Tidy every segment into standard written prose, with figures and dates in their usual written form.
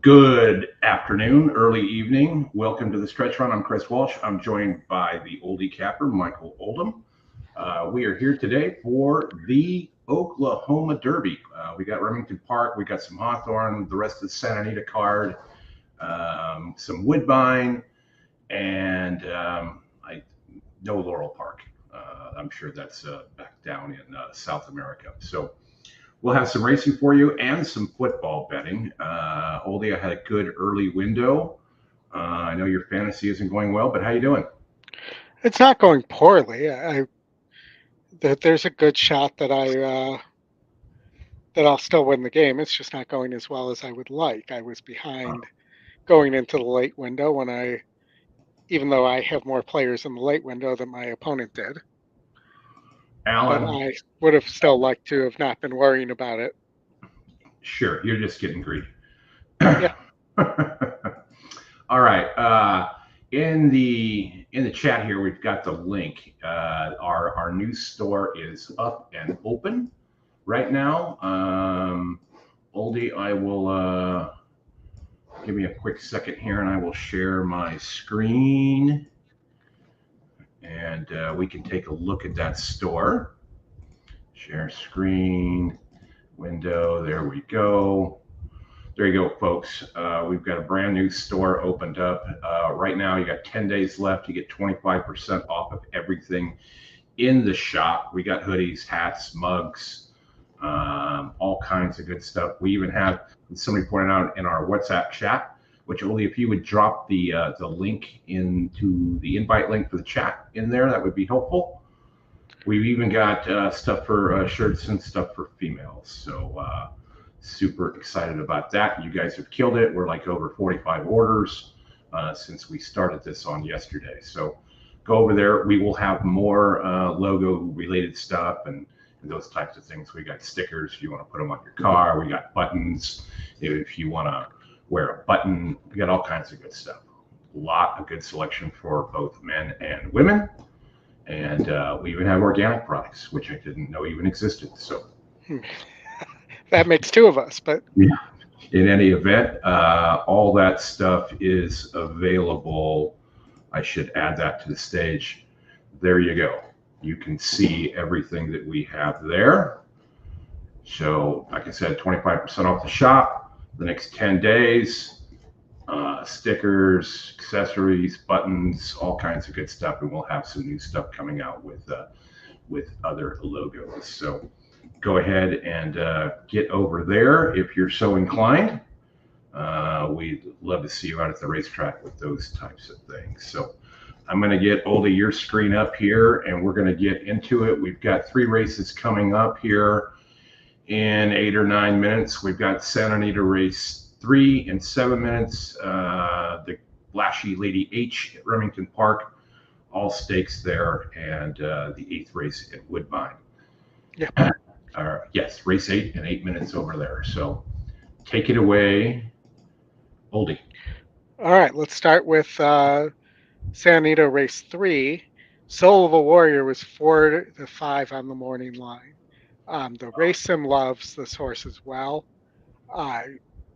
Good afternoon, early evening. Welcome to the Stretch Run. I'm Chris Walsh. I'm joined by the Oldy capper, Michael Oldham. We are here today for the Oklahoma Derby. We got Remington Park, we got some Hawthorne, the rest of the Santa Anita card, some Woodbine, and I know Laurel Park. I'm sure that's back down in South America. So we'll have some racing for you and some football betting. Oldie, I had a good early window. I know your fantasy isn't going well, but how you doing? It's not going poorly. There's a good shot that I'll still win the game. It's just not going as well as I would like. I was behind going into the late window even though I have more players in the late window than my opponent did. But Alan, I would have still liked to have not been worrying about it. sure, you're just getting greedy. Yeah. All right. In the chat here, we've got the link. Our new store is up and open right now. Oldie, I will give me a quick second here, and I will share my screen, and we can take a look at that store. Share screen window. There we go. There you go, folks. We've got a brand new store opened up. Right now, you got 10 days left. You get 25% off of everything in the shop. We got hoodies, hats, mugs, all kinds of good stuff. We even have somebody pointed out in our WhatsApp chat, which only if you would drop the link into the invite link for the chat in there, that would be helpful. We've even got stuff for shirts and stuff for females. So super excited about that. You guys have killed it. We're like over 45 orders since we started this on yesterday. So go over there. We will have more logo related stuff and those types of things. We got stickers if you want to put them on your car. We got buttons if you want to wear a button. We got all kinds of good stuff. A lot of good selection for both men and women. And we even have organic products, which I didn't know even existed. So That makes two of us, but yeah. In any event, all that stuff is available. I should add that to the stage. There you go. You can see everything that we have there. So, like I said, 25% off the shop the next 10 days. Stickers, accessories, buttons, all kinds of good stuff. And we'll have some new stuff coming out with other logos. So go ahead and get over there if you're so inclined. We'd love to see you out at the racetrack with those types of things. So I'm going to get Oldy your screen up here, and we're going to get into it. We've got 3 races coming up here in 8 or 9 minutes. We've got Santa Anita race 3 in 7 minutes. The Lashy Lady H at Remington Park, all stakes there, and the 8th race at Woodbine. yeah. Yes, race 8 in 8 minutes over there. So take it away, Oldie. All right, let's start with Santa Anita race 3. Soul of a Warrior was 4-5 on the morning line. The race sim loves this horse as well. Uh,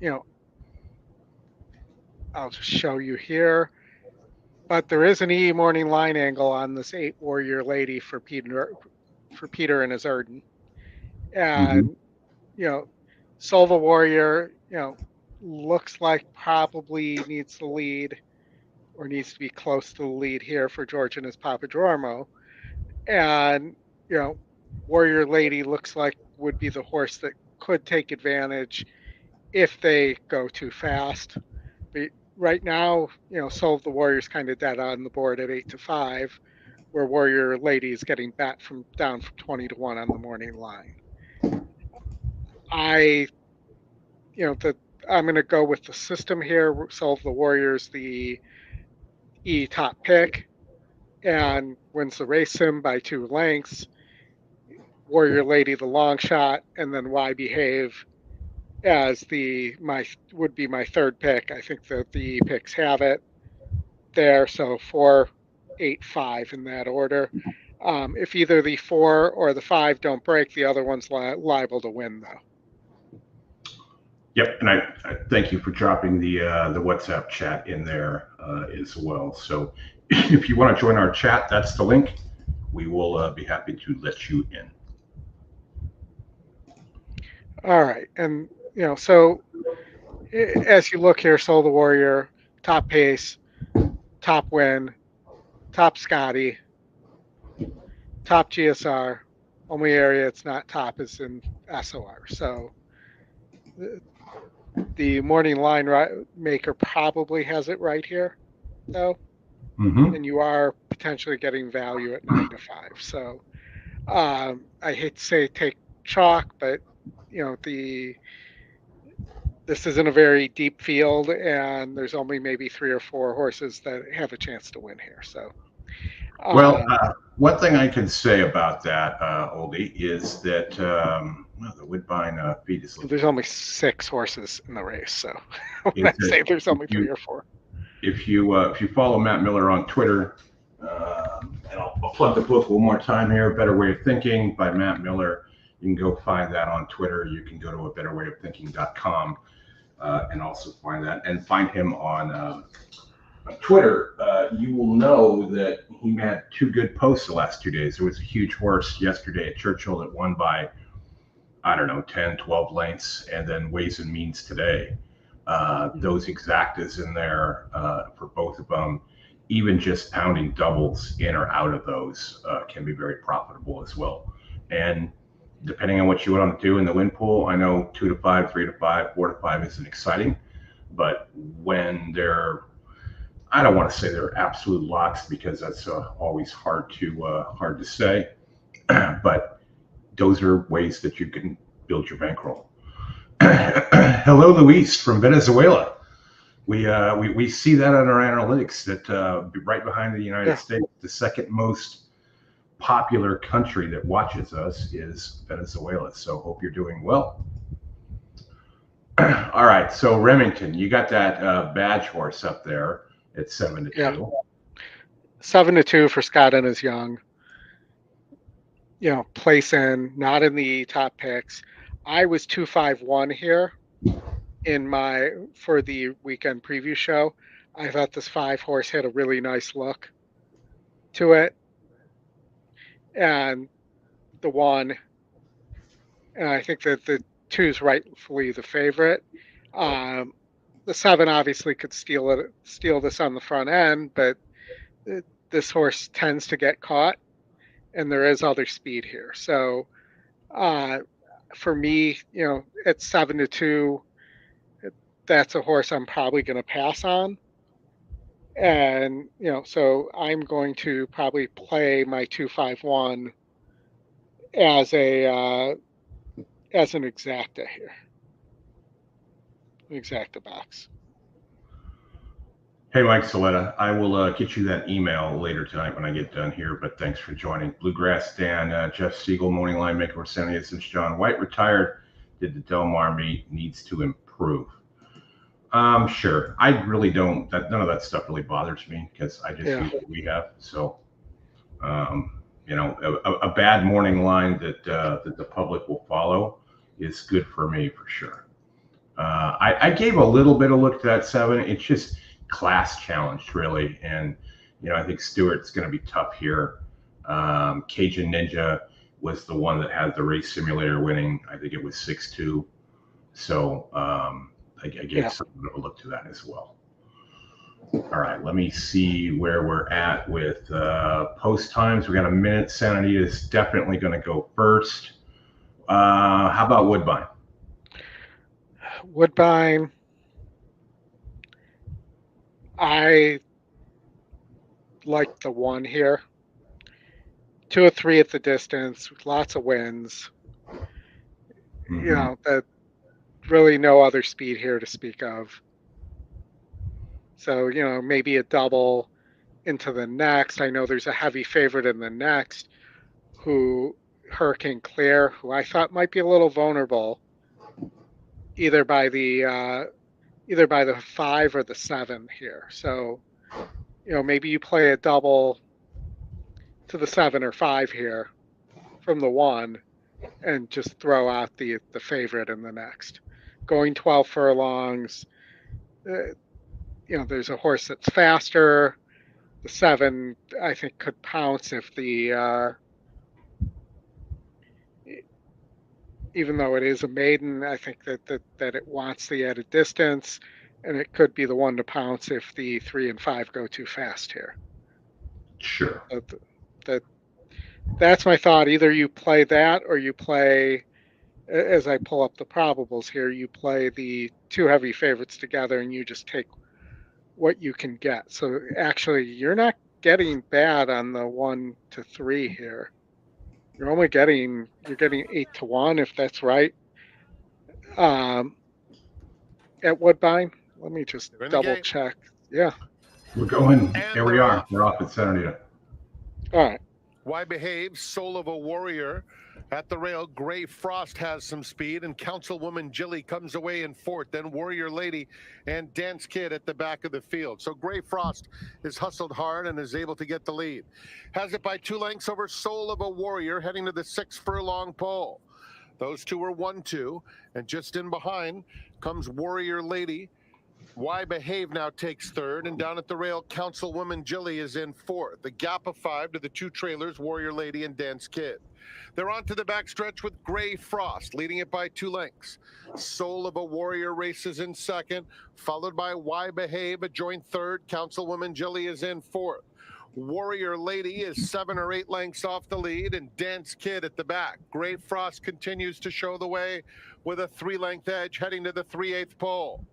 you know, I'll just show you here. But there is an E morning line angle on this 8 Warrior Lady for Peter and his Erden. Mm-hmm. And, Silva Warrior, looks like probably needs the lead or needs to be close to the lead here for George and his Papadromo. And, you know, Warrior Lady looks like would be the horse that could take advantage if they go too fast. But right now, Soul of the Warrior's kind of dead on the board at 8-5, where Warrior Lady is getting back down from 20-1 on the morning line. I, the I'm going to go with the system here. Soul of the Warrior's the E top pick and wins the race sim by 2 lengths. Warrior Lady the long shot, and then Why Behave as would be my third pick. I think that the picks have it there, so 4, 8, 5 in that order. If either the 4 or the 5 don't break, the other one's liable to win, though. Yep, and I thank you for dropping the WhatsApp chat in there as well. So if you want to join our chat, that's the link. We will be happy to let you in. All right, and so as you look here, Soul the Warrior, top pace, top win, top Scotty, top GSR. Only area it's not top is in SOR. So the morning line maker probably has it right here, though, Mm-hmm. and you are potentially getting value at 9 to 5. So I hate to say take chalk, but this isn't a very deep field, and there's only maybe 3 or 4 horses that have a chance to win here. So, Well, um, one thing I can say about that, Oldie, is that well, the Woodbine feed is looking there's pretty only 6 horses in the race. So when good. I say there's If only you 3 or 4, if you follow Matt Miller on Twitter, and I'll plug the book one more time here, Better Way of Thinking by Matt Miller. You can go find that on Twitter. You can go to abetterwayofthinking.com and also find that, and find him on Twitter. You will know that he had 2 good posts the last 2 days. There was a huge horse yesterday at Churchill that won by, I don't know, 10, 12 lengths, and then Ways and Means today. Those exactas in there for both of them, even just pounding doubles in or out of those can be very profitable as well. And depending on what you want to do in the win pool, I know 2 to 5, 3 to 5, 4 to 5 isn't exciting, but when they're, I don't want to say they're absolute locks because that's always hard to say, but those are ways that you can build your bankroll. Hello, Luis from Venezuela. We see that on our analytics that right behind the United States, the second most popular country that watches us is Venezuela. So hope you're doing well. All right, so Remington, you got that badge horse up there at 7 to 2. 7 to 2 for Scott and his young. Place in, not in the top picks. I was 251 here for the weekend preview show. I thought this 5 horse had a really nice look to it, and the 1, and I think that the 2 is rightfully the favorite. The 7 obviously could steal this on the front end, but this horse tends to get caught, and there is other speed here. So for me, at 7 to 2, that's a horse I'm probably going to pass on. And so I'm going to probably play my 251 as an exacta here, exacta box. Hey, Mike Saletta, I will get you that email later tonight when I get done here, but thanks for joining. Bluegrass Dan, Jeff Siegel, Morning Line Maker, we're sending it since John White retired. Did the Delmar meet, needs to improve. Sure. I really don't, none of that stuff really bothers me because I just use what we have. So, a bad morning line that the public will follow is good for me for sure. I gave a little bit of look to that 7. It's just class challenged really, and I think Stewart's going to be tough here. Cajun Ninja was the one that had the race simulator winning. I think it was 6-2. So I gave some bit of a look to that as well. All right, let me see where we're at with post times. We got a minute. Santa Anita is definitely going to go first. How about Woodbine? Woodbine, I like the 1 here. 2 or 3 at the distance, lots of wins. That really no other speed here to speak of. So, maybe a double into the next. I know there's a heavy favorite in the next, Hurricane Claire, who I thought might be a little vulnerable, either by the 5 or the 7 here. So, maybe you play a double to the 7 or 5 here from the 1 and just throw out the favorite in the next. going 12 furlongs. There's a horse that's faster. The 7, I think, could pounce if even though it is a maiden, I think that it wants the added distance, and it could be the one to pounce if the 3 and 5 go too fast here. Sure. That's my thought. Either you play that, or you play, as I pull up the probables here, you play the 2 heavy favorites together, and you just take what you can get. So actually, you're not getting bad on the 1 to 3 here. You're getting 8 to 1, if that's right. At Woodbine, let me just double check. Yeah, we're going. Here we are. We're off at Santa Anita. All right. Why Behave, Soul of a Warrior at the rail. Gray Frost has some speed, and Councilwoman Jilly comes away in 4th. Then Warrior Lady and Dance Kid at the back of the field. So Gray Frost is hustled hard and is able to get the lead. Has it by 2 lengths over Soul of a Warrior, heading to the 6 furlong pole. Those 2 are 1-2, and just in behind comes Warrior Lady. Why Behave now takes 3rd, and down at the rail, Councilwoman Jilly is in 4th. The gap of 5 to the 2 trailers, Warrior Lady and Dance Kid. They're on to the backstretch with Gray Frost, leading it by 2 lengths. Soul of a Warrior races in 2nd, followed by Why Behave, a joint 3rd. Councilwoman Jilly is in 4th. Warrior Lady is 7 or 8 lengths off the lead, and Dance Kid at the back. Gray Frost continues to show the way with a 3-length edge, heading to the 3/8 pole.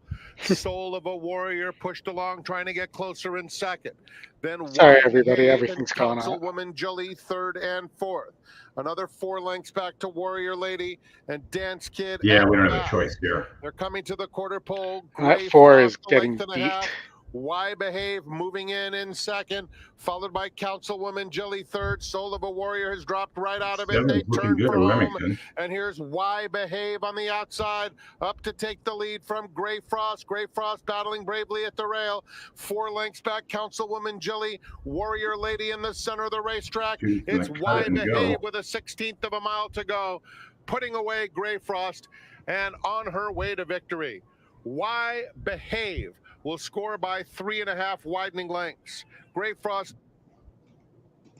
Soul of a Warrior pushed along, trying to get closer in 2nd. Then sorry, everybody, everything's going on. Councilwoman Jilly 3rd and 4th. Another 4 lengths back to Warrior Lady and Dance Kid. Yeah, we don't have a choice here. They're coming to the quarter pole. That 4 is getting beat. Why Behave moving in 2nd, followed by Councilwoman Jilly 3rd. Soul of a Warrior has dropped right out of it. They turn for home. Remington. And here's Why Behave on the outside, up to take the lead from Gray Frost. Gray Frost battling bravely at the rail. 4 lengths back, Councilwoman Jilly. Warrior Lady in the center of the racetrack. It's Why Behave with a 16th of a mile to go, putting away Gray Frost and on her way to victory. Why Behave will score by 3.5 widening lengths. Gray Frost.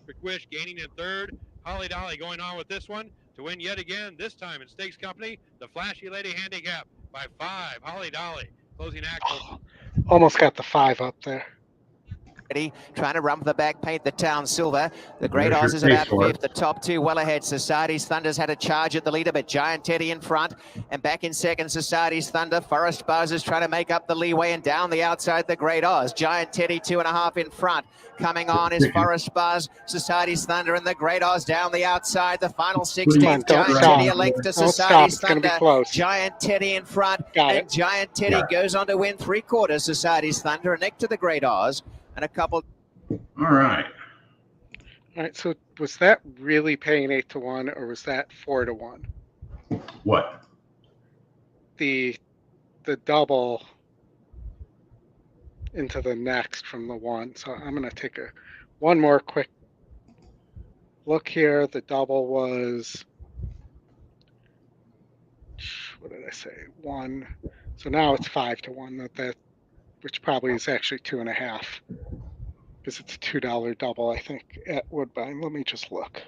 Quick Wish gaining in 3rd. Holly Dolly going on with this one to win yet again, this time in Stakes Company. The Flashy Lady Handicap by 5. Holly Dolly closing axles. Almost got the 5 up there. Trying to run for the back, paint the town silver. The Great Oz is about 5th. The top 2 well ahead. Society's Thunder's had a charge at the leader, but Giant Teddy in front. And back in 2nd, Society's Thunder. Forest Buzz is trying to make up the leeway, and down the outside, the Great Oz. Giant Teddy 2.5 in front. Coming on is Forest Buzz, Society's Thunder, and the Great Oz down the outside. The final 16th, Giant Teddy a length to Society's Thunder. Giant Teddy in front, and Giant Teddy goes on to win 3/4 Society's Thunder, and next to the Great Oz. And a couple. All right. All right. So was that really paying 8 to 1, or was that 4 to 1? What? The double into the next from the 1. So I'm going to take one more quick look here. The double was, what did I say? 1. So now it's 5 to 1. Which probably is actually 2.5, because it's a $2 double, I think, at Woodbine. Let me just look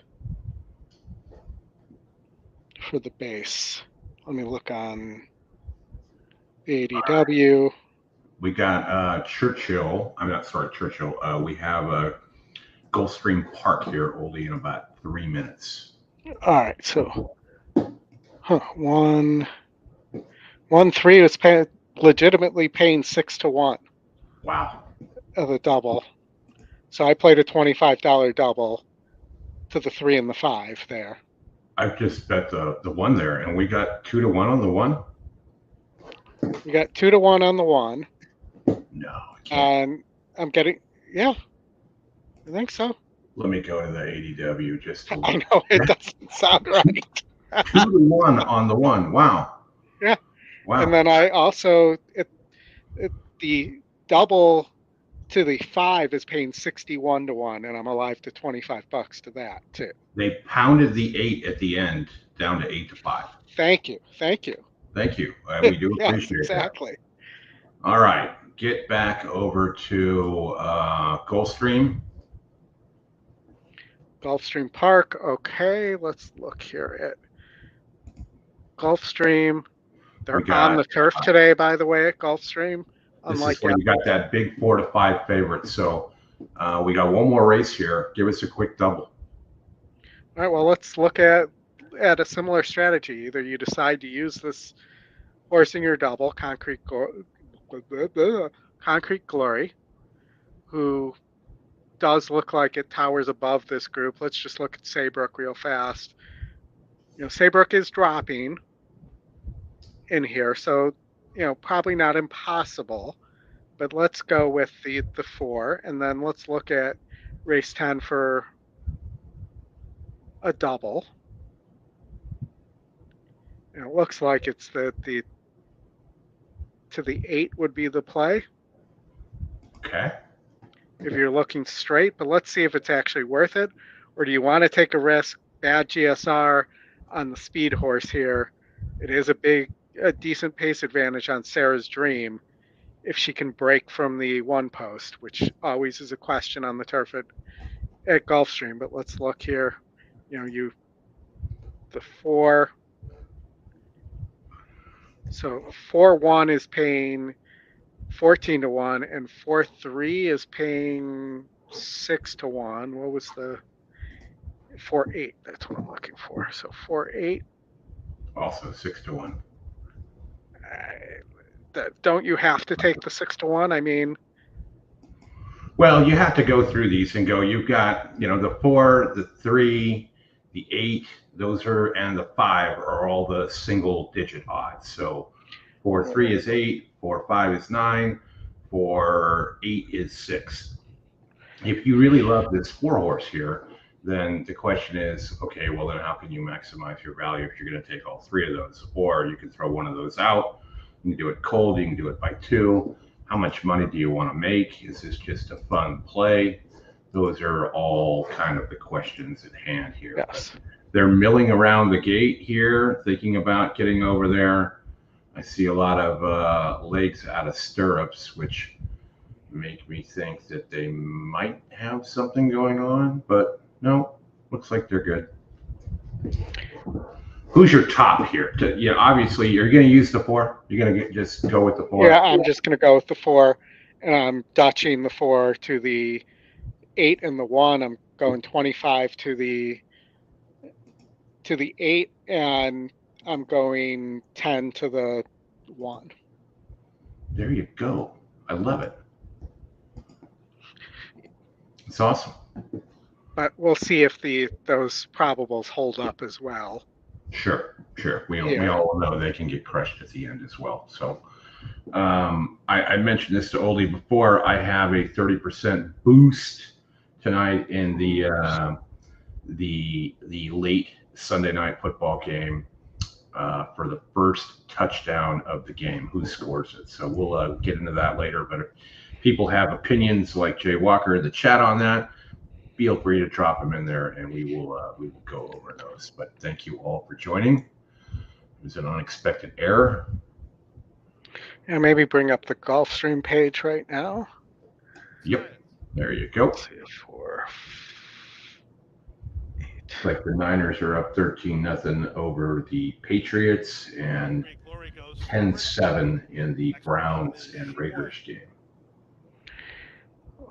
for the base. Let me look on the ADW. We got Churchill. I'm not sorry, Churchill. We have Gulfstream Park here, Oldy, in about 3 minutes. All right, so 1-3 was legitimately paying 6 to 1. Wow. Of the double. So I played a $25 double to the 3 and the 5 there. I just bet the 1 there, and we got 2 to 1 on the 1. We got 2 to 1 on the 1. No. And I'm getting, I think so. Let me go to the ADW just to look. I know it doesn't sound right. 2 to 1 on the 1. Wow. Yeah. Wow. And then I also, the double to the 5 is paying 61 to 1, and I'm alive to $25 to that too. They pounded the 8 at the end down to 8 to 5. Thank you. Thank you. We do Yes, appreciate exactly. that. All right, get back over to Gulfstream. Gulfstream Park. Okay, let's look here at Gulfstream. They're on the turf today, by the way, at Gulfstream. This is where you got that big 4 to 5 favorite. So we got one more race here. Give us a quick double. All right, well, let's look at a similar strategy. Either you decide to use this horse in your double, Concrete Glory, who does look like it towers above this group. Let's just look at Saybrook real fast. Saybrook is dropping in here, so probably not impossible, but let's go with the 4, and then let's look at race 10 for a double. It looks like it's the to the 8 would be the play. Okay. If you're looking straight, but let's see if it's actually worth it, or do you want to take a risk? Bad GSR on the speed horse here. It is a decent pace advantage on Sarah's Dream if she can break from the 1 post, which always is a question on the turf at Gulfstream. But let's look here. The 4. So 4-1 is paying 14 to 1, and 4-3 is paying 6 to 1. What was the 4-8? That's what I'm looking for. So 4-8. Also 6 to 1. Don't you have to take the 6 to 1? I mean, well, you have to go through these and go. You've got the 4, the 3, the 8. Those are, and the 5 are all the single digit odds. So 4-3 is 8, 4-5 is 9, 4-8 is 6. If you really love this 4 horse here, then the question is, okay, well then how can you maximize your value if you're going to take all 3 of those? Or you can throw one of those out. You can do it cold. You can do it by 2. How much money do you want to make? Is this just a fun play? Those are all kind of the questions at hand here. yes. They're milling around the gate here, thinking about getting over there. I see a lot of legs out of stirrups, which make me think that they might have something going on, but no, looks like they're good. Who's your top here? Obviously, you're going to use the 4. You're going to just go with the 4. Yeah, I'm just going to go with the 4, and I'm dutching the 4 to the 8 and the 1. I'm going 25 to the 8, and I'm going 10 to the 1. There you go. I love it. It's awesome. But we'll see if those probables hold up as well. Sure. We all know they can get crushed at the end as well. So I mentioned this to Oldy before. I have a 30% boost tonight in the late Sunday night football game for the first touchdown of the game. Who scores it? So we'll get into that later. But if people have opinions like Jay Walker in the chat on that, feel free to drop them in there, and we will go over those. But thank you all for joining. It was an unexpected error. And maybe bring up the Gulfstream page right now. Yep, there you go. Let's see, 4, 8. Looks like the Niners are up 13-0 over the Patriots and 10-7 in the Browns and Raiders game.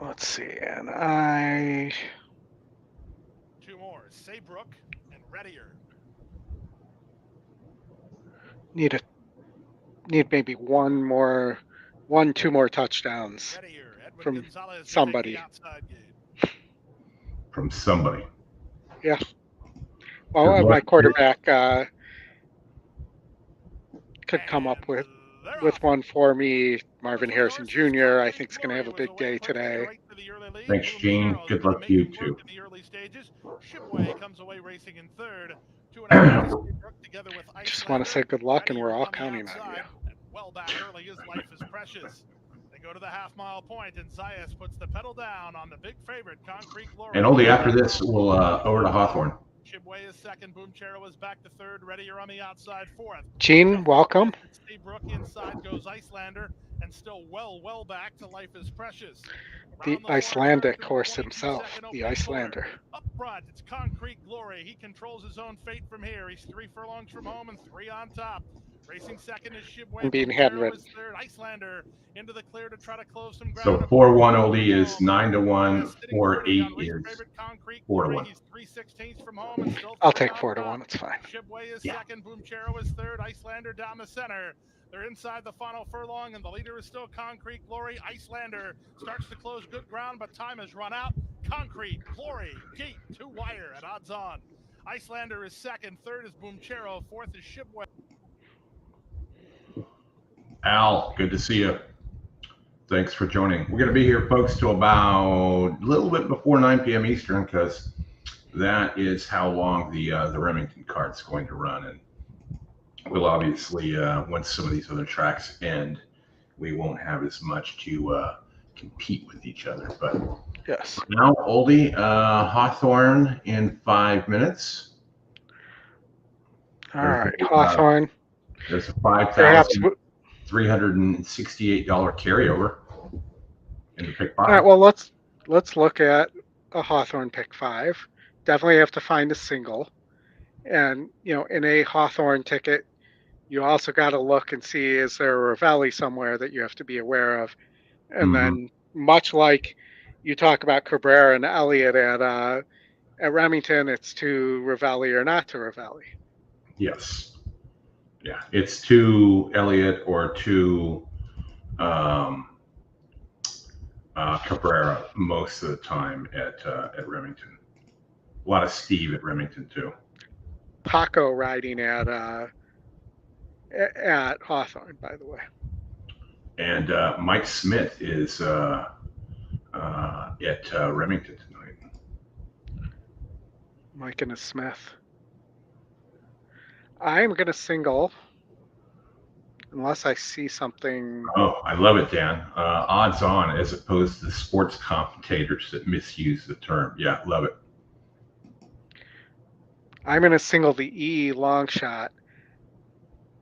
Let's see, and 2 more, Saybrook and Readier. Need maybe 2 more touchdowns from somebody. From somebody. Yeah. Well, my quarterback could come up with one for me. Marvin Harrison Jr. I think is going to have a big day today. Thanks, Gene. Good luck to you too. Just want to say good luck, and we're all counting on you. Well back early, his life is precious. They go to the half-mile point, and Zayas puts the pedal down on the big favorite, Concrete Glory. And Oldy, after this, we'll over to Hawthorne. Shibway is second. Boomchero is back to third. Ready, you're on the outside, fourth. Gene, welcome. Seabrook inside goes Icelander, and still well back to Life is Precious. The Around the far Icelandic turn, horse 22 himself, second the opening Icelander. corner. Up front, it's Concrete Glory. He controls his own fate from here. He's 3 furlongs from home and 3 on top. Racing second is Shibway. And being Boomchero handwritten. is third. Icelander into the clear to try to close some ground. So 4-1 Oldy is 9-1. 4-8 is 4-1. He's 3/16 from home and still I'll 3 take on 4-1. top. It's fine. Shibway is Yeah. second. Boomchero is third. Icelander down the center. They're inside the final furlong, and the leader is still Concrete Glory. Icelander starts to close good ground, but time has run out. Concrete Glory, gate to wire at odds on. Icelander is second. Third is Boomchero. Fourth is Shibway. Al, good to see you. Thanks for joining. We're going to be here, folks, till about a little bit before 9 p.m. Eastern, because that is how long the Remington card's going to run. And we'll obviously, once some of these other tracks end, we won't have as much to compete with each other. But Yes. now, Oldy, Hawthorne in 5 minutes. All right, Hawthorne. There's a Perhaps. $5,368 carryover in the pick 5. All right. Well, let's look at a Hawthorne pick 5. Definitely have to find a single, and in a Hawthorne ticket, you also got to look and see, is there a Ravelli somewhere that you have to be aware of, and then much like you talk about Cabrera and Elliott at Remington, it's to Ravelli or not to Ravelli. Yes. Yeah, it's to Elliott or to Cabrera most of the time at Remington. A lot of Steve at Remington too. Paco riding at Hawthorne, by the way. And Mike Smith is at Remington tonight. Mike and a Smith. I'm going to single, unless I see something. Oh, I love it, Dan. Odds on, as opposed to the sports commentators that misuse the term. Yeah, love it. I'm going to single the E long shot.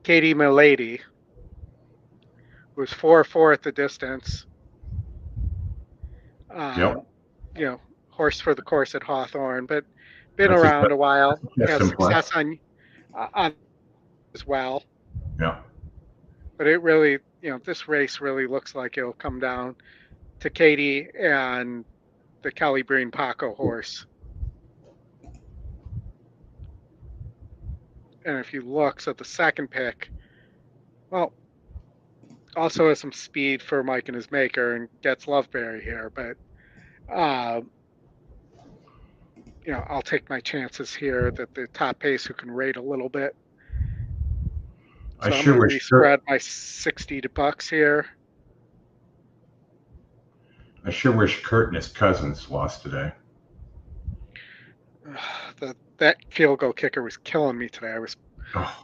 Katie Milady, who's 4-4 at the distance. Yep. Horse for the course at Hawthorne, but been That's around a while. That's Has some play. success on as well. Yeah. But it really, this race really looks like it'll come down to Katie and the Kelly Breen Paco horse. And if you look, so the second pick, well, also has some speed for Mike and his maker and gets Loveberry here, but I'll take my chances here that the top pace who can rate a little bit. So I'm going to spread my $60 here. I sure wish Kurt and his cousins lost today. That field goal kicker was killing me today. I was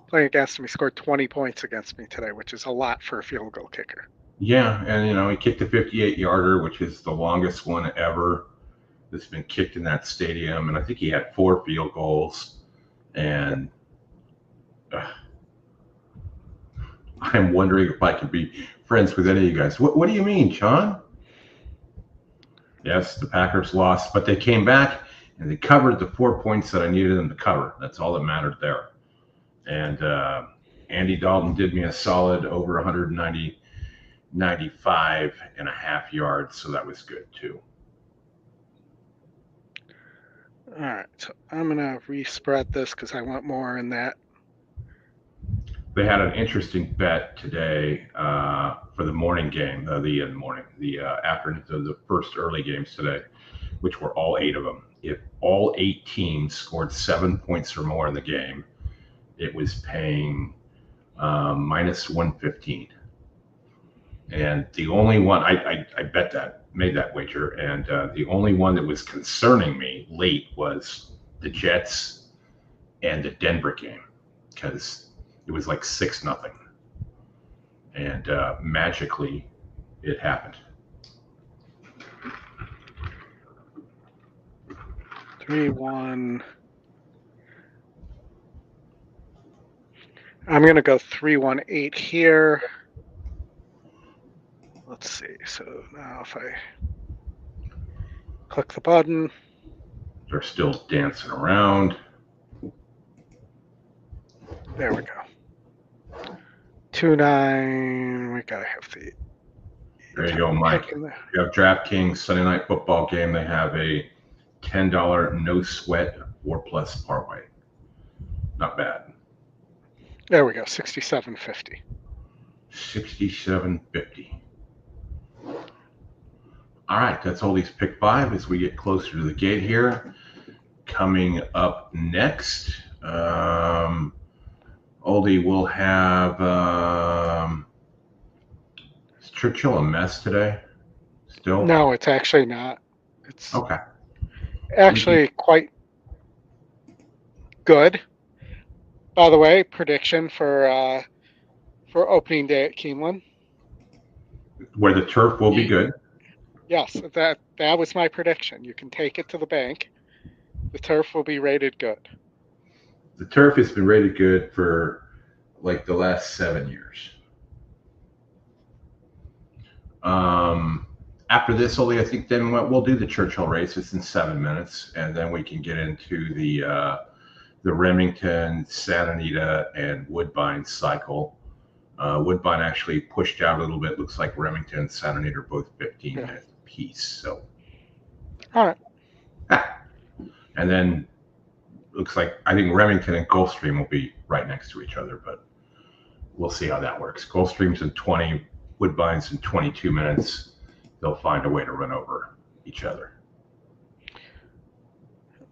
playing against him. He scored 20 points against me today, which is a lot for a field goal kicker. Yeah, and he kicked a 58-yarder, which is the longest one ever that's been kicked in that stadium. And I think he had 4 field goals. And I'm wondering if I could be friends with any of you guys. What do you mean, Sean? Yes, the Packers lost, but they came back and they covered the 4 points that I needed them to cover. That's all that mattered there. And Andy Dalton did me a solid over 95.5 yards, so that was good too. All right, so I'm going to respread this because I want more in that. They had an interesting bet today for the morning game, after the first early games today, which were all 8 of them. If all 8 teams scored 7 points or more in the game, it was paying minus 115. And the only one I made that wager, and the only one that was concerning me late was the Jets and the Denver game, because it was like 6-0, and magically it happened. 3-1. I'm going to go 318 here. Let's see. So now if I click the button. They're still dancing around. There we go. 29. We got to have the. There you go, Mike. You have DraftKings Sunday Night Football game. They have a $10 no sweat 4+ parlay. Not bad. There we go. 67.50. 67.50. All right, that's Oldy's pick 5 as we get closer to the gate here. Coming up next, Oldy will have is Churchill a mess today? Still? No, it's actually not. It's okay. Actually quite good. By the way, prediction for opening day at Keeneland. Where the turf will be good. Yes, that was my prediction. You can take it to the bank. The turf will be rated good. The turf has been rated good for like the last 7 years. After this, Oldy, I think then we'll do the Churchill race. It's in 7 minutes, and then we can get into the Remington, Santa Anita, and Woodbine cycle. Woodbine actually pushed out a little bit. Looks like Remington and Santa Anita are both 15 minutes apiece. So, all right. And then looks like I think Remington and Gulfstream will be right next to each other, but we'll see how that works. Gulfstream's in 20, Woodbine's in 22 minutes. They'll find a way to run over each other.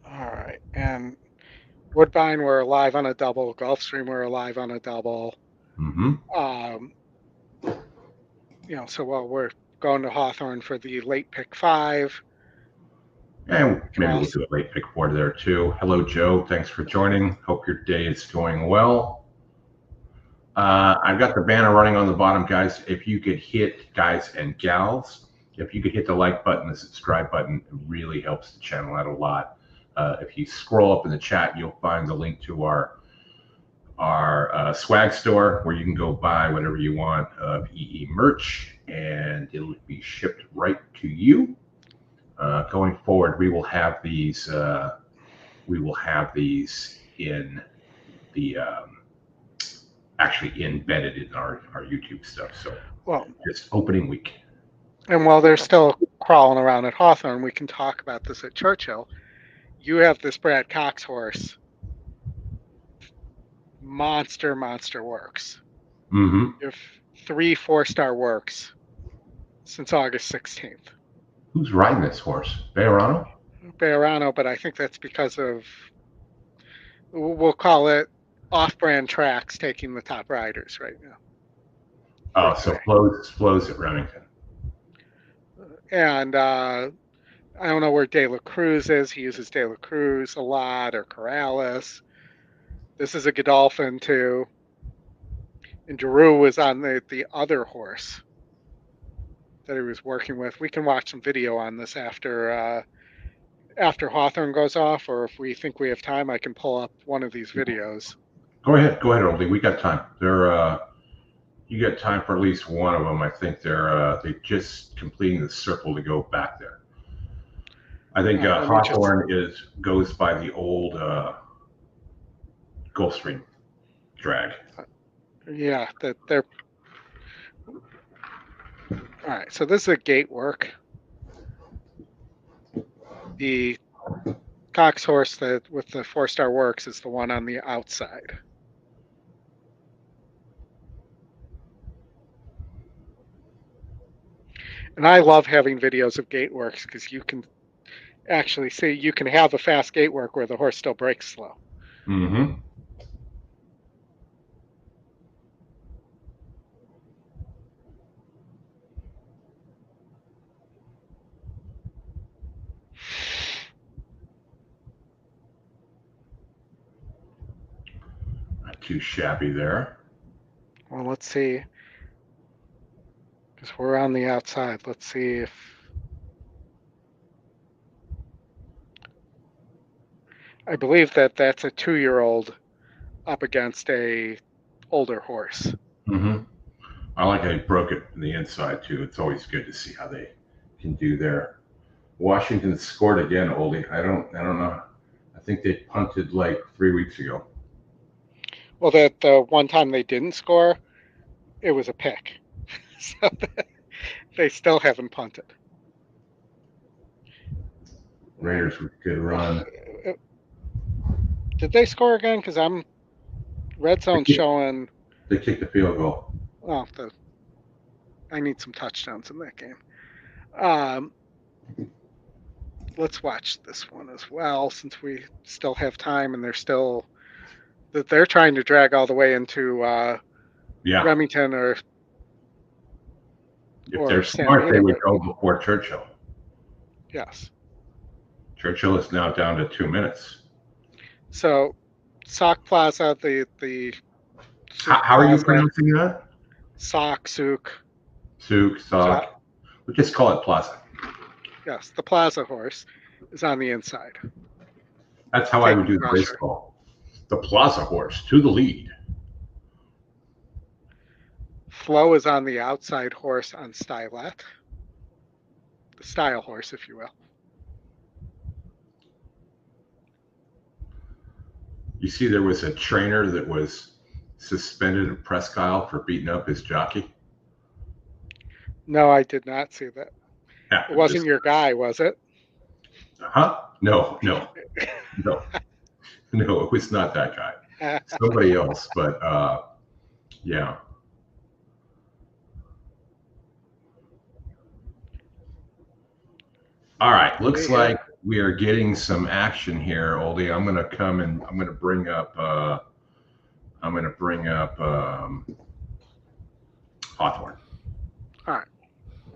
All right. And Woodbine, we're alive on a double. Gulfstream, we're alive on a double. Mm-hmm. So while we're going to Hawthorne for the late pick 5. And maybe we'll do a late pick 4 there too. Hello, Joe. Thanks for joining. Hope your day is going well. I've got the banner running on the bottom, guys. If you could hit, guys and gals, if you could hit the like button, the subscribe button, it really helps the channel out a lot. If you scroll up in the chat, you'll find the link to our swag store where you can go buy whatever you want of EE merch, and it'll be shipped right to you. Going forward, we will have these. In the actually embedded in our YouTube stuff. So, just opening week. And while they're still crawling around at Hawthorne, we can talk about this at Churchill. You have this Brad Cox horse. Monster works. Mm-hmm. You have 3 4-star works since August 16th. Who's riding this horse? Bejarano, but I think that's because of, we'll call it off-brand tracks taking the top riders right now. Oh, so flows at Remington. And I don't know where De La Cruz is. He uses De La Cruz a lot, or Corrales. This is a Godolphin too. And Giroux was on the other horse that he was working with. We can watch some video on this after Hawthorne goes off, or if we think we have time, I can pull up one of these videos. Go ahead, Oldy. We got time. You got time for at least one of them. I think they're just completing the circle to go back there. I think Hawthorne goes by the old Gulfstream drag. Yeah, that they're. All right, so this is a gate work. The Cox horse that with the 4-star works is the one on the outside. And I love having videos of gate works because you can actually see, you can have a fast gate work where the horse still breaks slow. Mm-hmm. Not too shabby there. Well, let's see. Because we're on the outside. Let's see if... I believe that's a 2-year-old up against a older horse. Mm-hmm. I like how he broke it from the inside too. It's always good to see how they can do there. Washington scored again, Oldie. I don't know. I think they punted like 3 weeks ago. Well, that the one time they didn't score, it was a pick. So they still haven't punted. Raiders with a good run. Did they score again? Because I'm red zone showing. They kicked the field goal. Oh, I need some touchdowns in that game. Let's watch this one as well, since we still have time, and they're trying to drag all the way into Remington or. If they're smart, they would go before Churchill. Yes. Churchill is now down to 2 minutes. So, Sauk Plaza, the how are you pronouncing that? Sauk. We just call it Plaza. Yes, the Plaza horse is on the inside. That's how I would do the race call. The Plaza horse to the lead. Flo is on the outside horse on Stylet. The style horse, if you will. You see, there was a trainer that was suspended at Presque Isle for beating up his jockey. No, I did not see that. Yeah, it wasn't your guy, was it? Huh? No, it was not that guy. Somebody else, but yeah. All right, looks like we are getting some action here, Oldie. I'm going to come and I'm going to bring up Hawthorne. All right.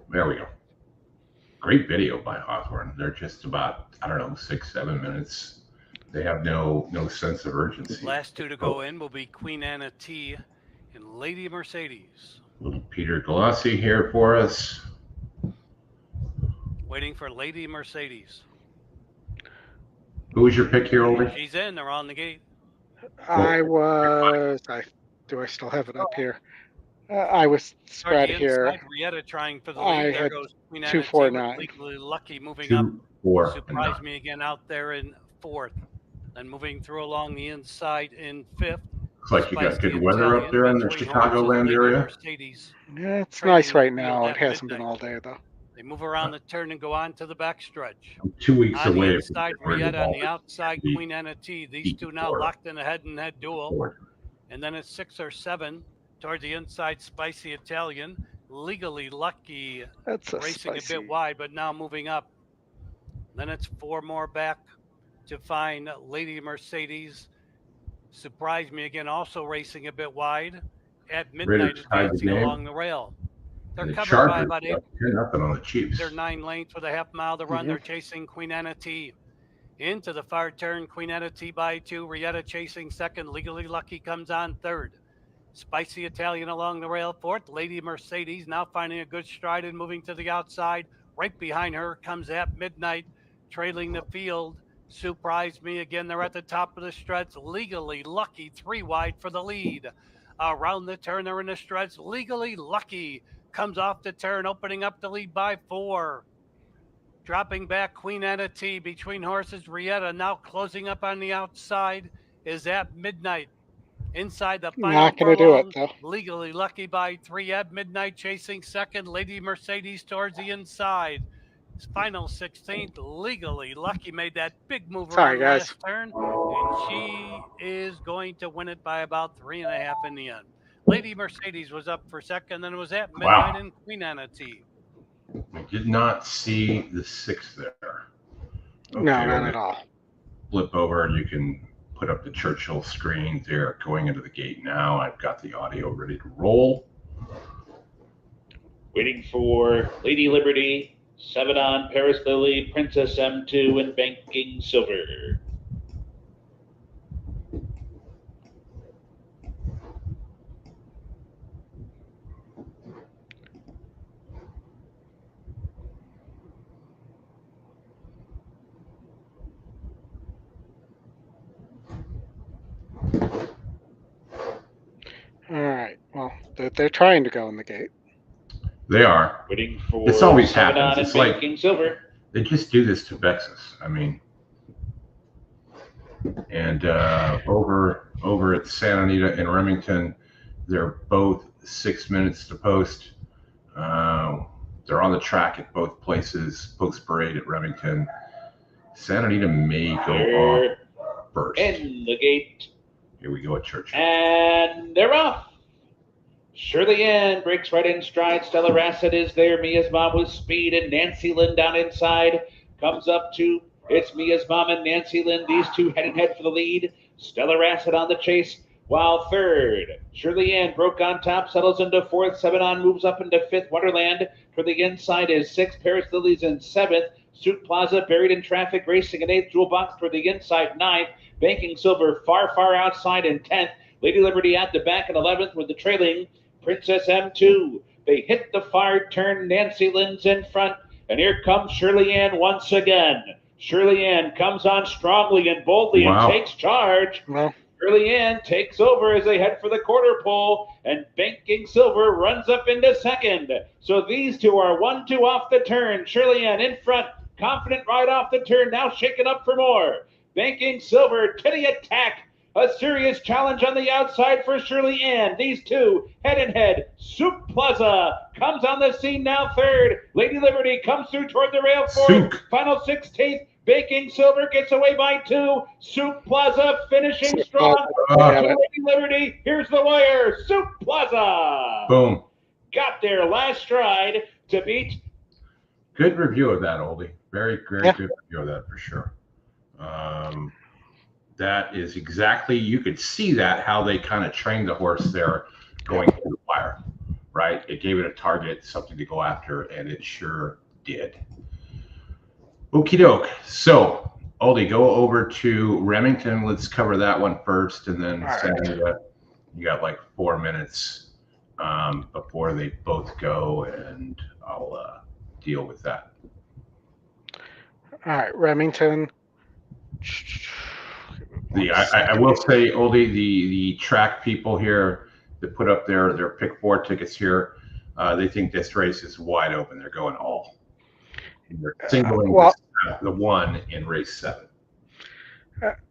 There we go. Great video by Hawthorne. They're just about, 6-7 minutes. They have no sense of urgency. Last two to go in will be Queen Anna T and Lady Mercedes. Little Peter Galassi here for us. Waiting for Lady Mercedes. Who was your pick here, Oldie? She's in. They're on the gate. Do I still have it up here? I was spread here. Rieta trying for the lead. There goes Queen Anna 249. Legally Lucky moving up. 4. Surprised me again out there in 4th. And moving through along the inside in 5th. Looks like you got good weather up there in the Chicagoland area. Yeah, it's nice right now. It hasn't been all day though. They move around the turn and go on to the backstretch. I'm 2 weeks on away. The inside, Rieta on the outside, Queen Anna T. These two now locked in a head-and-head duel. And then it's 6 or 7 toward the inside, Spicy Italian. Legally Lucky racing a bit wide, but now moving up. Then it's 4 more back to find Lady Mercedes. Surprised me again, also racing a bit wide. At midnight, advancing along the rail. They're covered by about 8. On the Chiefs. They're 9 lanes with a half mile to run. They're chasing Queen Anna T. Into the far turn, Queen Anna T by 2. Rieta chasing 2nd. Legally Lucky comes on 3rd. Spicy Italian along the rail 4th. Lady Mercedes now finding a good stride and moving to the outside. Right behind her comes At Midnight, trailing the field. Surprised me again. They're at the top of the stretch. Legally Lucky 3 wide for the lead. Around the turn, they're in the stretch. Legally Lucky comes off the turn, opening up the lead by 4. Dropping back, Queen Anna T between horses. Rieta now closing up on the outside is At Midnight. Inside the final Not going to do it, though. Legally Lucky by 3. At Midnight chasing 2nd. Lady Mercedes towards the inside. Final 16th. Legally Lucky made that big move around last turn, and she is going to win it by about 3.5 in the end. Lady Mercedes was up for 2nd, then it was At Midnight and Queen Anna T. I did not see the 6th there. Okay, no, not at all. Flip over and you can put up the Churchill screen there. Going into the gate now. I've got the audio ready to roll. Waiting for Lady Liberty, 7 on Paris Lily, Princess M2, and Banking Silver. All right. Well, they're trying to go in the gate. They are. Waiting for This always 7 happens. on It's and like banking silver. they just do this to vex us. I mean, and over at Santa Anita and Remington, they're both 6 minutes to post. They're on the track at both places. Post parade at Remington. Santa Anita may go off first. In the gate. Here we go at Churchill. And they're off. Shirley Ann breaks right in stride. Stella Rassett is there. Mia's Mom with speed, and Nancy Lynn down inside comes up to. It's Mia's Mom and Nancy Lynn. These two head and head for the lead. Stella Rassett on the chase, while third. Shirley Ann broke on top, settles into fourth. 7 on moves up into fifth. Wonderland for the inside is sixth. Paris Lilies in seventh. Suit Plaza buried in traffic, racing in eighth. Jewel Box for the inside ninth. Banking Silver far, far outside in 10th. Lady Liberty at the back in 11th with the trailing Princess M2. They hit the far turn. Nancy Lynn's in front. And here comes Shirley Ann once again. Shirley Ann comes on strongly and boldly and takes charge. Well, Shirley Ann takes over as they head for the quarter pole, and Banking Silver runs up into second. So these two are 1-2 off the turn. Shirley Ann in front, confident right off the turn, now shaking up for more. Banking Silver to the attack. A serious challenge on the outside for Shirley Ann. These two head and head. Soup Plaza comes on the scene now third. Lady Liberty comes through toward the rail fourth. Final 16th. Banking Silver gets away by 2. Soup Plaza finishing strong. Lady Liberty, here's the wire. Soup Plaza. Boom. Got their last stride to beat. Good review of that, Oldy. Very good review of that for sure. That is exactly, you could see that, how they kind of trained the horse there going through the wire, right? It gave it a target, something to go after, and it sure did. Okie doke. So, Oldy, go over to Remington. Let's cover that one first, and then you got like 4 minutes before they both go, and I'll deal with that. All right, Remington. I will say, Oldy, the track people here that put up their pick 4 tickets here, they think this race is wide open. They're going all. They're singling the 1 in race 7.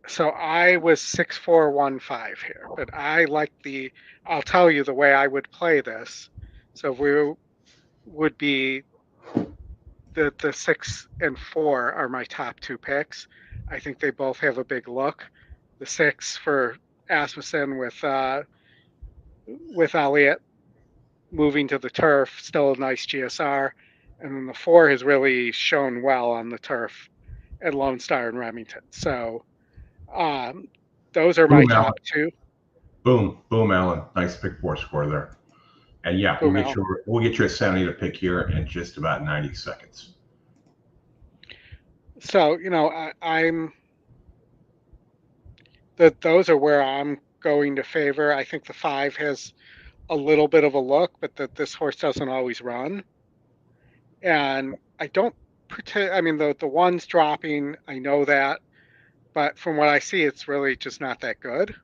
So I was 6-4-1-5 here, but I like I'll tell you the way I would play this. So we would be the 6 and 4 are my top 2 picks. I think they both have a big look. The 6 for Asmussen with Elliott moving to the turf, still a nice GSR. And then the 4 has really shown well on the turf at Lone Star and Remington. So those are my top 2. Boom, Alan. Nice pick 4 score there. And yeah, we'll get you a Santa Anita pick here in just about 90 seconds. So, those are where I'm going to favor. I think the 5 has a little bit of a look, but this horse doesn't always run. And I don't pretend, the 1's dropping, I know that, but from what I see, it's really just not that good.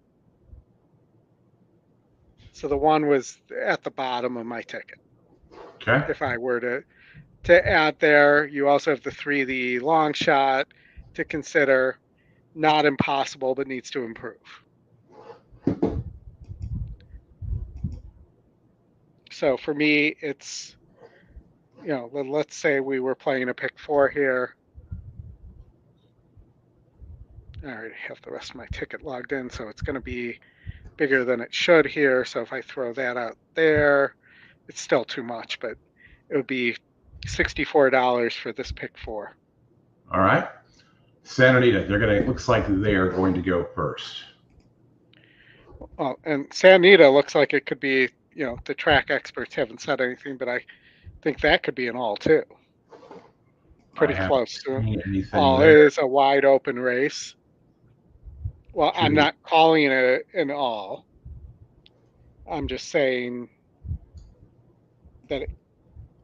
So the 1 was at the bottom of my ticket. Okay. If I were to add there, you also have the 3, the long shot to consider. Not impossible, but needs to improve. So for me, it's, let's say we were playing a pick 4 here. I already have the rest of my ticket logged in, so it's going to be bigger than it should here. So if I throw that out there, it's still too much, but it would be $64 for this pick 4. All right. Santa Anita, it looks like they are going to go first. Well, and Santa Anita looks like it could be, the track experts haven't said anything, but I think that could be an all too. Pretty close to all. It is a wide open race. Well, I'm not calling it an all. I'm just saying that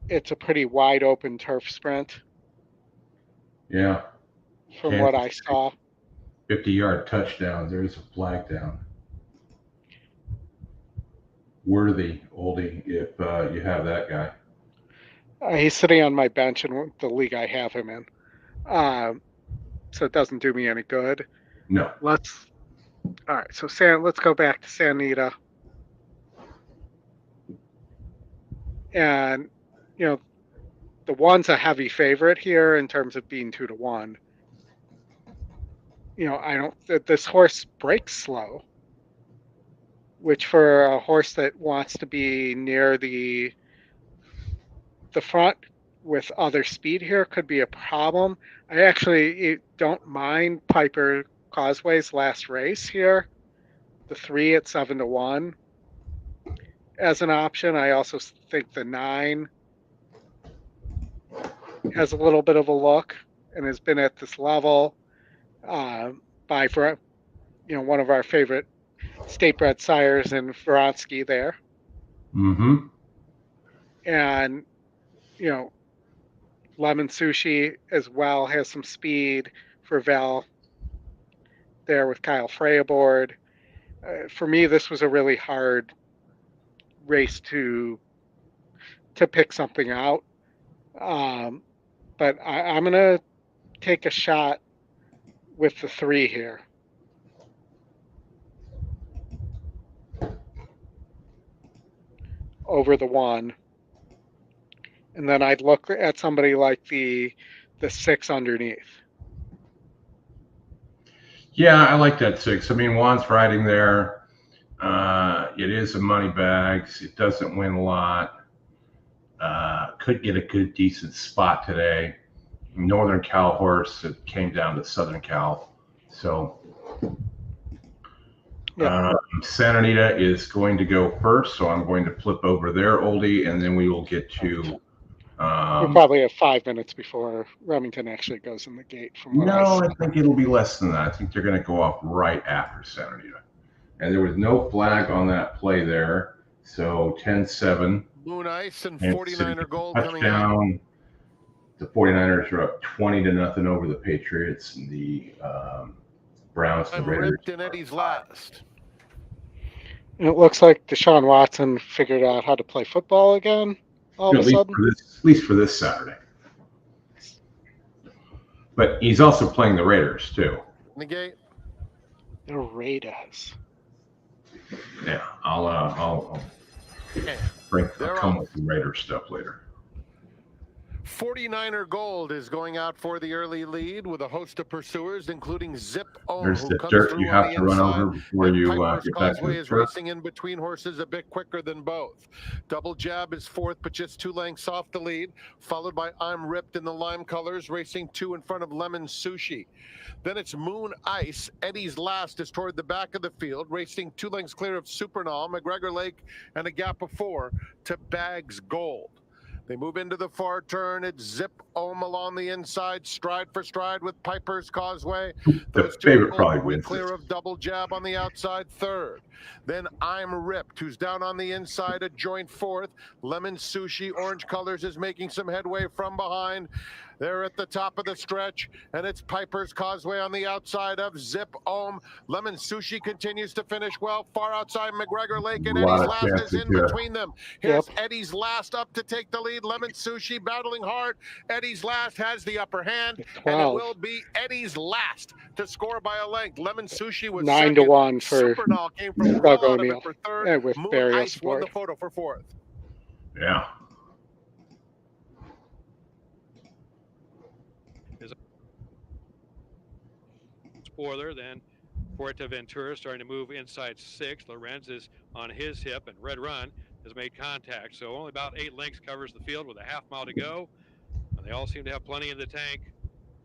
it's a pretty wide open turf sprint. Yeah. From what I saw. 50-yard touchdown. There's a flag down. worthy, Oldy, if you have that guy. He's sitting on my bench in the league I have him in. So it doesn't do me any good. No. All right, so let's go back to Sanita. And, you know, the one's a heavy favorite here in terms of being 2-1. You know, this horse breaks slow, which for a horse that wants to be near the front with other speed here could be a problem. I actually don't mind Piper Causeway's last race here, the 3 at 7-1 as an option. I also think the 9 has a little bit of a look and has been at this level by one of our favorite state-bred sires in Vronsky there. Mm-hmm. And, you know, Lemon Sushi as well has some speed for Val there with Kyle Frey aboard. For me, this was a really hard race to pick something out. But I'm going to take a shot with the 3 here. Over the 1. And then I'd look at somebody like the 6 underneath. Yeah, I like that 6. I mean, Juan's riding there. It is a money bags. It doesn't win a lot. Could get a good, decent spot today. Northern Cal horse that came down to Southern Cal. So Santa Anita is going to go first. So I'm going to flip over there, Oldie, and then we will get to... We'll probably have 5 minutes before Remington actually goes in the gate. I think it'll be less than that. I think they're going to go off right after Santa Anita. And there was no flag on that play there. So 10-7. Moon Ice and 49er Gold coming down. The 49ers are up 20-0 over the Patriots, and the Browns and the Raiders. And Eddie's last. And it looks like Deshaun Watson figured out how to play football again. All of a sudden, at least for this Saturday. But he's also playing the Raiders too. Negate. The Raiders. Yeah, I'll come with the Raiders stuff later. 49er Gold is going out for the early lead with a host of pursuers, including Zip Ohm. There's the dirt you have to run over before you get back to the is racing in between horses a bit quicker than both. Double Jab is 4th, but just 2 lengths off the lead, followed by I'm Ripped in the lime colors, racing 2 in front of Lemon Sushi. Then it's Moon Ice. Eddie's last is toward the back of the field, racing 2 lengths clear of Supernal, McGregor Lake, and a gap of 4 to Bags Gold. They move into the far turn. It's Zip Ohm along the inside, stride for stride with Piper's Causeway. The favorite probably wins. Clear of Double Jab on the outside, 3rd. Then I'm Ripped, who's down on the inside, a joint 4th. Lemon Sushi, orange colors, is making some headway from behind. They're at the top of the stretch, and it's Piper's Causeway on the outside of Zip Ohm. Lemon Sushi continues to finish well, far outside McGregor Lake, and Eddie's last is in between them. Here's Eddie's last up to take the lead. Lemon Sushi battling hard. Eddie's last has the upper hand, and it will be Eddie's last to score by a length. Lemon Sushi was 9-1 for Supernal came from Doug O'Neill. for 3rd. With Moon Ice won support. the photo for 4th. Yeah. Spoiler, then Fuerteventura starting to move inside 6. Lorenz is on his hip, and Red Run has made contact. So only about 8 lengths covers the field with a half mile to go. And they all seem to have plenty in the tank.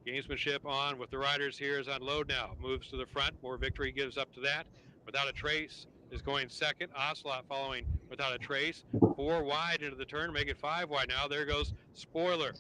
Gamesmanship on with the riders here is on load now. Moves to the front. More Victory gives up to that. Without a Trace is going 2nd. Ocelot following Without a Trace. 4 wide into the turn. Make it 5 wide now. There goes Spoiler.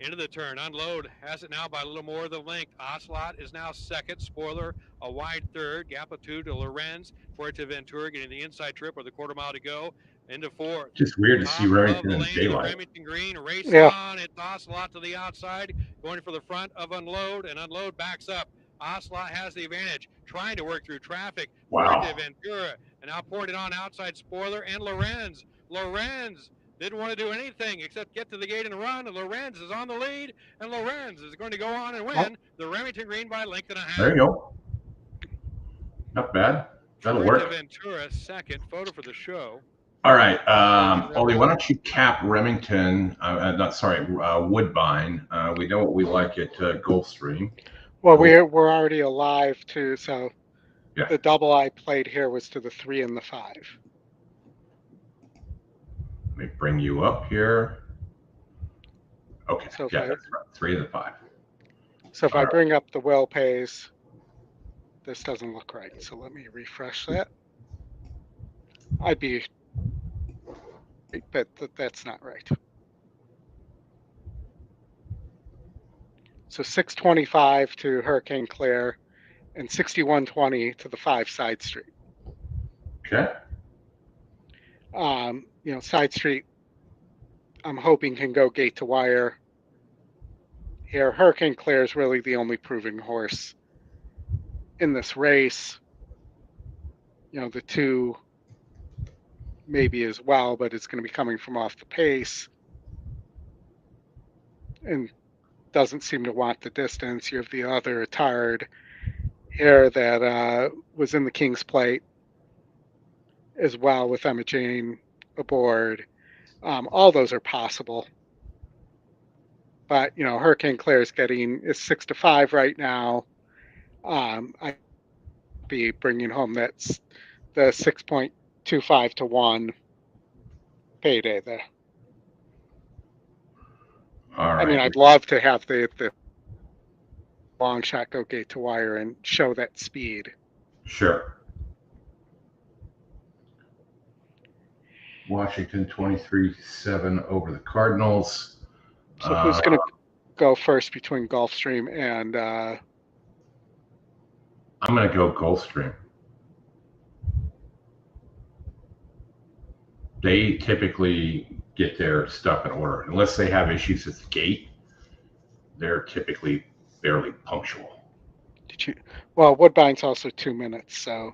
Into the turn, Unload has it now by a little more than length. Ocelot is now 2nd. Spoiler, a wide 3rd. Gap of 2 to Lorenz. Fuerteventura getting the inside trip with a quarter mile to go. Into 4th. Just weird to see Remington in daylight. Remington Green racing on. It's Ocelot to the outside, going for the front of Unload, and Unload backs up. Ocelot has the advantage, trying to work through traffic. Wow. Fuerte Ventura, and now poured it on outside Spoiler and Lorenz. Lorenz didn't want to do anything except get to the gate and run. And Lorenz is on the lead, and Lorenz is going to go on and win the Remington Green by a length and a half. There you go. Not bad. That'll work. Ventura, second. Photo for the show. All right, Oldy, why don't you cap Remington? Woodbine. We know what we like at Gulfstream. Well, we're already alive too, so Yeah. the double I played here was to the 3 and the 5. Let me bring you up here. Okay, So yeah, that's right. 3 and the 5. So if I bring up the well pays, this doesn't look right. So let me refresh that. But that's not right. So 625 to Hurricane Claire and 6120 to the 5 side street. Okay. Side street, I'm hoping can go gate to wire. Here, Hurricane Claire is really the only proving horse in this race. The 2 maybe as well, but it's going to be coming from off the pace and doesn't seem to want the distance. You have the other Tard here that was in the King's Plate as well with Emma Jane aboard. All those are possible. But, Hurricane Claire is 6-5 right now. I'd be bringing home that's the 6.25 to 1 payday there. All right. I mean, I'd love to have the long shot go gate to wire and show that speed. Sure. Washington 23-7 over the Cardinals. So who's going to go first between Gulfstream and... I'm going to go Gulfstream. They typically get their stuff in order. Unless they have issues at the gate, they're typically fairly punctual. Well, Woodbine's also 2 minutes, so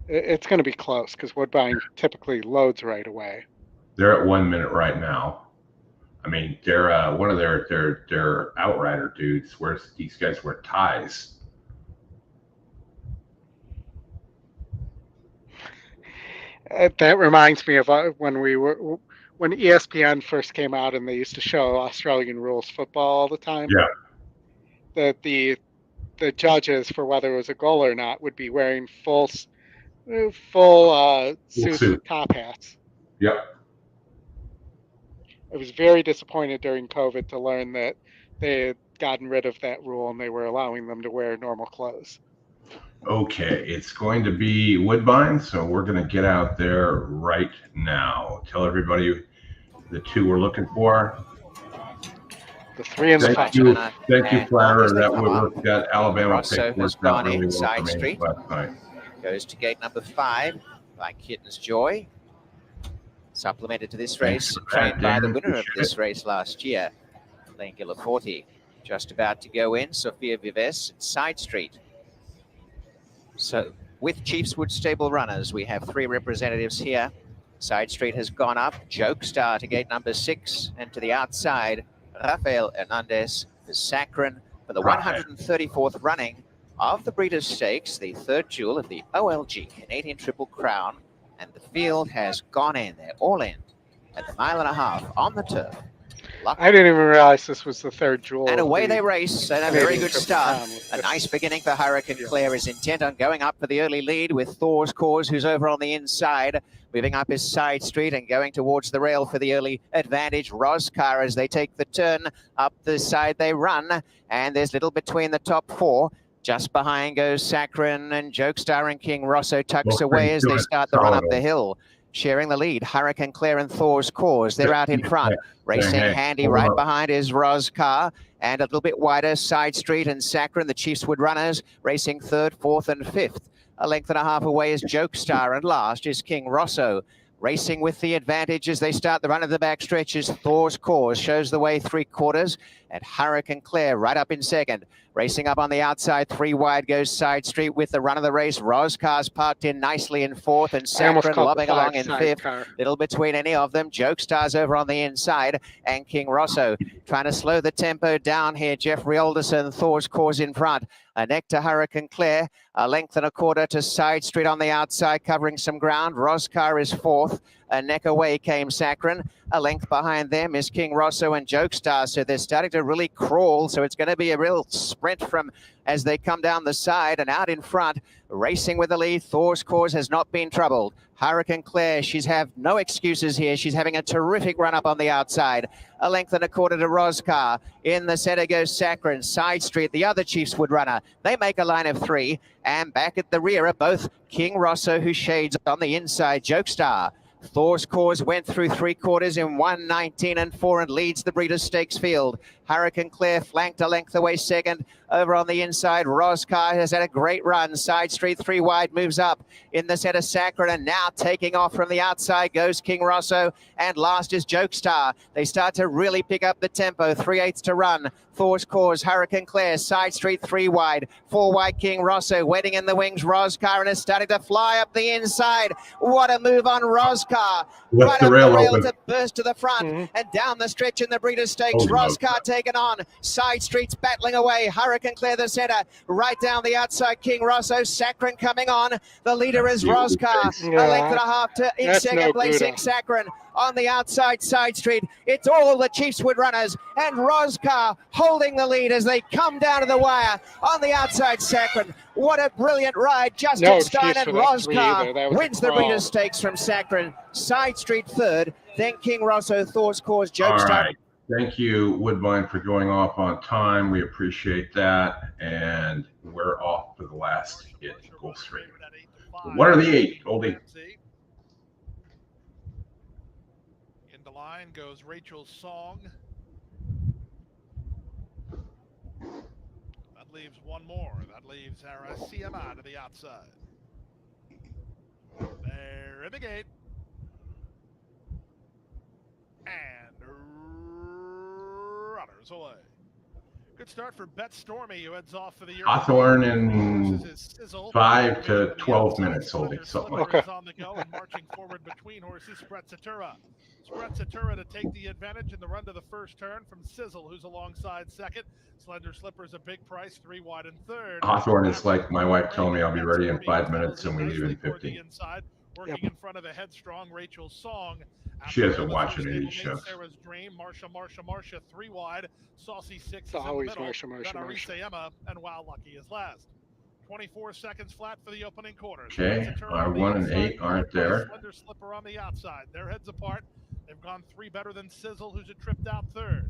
it's going to be close because Woodbine typically loads right away. They're at 1 minute right now. I mean, they're one of their outrider dudes. These guys wear ties. That reminds me of when ESPN first came out and they used to show Australian rules football all the time. Yeah. That the judges, for whether it was a goal or not, would be wearing full suits with top hats. Yep. I was very disappointed during COVID to learn that they had gotten rid of that rule and they were allowing them to wear normal clothes. Okay, it's going to be Woodbine, so we're going to get out there right now. Tell everybody the 2 we're looking for. The 3 and the 5. Thank you, Flatterer. That Alabama Rosso pick has worked out gone really in well side for me street. last night. Goes to gate number 5 by Kitten's Joy. Supplemented to this race, trained by the winner of this race last year, Lane Gilliforti. Just about to go in, Sophia Vives, side street. So with Chiefswood stable runners, we have 3 representatives here. Side street has gone up. Jokestar to gate number 6, and to the outside, Rafael Hernandez, the Saccharin, for the 134th running of the Breeders' Stakes, the 3rd jewel of the OLG Canadian Triple Crown. And the field has gone in. They're all in at the 1.5 miles on the turf. I didn't even realize this was the 3rd jewel. And away they race, and a very good start. A nice beginning for Hurricane Claire. Is intent on going up for the early lead with Thor's Cause, who's over on the inside, moving up his side street and going towards the rail for the early advantage. Roscar, as they take the turn up the side they run, and there's little between the top 4. Just behind goes Saccharin, and Jokestar and King Rosso tucks away as they start the run up the hill. Sharing the lead, Hurricane Claire and Thor's Cause. They're out in front. Racing handy right behind is Roscar. And a little bit wider, Side Street and Saccharin, the Chiefswood runners, racing 3rd, 4th, and 5th. A length and a half away is Jokestar, and last is King Rosso. Racing with the advantage as they start the run of the back stretches. Thor's Cause shows the way 3/4, and Hurricane Claire right up in second. Racing up on the outside, 3 wide goes Side Street with the run of the race. Roscar's parked in nicely in 4th, and Saccharin lobbing along in 5th. Little between any of them. Jokestar's over on the inside, and King Rosso trying to slow the tempo down here. Jeffrey Alderson, Thor's Cause in front. A neck to Hurricane Claire, a length and a quarter to Side Street on the outside, covering some ground. Roscar is 4th. A neck away came Saccharin. A length behind them is King Rosso and Jokestar. So they're starting to really crawl. So it's going to be a real sprint from as they come down the side and out in front. Racing with the lead. Thor's Cause has not been troubled. Hurricane Claire, she's have no excuses here. She's having a terrific run up on the outside. A length and a quarter to Roscar. In the center goes Saccharin. Side Street, the other Chiefs Wood runner. They make a line of 3. And back at the rear are both King Rosso, who shades on the inside, Jokestar. Thor's Cause went through 3/4 in 1:19 and 4 and leads the Breeders' Stakes field. Hurricane Claire flanked a length away second. Over on the inside, Roscar has had a great run. Side Street 3 wide moves up. In the center, Saccharin, and now taking off from the outside goes King Rosso, and last is Jokestar. They start to really pick up the tempo. 3/8 to run. Thor's Cause, Hurricane Claire, Side Street 3 wide. 4 wide King Rosso, waiting in the wings. Roscar, and is starting to fly up the inside. What a move on Roscar. Right up the rail to burst to the front and down the stretch in the Breeders' Stakes. Roscar taken on. Side Street's battling away. Hurricane Claire the center. Right down the outside, King Rosso. Saccharin coming on. The leader is Roscar. A length and a half to in second placing Saccharin. On the outside, Side Street, it's all the Chiefs Wood runners, and Roscar holding the lead as they come down to the wire. On the outside, Saccharin. What a brilliant ride. Justin Stein and Roscar wins the Breeders' Stakes from Saccharin. Side Street 3rd, then King Rosso, Thor's Cause, Jokestar. All right. Thank you, Woodbine, for going off on time. We appreciate that. And we're off for the last hit, Gulfstream. What are the 8, Oldy? Line goes Rachel's Song. That leaves one more. That leaves Aracema to the outside. They're in the gate. And runners away. Good start for Bet Stormy, who heads off for the year. Hawthorne in 5 to 12 minutes, Oldy. Something like that. On the go and marching forward between horses, Sprezzatura. Sprezzatura to take the advantage in the run to the first turn from Sizzle, who's alongside second. Slender Slipper's a big price, 3 wide and third. Hawthorne is like my wife told me, I'll be ready in 5 minutes, and we leave in 15. Working in front of a headstrong Rachel's Song. She doesn't watch any of these shows. Sarah's Dream, Marsha, 3 wide. Saucy 6 it's always Marsha. Emma, and Wow Lucky is last. 24 seconds flat for the opening quarter. Okay, our 1 and 8 aren't there. Slender Slipper on the outside. Their heads apart. They've gone 3 better than Sizzle, who's a tripped out 3rd.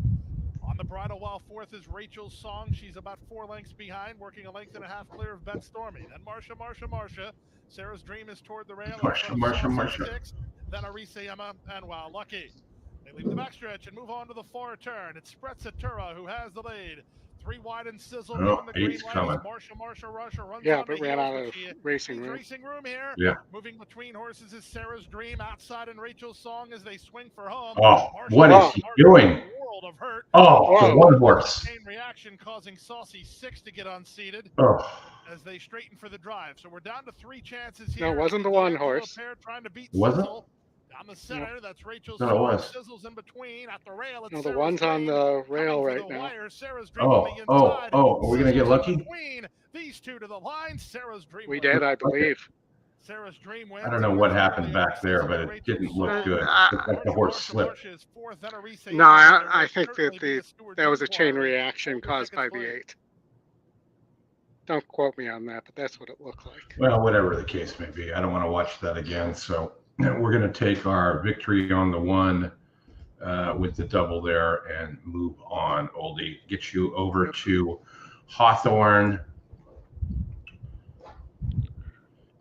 On the bridle while 4th is Rachel's Song. She's about 4 lengths behind, working a length and a half clear of Bet Stormy. Then Marsha. Sarah's Dream is toward the rail. Marsha. 6, then Emma and Wow Lucky. They leave the backstretch and move on to the far turn. It's Sprezzatura who has the lead. 3 wide and Sizzle. Oh, 8's coming. Marsha runs. Yeah, but ran out of racing room. Racing room here. Yeah. Moving between horses is Sarah's Dream outside and Rachel's Song as they swing for home. Oh, what is he doing? World of hurt. Oh, the 1 horse. Chain reaction causing Saucy 6 to get unseated. Oh. As they straighten for the drive. So we're down to 3 chances here. No, it wasn't the 1 horse. Trying to beat was it? Down the center, that's Rachel's no, it was. Sizzles in between at the rail. No, the one's on the rail right now. Are we gonna get lucky? These 2 to the line. Sarah's Dream. We did, I believe. Sarah's Dream wins. I don't know what happened back there, but it didn't look good. Looked like the horse slipped. No, I think that was a chain reaction caused by the 8. Don't quote me on that, but that's what it looked like. Well, whatever the case may be, I don't want to watch that again. So we're going to take our victory on the 1 with the double there and move on. Oldy, get you over to Hawthorne.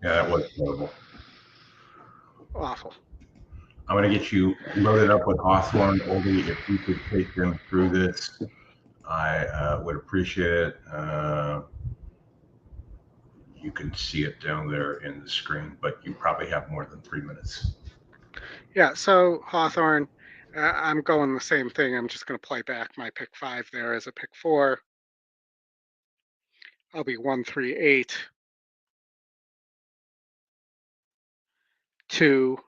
Yeah, that was horrible. Awful. I'm going to get you loaded up with Hawthorne. Oldy, if you could take them through this, I would appreciate it. You can see it down there in the screen, but you probably have more than 3 minutes. Yeah, so Hawthorne, I'm going the same thing. I'm just going to play back my pick 5 there as a pick 4. I'll be 1, 3, 8. 2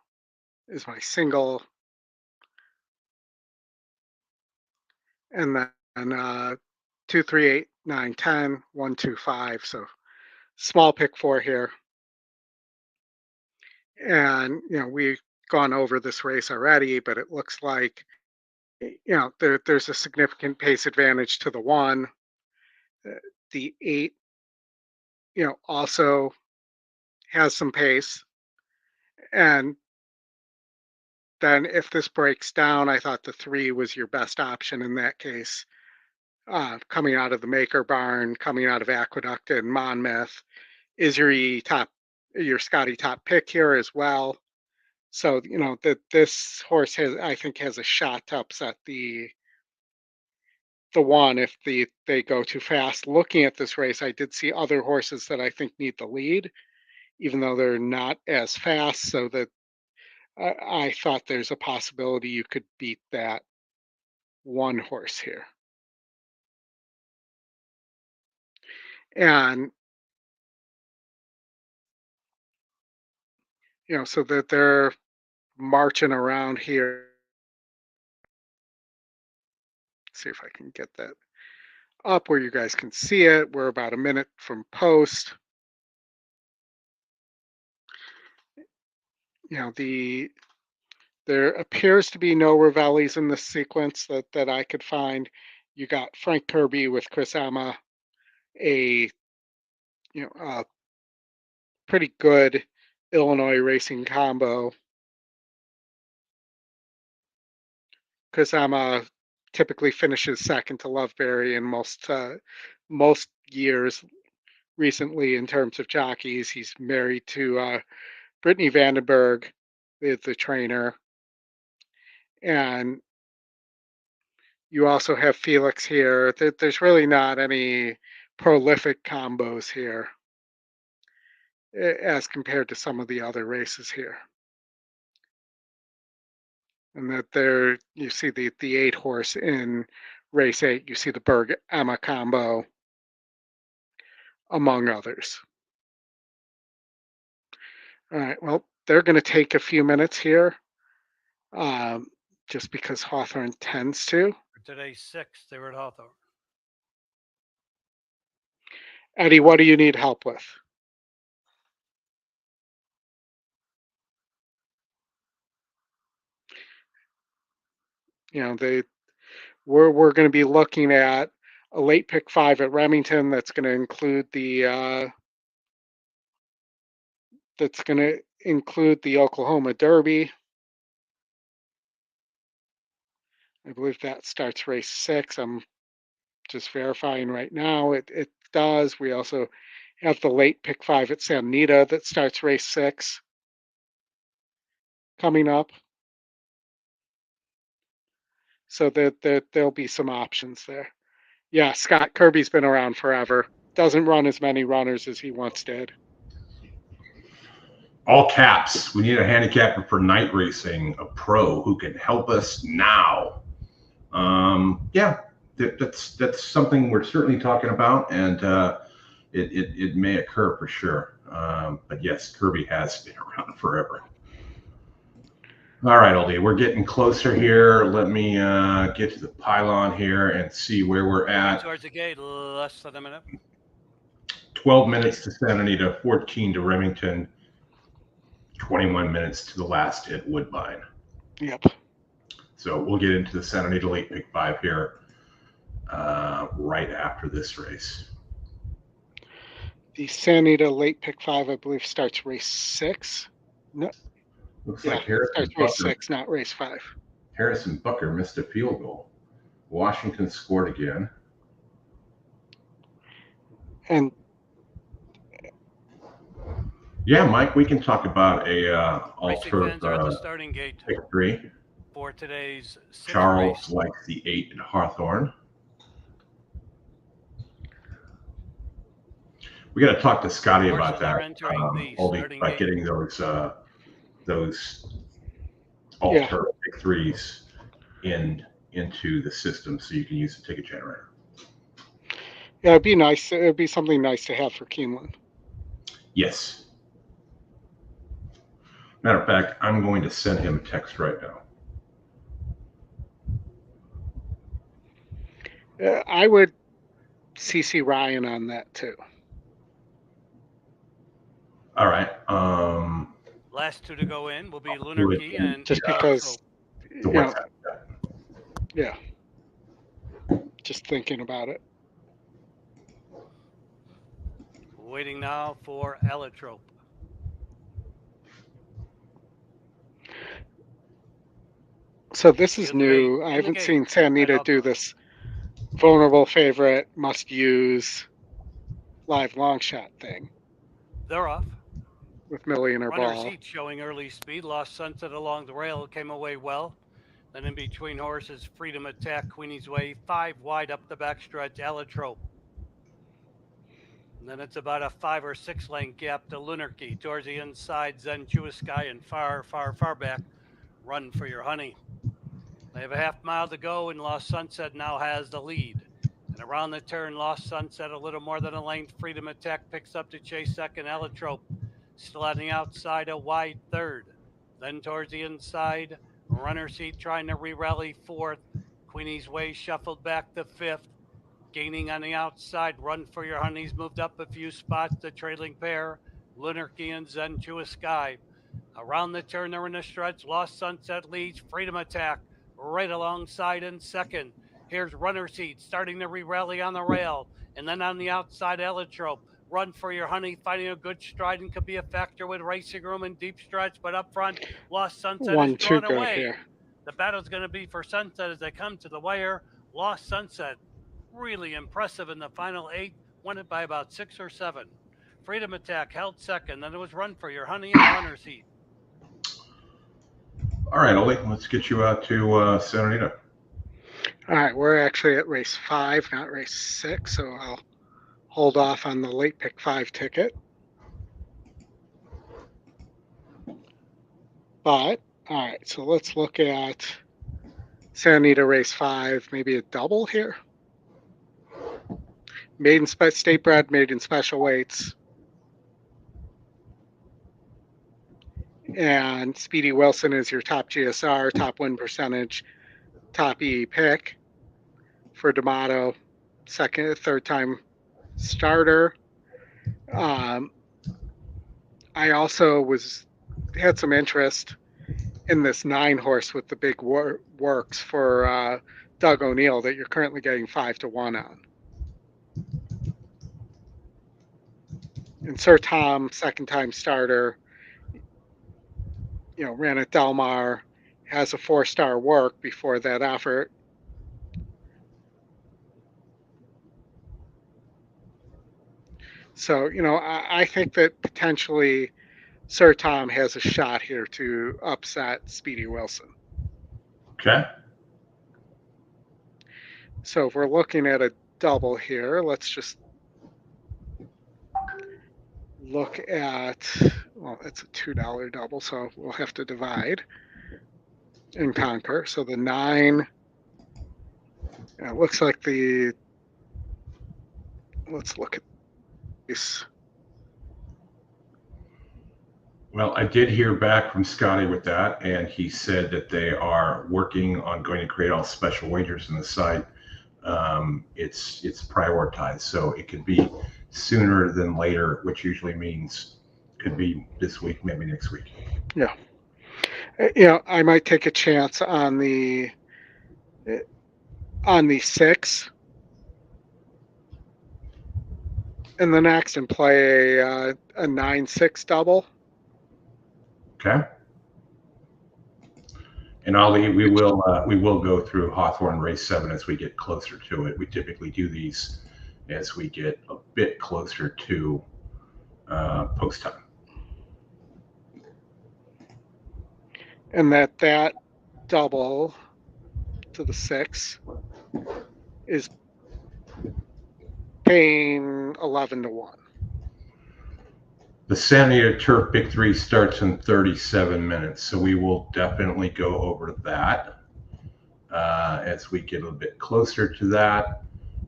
is my single. And then 2, 3, 8, 9, 10, 1, 2, 5. So small pick 4 here. And, we've gone over this race already, but it looks like, there's a significant pace advantage to the 1. The 8, also has some pace. And then if this breaks down, I thought the 3 was your best option in that case. Coming out of the Maker Barn, coming out of Aqueduct and Monmouth is your Scotty top pick here as well. So, that this horse I think has a shot to upset the 1 if they go too fast. Looking at this race, I did see other horses that I think need the lead, even though they're not as fast. So that I thought there's a possibility you could beat that 1 horse here. And, so that they're marching around here. Let's see if I can get that up where you guys can see it. We're about a minute from post. There appears to be no Ravellis in this sequence that I could find. You got Frank Kirby with Chris Emma, a pretty good Illinois racing combo. Chris Emma typically finishes second to Loveberry in most years recently in terms of jockeys. He's married to Brittany Vandenberg, the trainer. And you also have Felix here. There's really not any prolific combos here as compared to some of the other races here. And that there you see the 8 horse in race 8. You see the Berg Emma combo, among others. All right, well, they're going to take a few minutes here, just because Hawthorne tends to. For today's 6, they were at Hawthorne. Eddie, what do you need help with? We're going to be looking at a late pick 5 at Remington. That's going to include the Oklahoma Derby. I believe that starts race 6. I'm just verifying right now. It does. We also have the late pick 5 at Santa Anita that starts race 6 coming up. So that there'll be some options there. Yeah, Scott Kirby's been around forever. Doesn't run as many runners as he once did. All caps. We need a handicapper for night racing, a pro who can help us now. Yeah, that's something we're certainly talking about, and it may occur for sure. But yes, Kirby has been around forever. All right, Oldy, we're getting closer here. Let me get to the pylon here and see where we're at. Towards the gate, less than a minute. 12 minutes to Santa Anita, 14 to Remington, 21 minutes to the last at Woodbine. Yep. So we'll get into the Santa Anita late pick 5 here right after this race. The Santa Anita late pick 5, I believe, starts race 6. No. Looks like Harrison starts race 6, not race 5. Harrison Bucker missed a field goal. Washington scored again. And yeah, Mike, we can talk about a alternative the starting gate pick 3 for today's 6th Charles race. likes the 8 at Hawthorne. We got to talk to Scotty about that. Oldy, by getting those alter pick threes into the system so you can use the ticket generator. Yeah, it'd be nice. It'd be something nice to have for Keeneland. Yes. Matter of fact, I'm going to send him a text right now. I would CC Ryan on that too. All right. Last two to go in will be Lunarkey and just because, yeah. Just thinking about it. Waiting now for Allotrope. So this is new. I haven't seen Anita do this vulnerable favorite, must use live long shot thing. They're off. With Millie in her Runner's ball. Heat showing early speed. Lost Sunset along the rail. Came away well. Then in between horses, Freedom Attack, Queenie's Way. 5 wide up the backstretch, Allotrope. And then it's about a 5 or 6 length gap to Lunarkey. Towards the inside, Zen Sky, and far back, Run for Your Honey. They have a half mile to go, and Lost Sunset now has the lead. And around the turn, Lost Sunset a little more than a length. Freedom Attack picks up to chase second. Allotrope still on the outside, a wide third. Then towards the inside, Runner's Heat trying to re-rally fourth. Queenie's Way shuffled back to fifth. Gaining on the outside, Run for Your Honey's moved up a few spots. The trailing pair, Lunarkey and Zen Sky. Around the turn, they're in the stretch. Lost Sunset leads. Freedom Attack right alongside in second. Here's Runner's Heat starting to re-rally on the rail. And then on the outside, Allotrope. Run for Your Honey, finding a good stride and could be a factor with racing room and deep stretch. But up front, Lost Sunset is drawn away. Here. The battle's going to be for Sunset as they come to the wire. Lost Sunset, really impressive in the final 8. Won it by about 6 or 7. Freedom Attack held second. Then it was Run for Your Honey and Runner's Heat. All right, Oldy, let's get you out to Santa Anita. All right, we're actually at race 5, not race 6, so I'll hold off on the late pick 5 ticket. But, all right, so let's look at Santa Anita race 5, maybe a double here. Maiden state bred, maiden special weights. And Speedy Wilson is your top GSR, top win percentage, top E pick for D'Amato, third time starter. I also had some interest in this 9 horse with the big works for Doug O'Neill that you're currently getting 5-1 on. And Sir Tom, second time starter, ran at Del Mar, has a 4-star work before that effort. So, I think that potentially Sir Tom has a shot here to upset Speedy Wilson. Okay. So if we're looking at a double here, let's just look at, well, it's a $2 double, so we'll have to divide and conquer. So the 9, it looks like let's look at this. Well, I did hear back from Scotty with that, and he said that they are working on going to create all special wagers in the site. It's prioritized, so it could be sooner than later, which usually means could be this week, maybe next week. Yeah. I might take a chance on the 6 in the next and play a 9-6 double. Okay. And Ollie, we will go through Hawthorne race 7 as we get closer to it. We typically do these as we get a bit closer to post time. And that double to the 6 is paying 11-1. The San Anita Turf Pick 3 starts in 37 minutes, so we will definitely go over that as we get a little bit closer to that.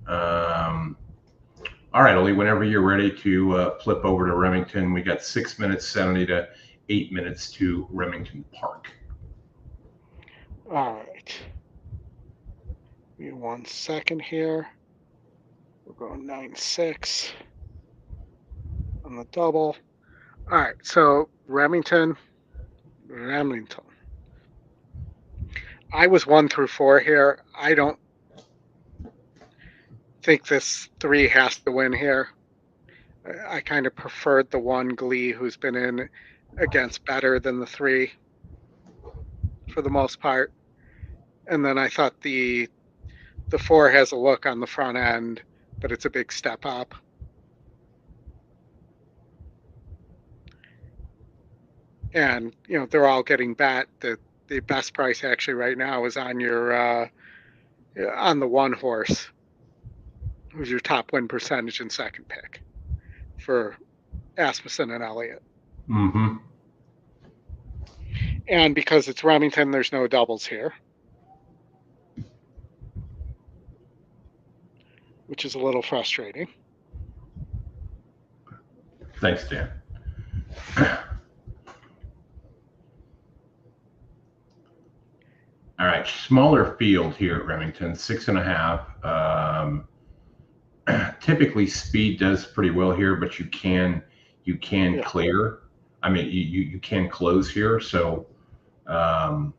All right, Ollie, whenever you're ready to flip over to Remington, we got 6 minutes, San Anita, 8 minutes to Remington Park. All right. Give me 1 second here. We're going 9-6 on the double. All right, so Remington. I was 1 through 4 here. I don't think this 3 has to win here. I kind of preferred the 1 Glee, who's been in against better than the 3 for the most part. And then I thought the 4 has a look on the front end, but it's a big step up. And, you know, they're all getting bet. The best price actually right now is on your on the 1 horse, who's your top win percentage and second pick for Asmussen and Elliott. Mm-hmm. And because it's Remington, there's no doubles here, which is a little frustrating. Thanks, Dan. All right, smaller field here at Remington, 6.5. Typically, speed does pretty well here, but you can clear. I mean, you can close here. So, how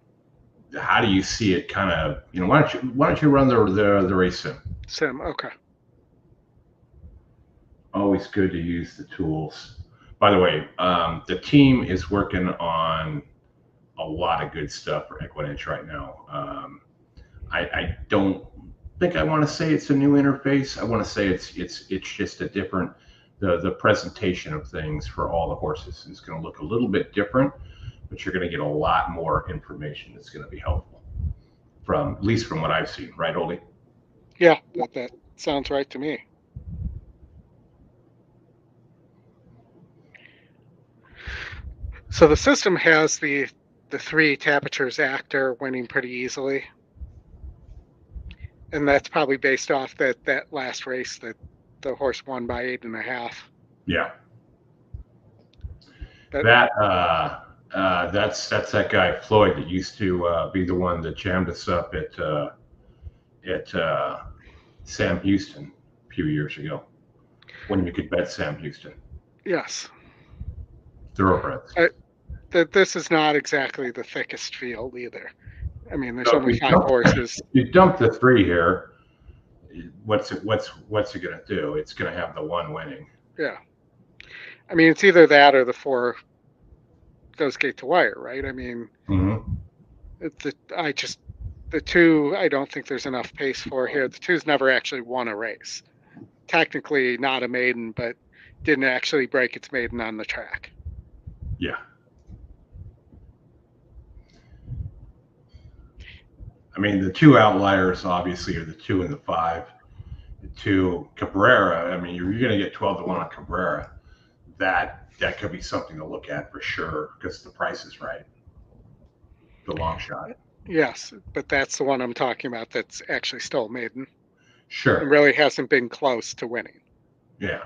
do you see it? Kind of, you know, why don't you run the race sim? Sim, okay. Always good to use the tools. By the way, the team is working on a lot of good stuff for EquinEdge right now. I don't think I want to say it's a new interface. I want to say it's just a different, the presentation of things for all the horses is going to look a little bit different, but you're going to get a lot more information that's going to be helpful from, at least from what I've seen, right, Oldy? Yeah, that sounds right to me. So the system has the 3 Tapestries Actor winning pretty easily. And that's probably based off that last race that the horse won by 8.5. Yeah. But that's that guy Floyd that used to be the one that jammed us up at Sam Houston a few years ago, when you could bet Sam Houston. Yes. Thoroughbreds. This is not exactly the thickest field either. I mean, there's only 5 horses. You dump the 3 here. What's it going to do? It's going to have the 1 winning. Yeah. I mean, it's either that or the 4 goes gate to wire, right? I mean, the 2, I don't think there's enough pace for here. The 2's never actually won a race. Technically not a maiden, but didn't actually break its maiden on the track. Yeah. I mean, the 2 outliers obviously are the 2 and the 5. The 2 Cabrera. I mean, you're going to get 12 to 1 on Cabrera. That could be something to look at for sure because the price is right. The long shot. Yes, but that's the one I'm talking about. That's actually still maiden. Sure. It really hasn't been close to winning. Yeah.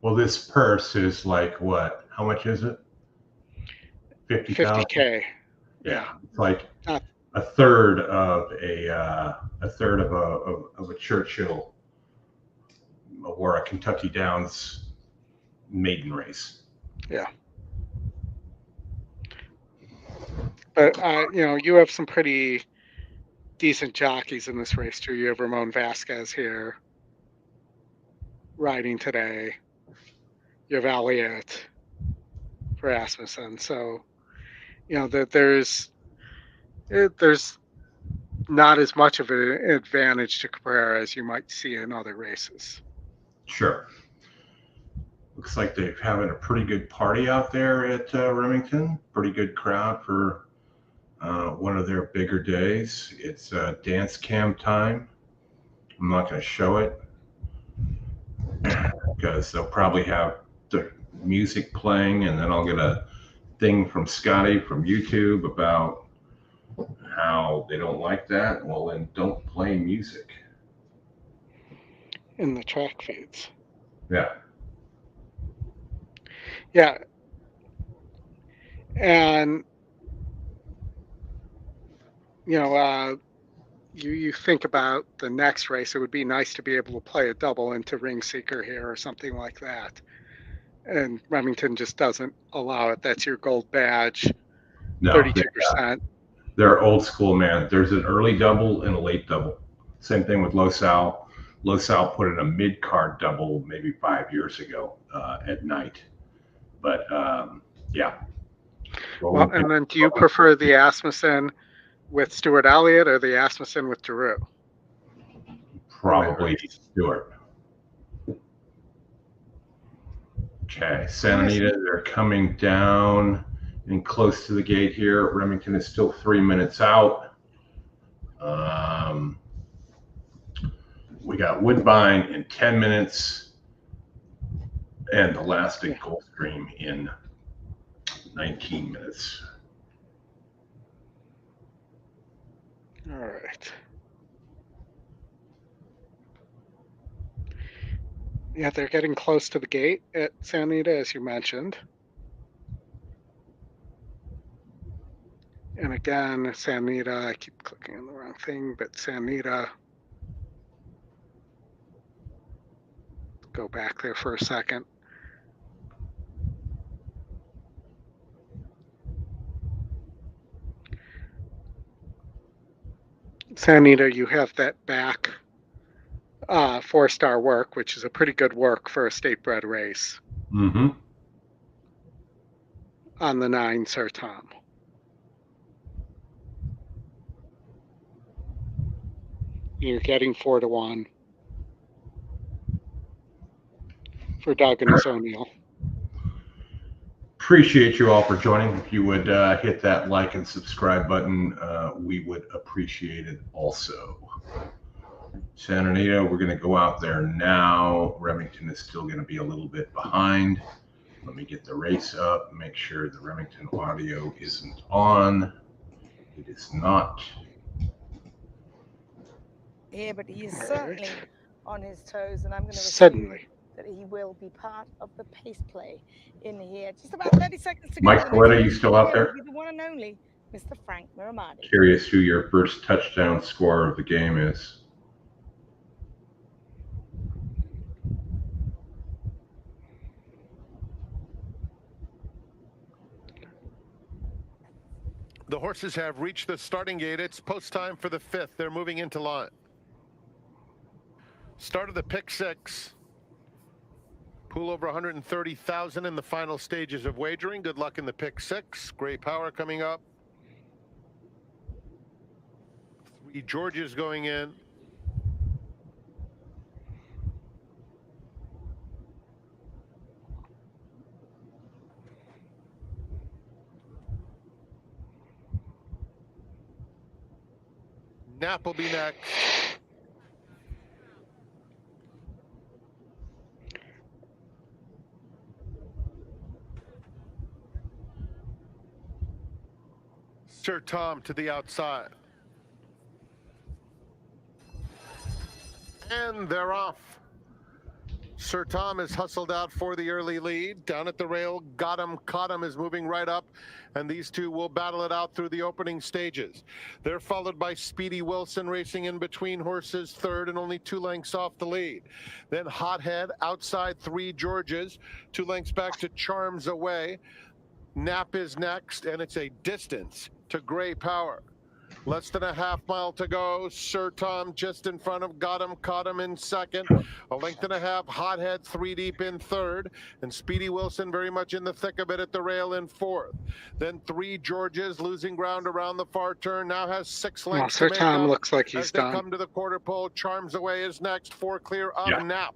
Well, this purse is like what? How much is it? 50,000. $50K. Yeah, it's like a third of a Churchill or a Kentucky Downs maiden race. Yeah. But you know, you have some pretty decent jockeys in this race too. You have Ramon Vasquez here riding today. You have Elliott for Asmussen. So, you know, that there's not as much of an advantage to Cabrera as you might see in other races. Sure. Looks like they're having a pretty good party out there at Remington. Pretty good crowd for one of their bigger days. It's dance cam time. I'm not going to show it because they'll probably have music playing, and then I'll get a thing from Scotty from YouTube about how they don't like that. Well, then don't play music in the track feeds. Yeah. Yeah. And, you know, you think about the next race, it would be nice to be able to play a double into Ring Seeker here or something like that. And Remington just doesn't allow it. That's your gold badge, No, 32%. They're old school, man. There's an early double and a late double. Same thing with Los Al. Los Al put in a mid-card double maybe 5 years ago at night. But, yeah. Well, and then do you prefer the Asmussen with Stuart Elliott or the Asmussen with Giroux? Probably Stuart. Okay, Santa Anita, they're coming down and close to the gate here. Remington is still 3 minutes out. We got Woodbine in 10 minutes and the last at Gulfstream in 19 minutes. All right. Yeah, they're getting close to the gate at Santa Anita, as you mentioned. And again, Santa Anita, I keep clicking on the wrong thing, but Santa Anita, go back there for a second. Santa Anita, you have that back 4-star work, which is a pretty good work for a state bred race. Mm-hmm. On the 9, Sir Tom. You're getting 4-1 for Doug and his O'Neill. Appreciate you all for joining. If you would hit that like and subscribe button, we would appreciate it also. Santa Anita, we're going to go out there now. Remington is still going to be a little bit behind. Let me get the race up, make sure the Remington audio isn't on. It is not. Yeah, but he is certainly on his toes, and I'm going to assume that he will be part of the pace play in here. Just about 30 seconds to go. Mike Coletta, you still out there? The one and only Mr. Frank Miramati. Curious who your first touchdown scorer of the game is. The horses have reached the starting gate. It's post time for the 5th. They're moving into line. Start of the pick 6. Pool over 130,000 in the final stages of wagering. Good luck in the pick 6. Gray Power coming up. 3 Georges going in. Nap will be next. Sir Tom to the outside. And they're off. Sir Tom is hustled out for the early lead. Down at the rail, got him, caught him, is moving right up. And these two will battle it out through the opening stages. They're followed by Speedy Wilson racing in between horses, 3rd and only 2 lengths off the lead. Then Hothead outside 3 Georges, 2 lengths back to Charms Away. Nap is next, and it's a distance to Gray Power. Less than a half mile to go. Sir Tom just in front of got him, caught him in 2nd. A length and a half. Hothead 3 deep in 3rd. And Speedy Wilson very much in the thick of it at the rail in 4th. Then 3 Georges losing ground around the far turn. Now has 6 lengths. Sir Tom looks like he's done. Come to the quarter pole. Charms Away is next. 4 clear of Nap.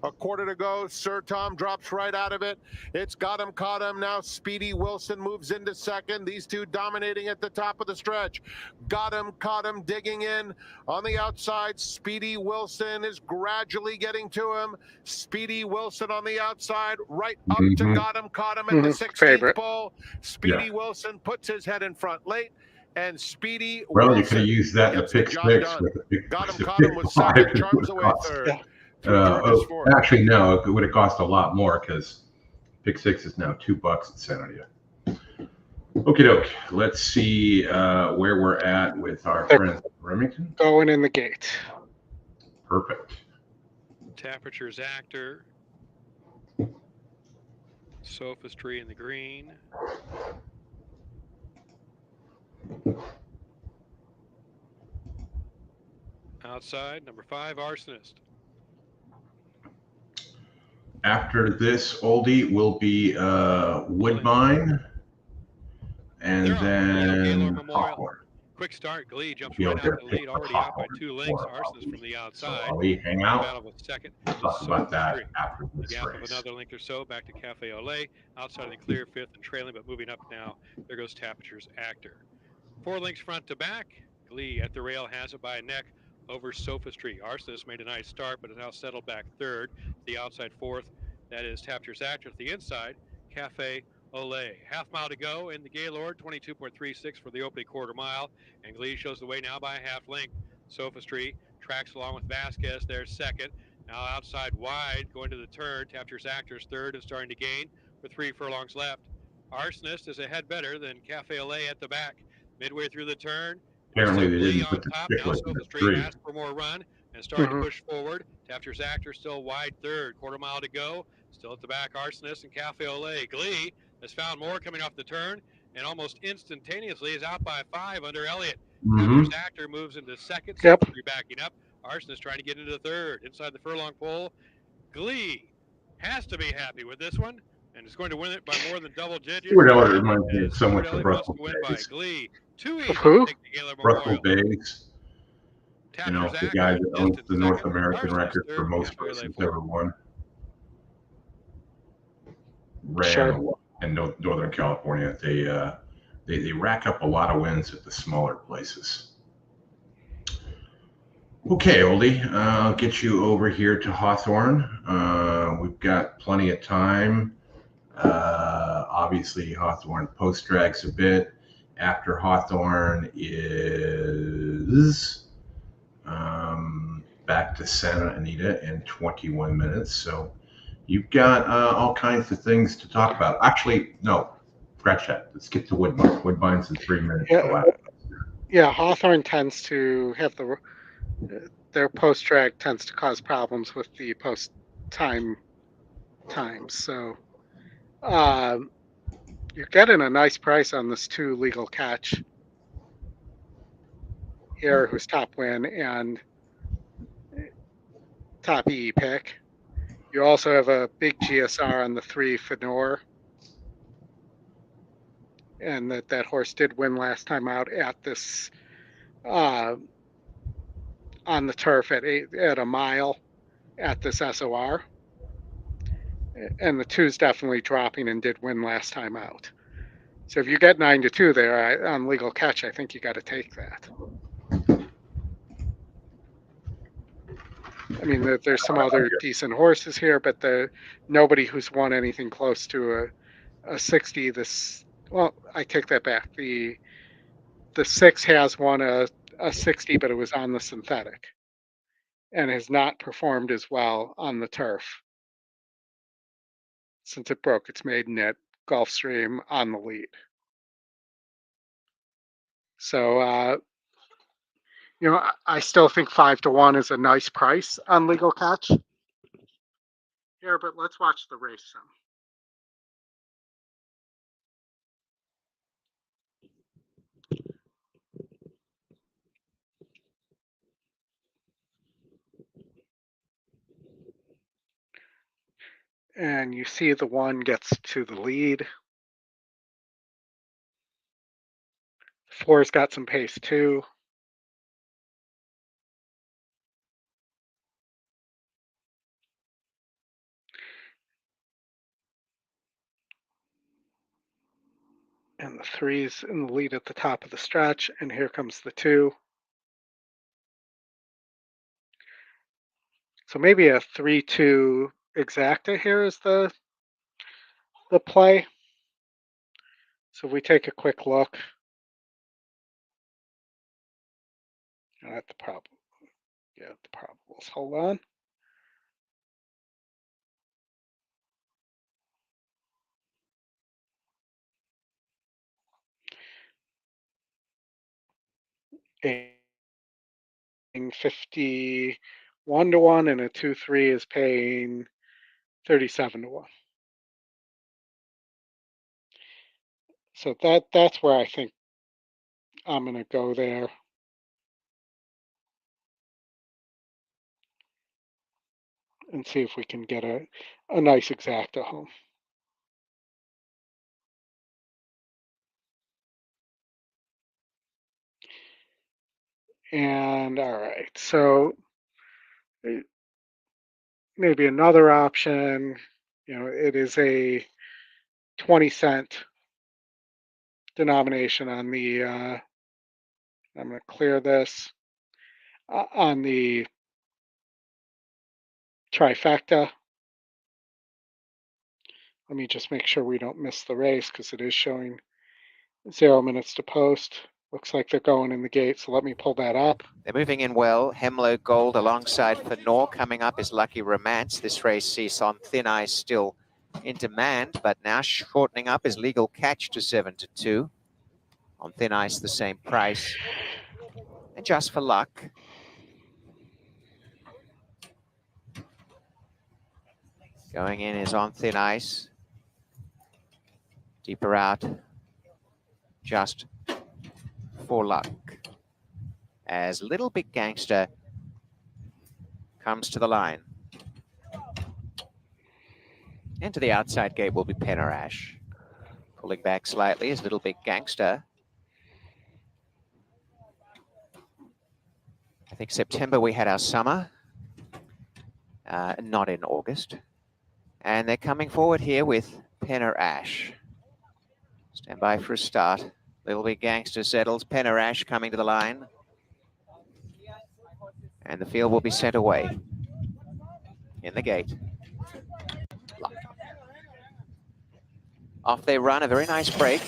A quarter to go. Sir Tom drops right out of it. It's got him, caught him. Now Speedy Wilson moves into second. These two dominating at the top of the stretch. Got him, caught him, digging in on the outside. Speedy Wilson is gradually getting to him. Speedy Wilson on the outside, right up to got him, caught him at the 16th Favorite. pole. Speedy Wilson puts his head in front late. And Speedy Well, Wilson you could have used that in the gets the pick job six done. with the pick. Got him, the caught him pick with five, second, it charms would have away cost. third. George's fourth. Actually, no, it would have cost a lot more because pick six is now $2 at Santa Anita. Okie doke. Let's see where we're at with our friend Remington. Going in the gate. Perfect. Temperature's Actor. Sophistry in the green. Outside, number 5, Arsonist. After this, Oldy will be Woodbine, and then Hawthorne. Quick start. Glee jumps right out the lead, already out by 2 lengths. Arsonist from the outside. So we hang out. Battle with second. We'll talk about that after The this gap race. of another length or so back to Cafe Olay. Outside in the clear, 5th and trailing, but moving up now. There goes Temperature's Actor. 4 lengths front to back. Glee at the rail has it by a neck over Sophistry. Arsonist made a nice start, but has now settled back 3rd. The outside 4th. That is Temperature's Actor. At the inside, Cafe Olay. Half mile to go in the Gaylord, 22.36 for the opening quarter mile. And Glee shows the way now by a half length. Sophistry tracks along with Vasquez there second. Now outside wide, going to the turn. Temperature's Actor's 3rd and starting to gain with 3 furlongs left. Arsonist is ahead better than Cafe Olay at the back. Midway through the turn. Apparently they didn't on put the top. stick Now with the Sophistry 3. asks for more run and starting to push forward. Temperature's Actor still wide 3rd. Quarter mile to go. Still at the back, Arsonist and Cafe Olay. Glee has found more coming off the turn and almost instantaneously is out by 5 under Elliott. Temperature's Actor moves into second. Sophistry backing up. Arsonist trying to get into 3rd. Inside the furlong pole. Glee has to be happy with this one and is going to win it by more than double digits. Stuart Elliott reminds me so much of Russell Bays. Gaylord Russell Bays. You know, the guy that owns the North American record for most races ever won. Ran in Northern California. They rack up a lot of wins at the smaller places. Okay, Oldie, I'll get you over here to Hawthorne. We've got plenty of time. Obviously, Hawthorne post drags a bit. After Hawthorne is back to Santa Anita in 21 minutes. So you've got all kinds of things to talk about. Actually, no, scratch that. Let's get to Woodbine. Woodbine's in 3 minutes. Yeah, Hawthorne tends to have their post drag tends to cause problems with the post times. So you're getting a nice price on this 2 legal catch here, who's top win and top EE pick. You also have a big GSR on the 3 Fenor, and that horse did win last time out at this on the turf at a mile at this SOR. And the 2's definitely dropping and did win last time out. So if you get 9-2 there on legal catch, I think you got to take that. I mean, there's some other decent horses here, but nobody who's won anything close to a 60. Well, I take that back. The 6 has won a 60, but it was on the synthetic, and has not performed as well on the turf since it broke its maiden at Gulfstream on the lead. So, I still think 5-1 is a nice price on legal catch here, but let's watch the race some. And you see the 1 gets to the lead. 4's got some pace too. And the 3's in the lead at the top of the stretch, and here comes the 2. So maybe a 3-2 exacta here is the play. So if we take a quick look at the problem. Yeah, the probables. Hold on. Paying 51 to 1, and a 2-3 is paying 37 to 1. So that's where I think I'm going to go there. And see if we can get a nice exacta home. And all right, so maybe another option, it is a 20-cent denomination on the, I'm going to clear this, on the trifecta. Let me just make sure we don't miss the race because it is showing 0 minutes to post. Looks like they're going in the gate, so let me pull that up. They're moving in well. Hemlo Gold alongside Fenor. Coming up is Lucky Romance. This race sees On Thin Ice still in demand, but now shortening up is Legal Catch to 7 to 2. On Thin Ice, the same price. And Just for Luck. Going in is On Thin Ice. Deeper out. Just for Luck. As Little Big Gangster comes to the line. And to the outside gate will be Penarash. Pulling back slightly is Little Big Gangster. I think September we had our summer, not in August. And they're coming forward here with Penarash. Stand by for a start. Little Big Gangster settles. Penarash coming to the line. And the field will be sent away. In the gate. Off they run, a very nice break.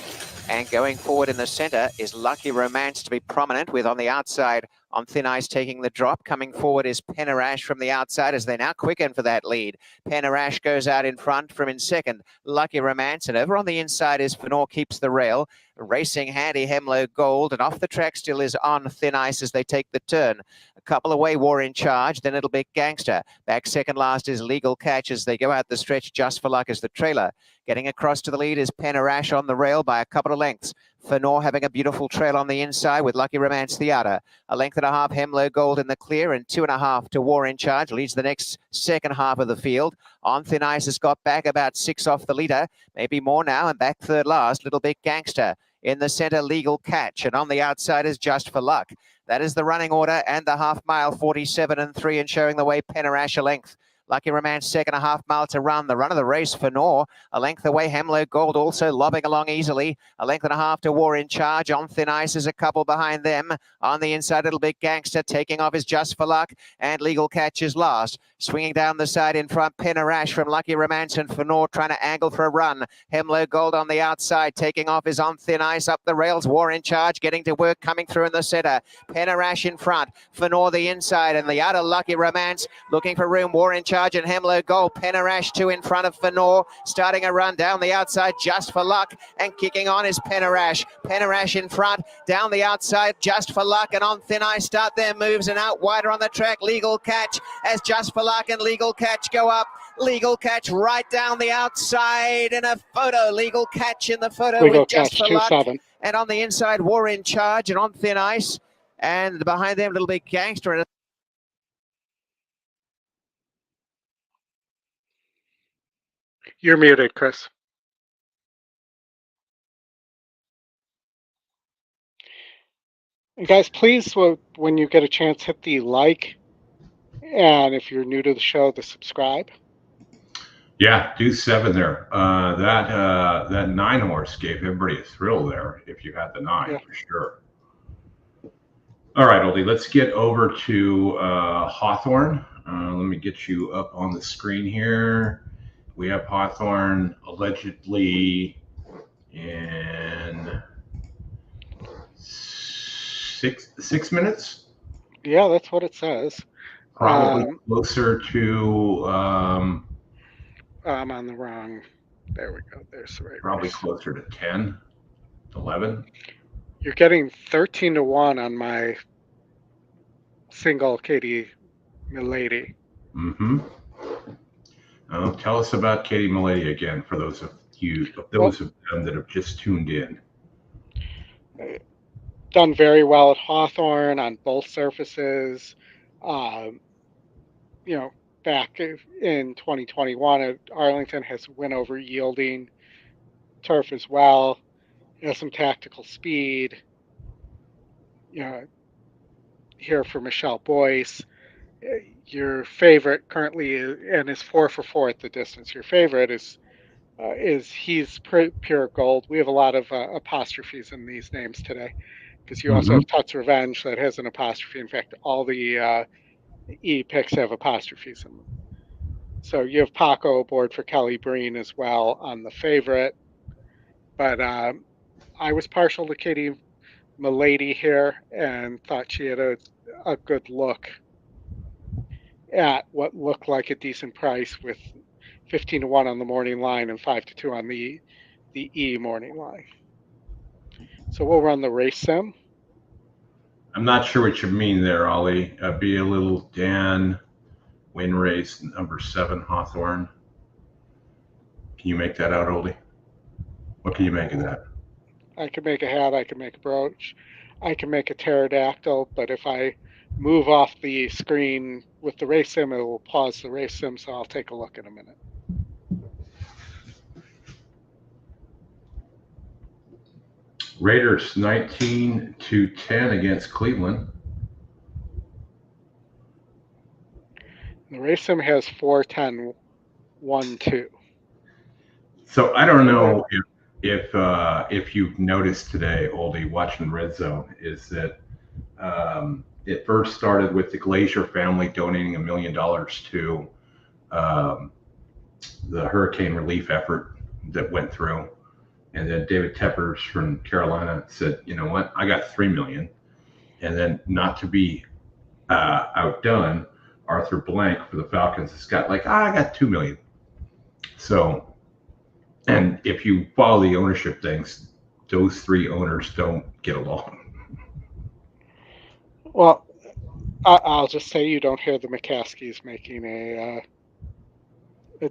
And going forward in the center is Lucky Romance to be prominent, with on the outside, On Thin Ice taking the drop. Coming forward is Penarash from the outside as they now quicken for that lead. Penarash goes out in front from in second. Lucky Romance, and over on the inside is Fenor keeps the rail. Racing handy Hemlo Gold, and off the track still is On Thin Ice as they take the turn. A couple away, War in Charge, then Little Big Gangster. Back second last is Legal Catch as they go out the stretch. Just for Luck as the trailer. Getting across to the lead is Penarash on the rail by a couple of lengths. Fenor having a beautiful trail on the inside with Lucky Romance the outer. A length and a half, Hemlo Gold in the clear, and 2.5 to War in Charge. Leads the next second half of the field. On Thin Ice has got back about 6 off the leader. Maybe more now, and back third last, Little Big Gangster. In the center, Legal Catch, and on the outside is Just for Luck. That is the running order, and the half mile, 47 and 3, and showing the way, Penarash a length. Lucky Romance, second, a half mile to run. The run of the race, Fenor, a length away. Hemlo Gold also lobbing along easily. A length and a half to War in Charge. On Thin Ice is a couple behind them. On the inside, Little Big Gangster taking off is Just for Luck, and Legal Catch is last. Swinging down the side in front, Penarash from Lucky Romance, and Fenor trying to angle for a run. Hemlo Gold on the outside, taking off is On Thin Ice. Up the rails, War in Charge, getting to work, coming through in the center. Penarash in front, Fenor the inside, and the outer Lucky Romance looking for room. War in Charge and Hemlo Gold. Penarash 2 in front of Fenor, starting a run down the outside. Just for Luck, and kicking on is Penarash. Penarash in front, down the outside, Just for Luck, and On Thin Ice start their moves, and out wider on the track, Legal Catch, as Just for Luck and Legal Catch go up. Legal Catch right down the outside in a photo. Legal Catch in the photo Legal with Just Catch, for Luck. 2-7. And on the inside, War in Charge, and On Thin Ice. And behind them, Little Big Gangster. And You're muted, Chris. And guys, please, when you get a chance, hit the like. And if you're new to the show, the subscribe. Yeah, deuce 7 there. That 9 horse gave everybody a thrill there. If you had the 9, Yeah. for sure. All right, Oldy, let's get over to Hawthorne. Let me get you up on the screen here. We have Hawthorne allegedly in 6 minutes. Yeah, that's what it says. Probably closer to. I'm on the wrong. There we go. There's the right. Probably race. closer to 10, 11. You're getting 13-1 on my single Katie Milady. Mm-hmm. Tell us about Katie Milady again for those of them that have just tuned in. Done very well at Hawthorne on both surfaces. Back in 2021 at Arlington has win over yielding turf as well. Has some tactical speed. Here for Michelle Boyce. Your favorite currently is 4 for 4 at the distance. Your favorite is he's pure gold. We have a lot of apostrophes in these names today because you also have Tut's Revenge that has an apostrophe. In fact, all the E picks have apostrophes in them. So you have Paco aboard for Kelly Breen as well on the favorite. But I was partial to Katie Milady here and thought she had a good look at what looked like a decent price with 15-1 on the morning line and 5-2 on the E morning line. So we'll run the race sim. I'm not sure what you mean there, Ollie. Be a little Dan. Win race number 7 Hawthorne. Can you make that out, Oldy? What can you make of that? I can make a hat. I can make a brooch. I can make a pterodactyl. But if I move off the screen with the race sim, it will pause the race sim. So I'll take a look in a minute. Raiders 19-10 against Cleveland. The race sim has 4-10-1-2. So I don't know if you've noticed today, Oldie, watching Red Zone, is that it first started with the Glazier family donating $1 million to the hurricane relief effort that went through. And then David Teppers from Carolina said, you know what, I got $3 million. And then, not to be outdone, Arthur Blank for the Falcons has got I got $2 million. So, and if you follow the ownership things, those 3 owners don't get along. Well, I'll just say you don't hear the McCaskies making a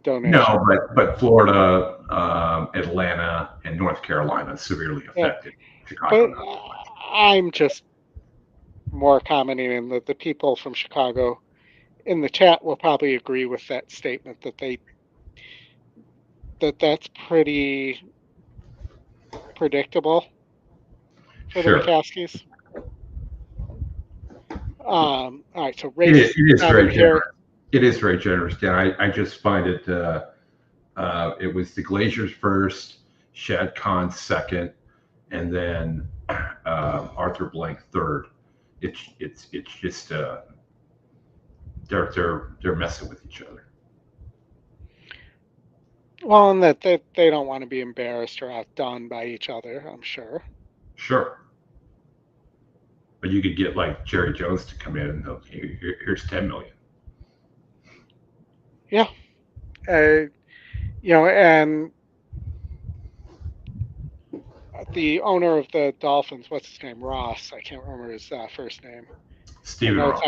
donation. No, but Florida, Atlanta, and North Carolina severely affected. Yeah. Chicago. But I'm just more commenting, and the people from Chicago in the chat will probably agree with that statement that's pretty predictable for the McCaskies. All right, so race it is very here. generous. It is very generous, Dan. I just find it. It was the Glaziers first, Shad Khan second, and then Arthur Blank third. It's just they're messing with each other. Well, and that they don't want to be embarrassed or outdone by each other, I'm sure. Sure. But you could get Jerry Jones to come in and here's $10 million. Yeah. And the owner of the Dolphins, what's his name? Ross. I can't remember his first name. Steven Ross.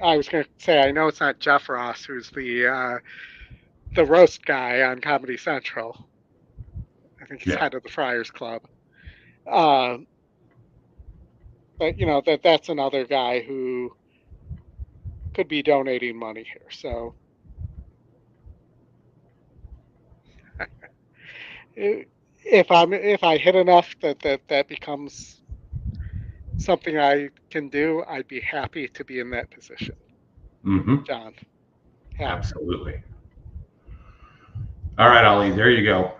I was going to say, I know it's not Jeff Ross, who's the roast guy on Comedy Central. I think he's head of the Friars Club. But that's another guy who could be donating money here. So if I hit enough that becomes something I can do, I'd be happy to be in that position. Mm-hmm. John. Absolutely. All right, Ollie, there you go.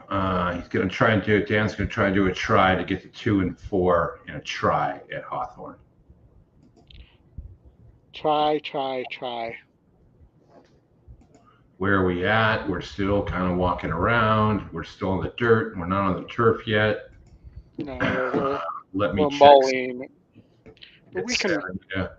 He's going to try and do it. Dan's going to try and do a try to get to 2 and 4 in a try at Hawthorne. Try. Where are we at? We're still kind of walking around. We're still in the dirt. We're not on the turf yet. No, Let me we're check. mulling. But we It's can. Santa Anita.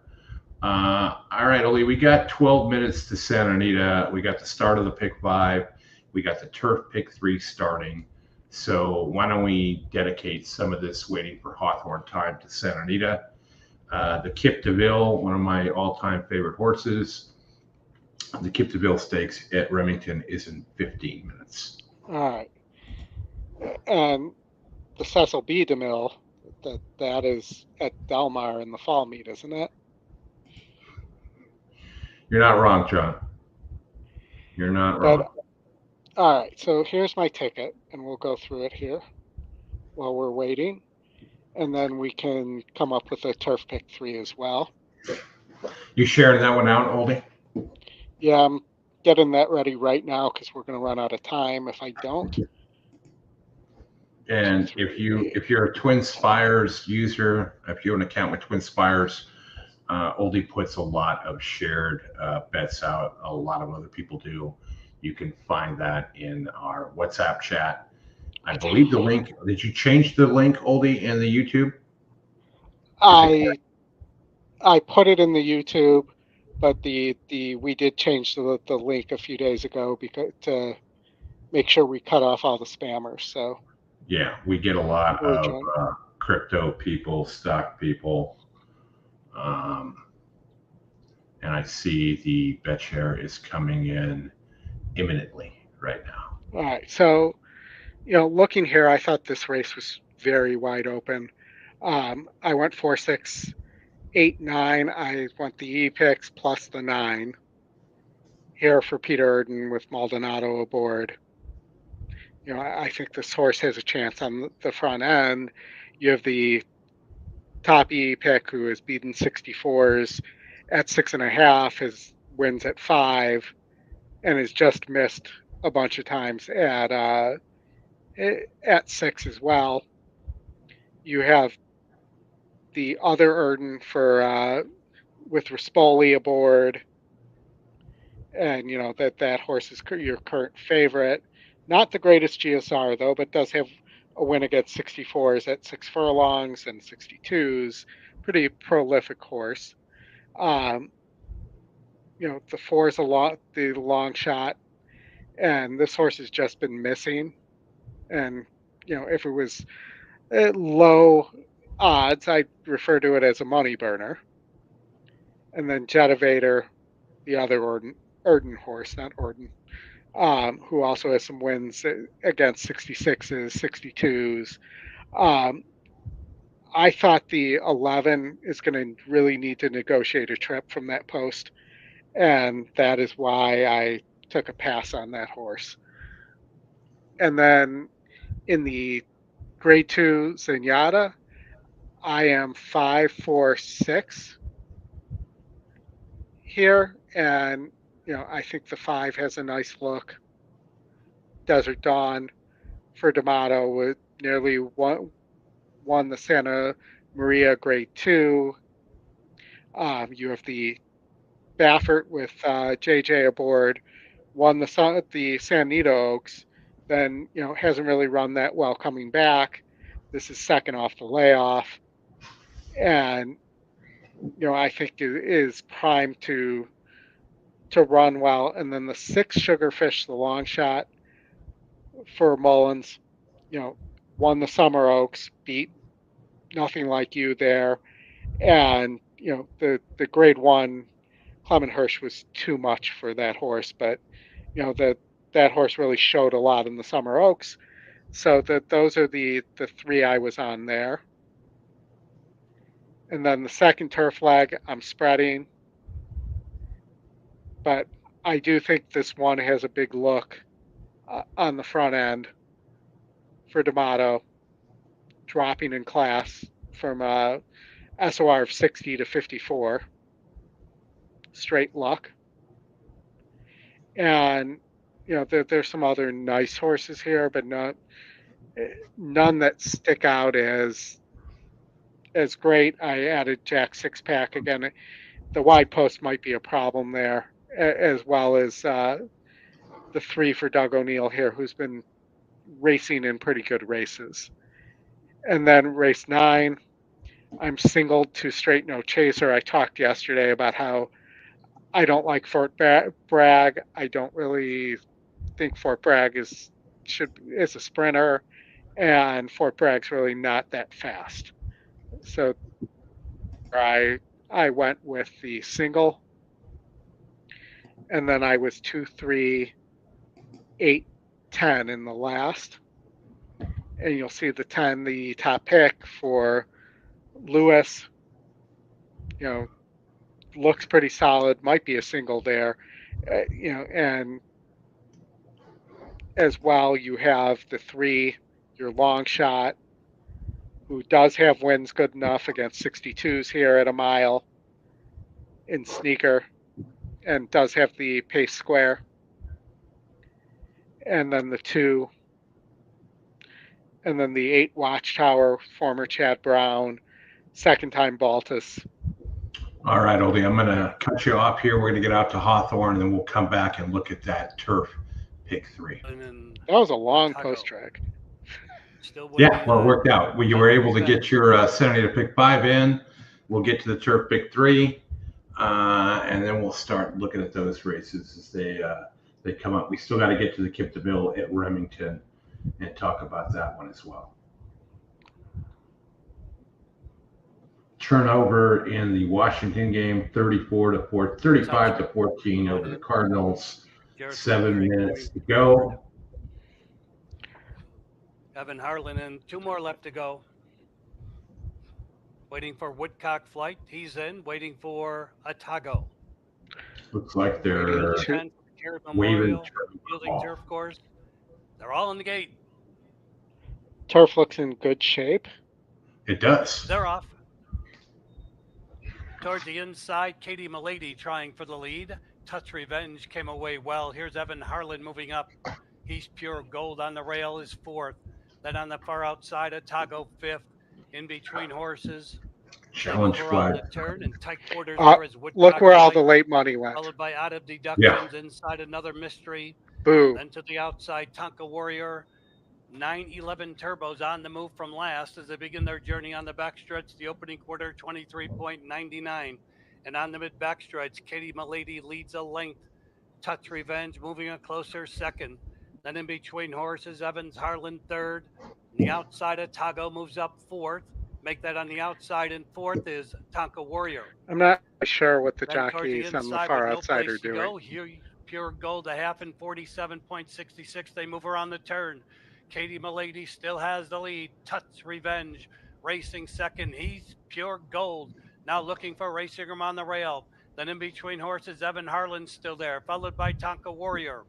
All right, Ollie, we got 12 minutes to Santa Anita. We got the start of the pick 5. We got the turf pick 3 starting. So why don't we dedicate some of this waiting for Hawthorne time to Santa Anita. The Kip DeVille, one of my all-time favorite horses. The Kip DeVille Stakes at Remington is in 15 minutes. All right. And the Cecil B. DeMille, that is at Delmar in the fall meet, isn't it? You're not wrong, John. You're not wrong. All right, so here's my ticket, and we'll go through it here while we're waiting. And then we can come up with a turf pick 3 as well. You sharing that one out, Oldy? Yeah, I'm getting that ready right now because we're going to run out of time if I don't. And if you're a Twin Spires user, if you have an account with Twin Spires, Oldy puts a lot of shared bets out. A lot of other people do. You can find that in our WhatsApp chat. I believe the link. Did you change the link, Oldy, in the YouTube? I put it in the YouTube, but we did change the link a few days ago because to make sure we cut off all the spammers. So yeah, we get a lot of crypto people, stock people, and I see the bet share is coming in imminently right now. All right, so looking here, I thought this race was very wide open. I went 4, 6, 8, 9. I went the E picks plus the 9 here for Peter Erden with Maldonado aboard. I think this horse has a chance on the front end. You have the top E pick who has beaten 64s at 6.5, his wins at 5, and has just missed a bunch of times at 6 as well. You have the other Erden for with Rispoli aboard, and that horse is your current favorite. Not the greatest GSR though, but does have a win against 64s at 6 furlongs and 62s. Pretty prolific horse. The 4 is the long shot, and this horse has just been missing. And if it was low odds, I'd refer to it as a money burner. And then Jetivator, the other Erden horse, not Orden, who also has some wins against 66s, 62s. I thought the 11 is going to really need to negotiate a trip from that post, and that is why I took a pass on that horse. And then in the grade 2 Zenyatta, I am 5, 4, 6 here, and I think the 5 has a nice look. Desert Dawn for D'Amato with nearly won the Santa Maria grade 2. You have the Baffert with JJ aboard, won the San Anita Oaks, then hasn't really run that well coming back. This is second off the layoff, and I think it is primed to run well. And then the 6 Sugarfish, the long shot for Mullins, won the Summer Oaks, beat Nothing Like You there, and the grade 1 Clement Hirsch was too much for that horse, but that horse really showed a lot in the Summer Oaks. So those are the 3 I was on there. And then the second turf leg, I'm spreading, but I do think this one has a big look on the front end for D'Amato, dropping in class from SOR of 60 to 54. Straight luck. And there's some other nice horses here, but none that stick out as great. I added Jack Six Pack again. The wide post might be a problem there, as well as the 3 for Doug O'Neill here, who's been racing in pretty good races. And then race 9, I'm singled to Straight No Chaser. I talked yesterday about how I don't like Fort Bragg. I don't really think Fort Bragg is a sprinter, and Fort Bragg's really not that fast. So I went with the single, and then I was 2, 3, 8, 10 in the last. And you'll see the 10, the top pick for Lewis, looks pretty solid, might be a single there, and as well, you have the 3, your long shot, who does have wins good enough against 62s here at a mile in Sneaker, and does have the pace square. And then the 2, and then the 8 Watchtower, former Chad Brown, second time Baltus. All right, Oldy, I'm going to cut you off here. We're going to get out to Hawthorne, and then we'll come back and look at that turf pick 3. That was a long post track. Yeah, well, it worked out. You were able to get your Senator pick 5 in. We'll get to the turf pick 3, and then we'll start looking at those races as they come up. We still got to get to the Kip DeVille at Remington and talk about that one as well. Turnover in the Washington game, 35 to 14 over the Cardinals. 7 minutes to go. Evan Harlan and 2 more left to go. Waiting for Woodcock Flight. He's in. Waiting for Atago. Looks like they're waving turf course. They're all in the gate. Turf looks in good shape. It does. They're off. Towards the inside, Katie Milady trying for the lead. Touch Revenge came away well. Here's Evan Harlan moving up. He's Pure Gold on the rail is 4th. Then on the far outside, Atago 5th. In between horses. Challenge flag. Turn and tight quarters look where all the late money went. Followed by Out of Deductions inside Another Mystery. Boo. Then to the outside, Tonka Warrior. 911 Turbos on the move from last as they begin their journey on the backstretch. The opening quarter, 23.99. And on the mid backstretch, Katie Milady leads a length. Touch Revenge moving a closer second. Then in between horses, Evans Harlan 3rd. The outside, Atago moves up 4th. Make that on the outside, and 4th is Tonka Warrior. I'm not sure what the Then jockeys on the far outside are doing. Here, Pure Gold, a half in 47.66. They move around the turn. Katie Milady still has the lead. Touch Revenge racing second. He's Pure Gold. Now looking for Racing Room on the rail. Then in between horses, Evan Harlan's still there, followed by Tonka Warrior.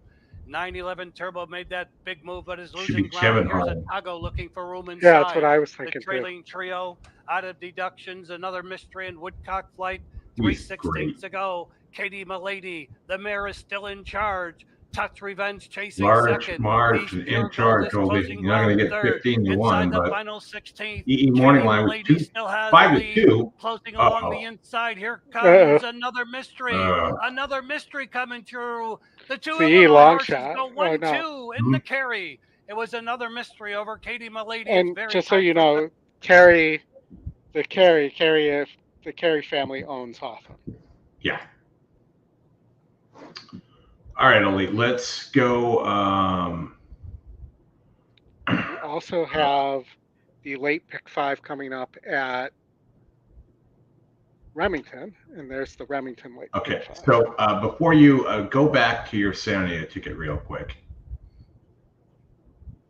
911 Turbo made that big move, but is losing ground. Here's Atago looking for room inside. Yeah, that's what I was thinking. The trailing trio, Out of Deductions, Another Mystery, and Woodcock Flight. 3/16 to go. Katie Milady, the mare is still in charge. Touch Revenge chasing second. Marge in charge. You're not going to get 15 to 1, but the final 16th. EE Morning Line was 5 to 2. Closing along the inside. Here comes Another Mystery. Another Mystery coming through. The 2 long horses shot. go 1-2 in the carry. It was Another Mystery over Katie Milady. And just so you know, the Carey family owns Hawthorne. Yeah. All right, Ollie, let's go. We also have the late pick 5 coming up at Remington, and there's the Remington late pick 5. So before you go back to your San Anita ticket real quick,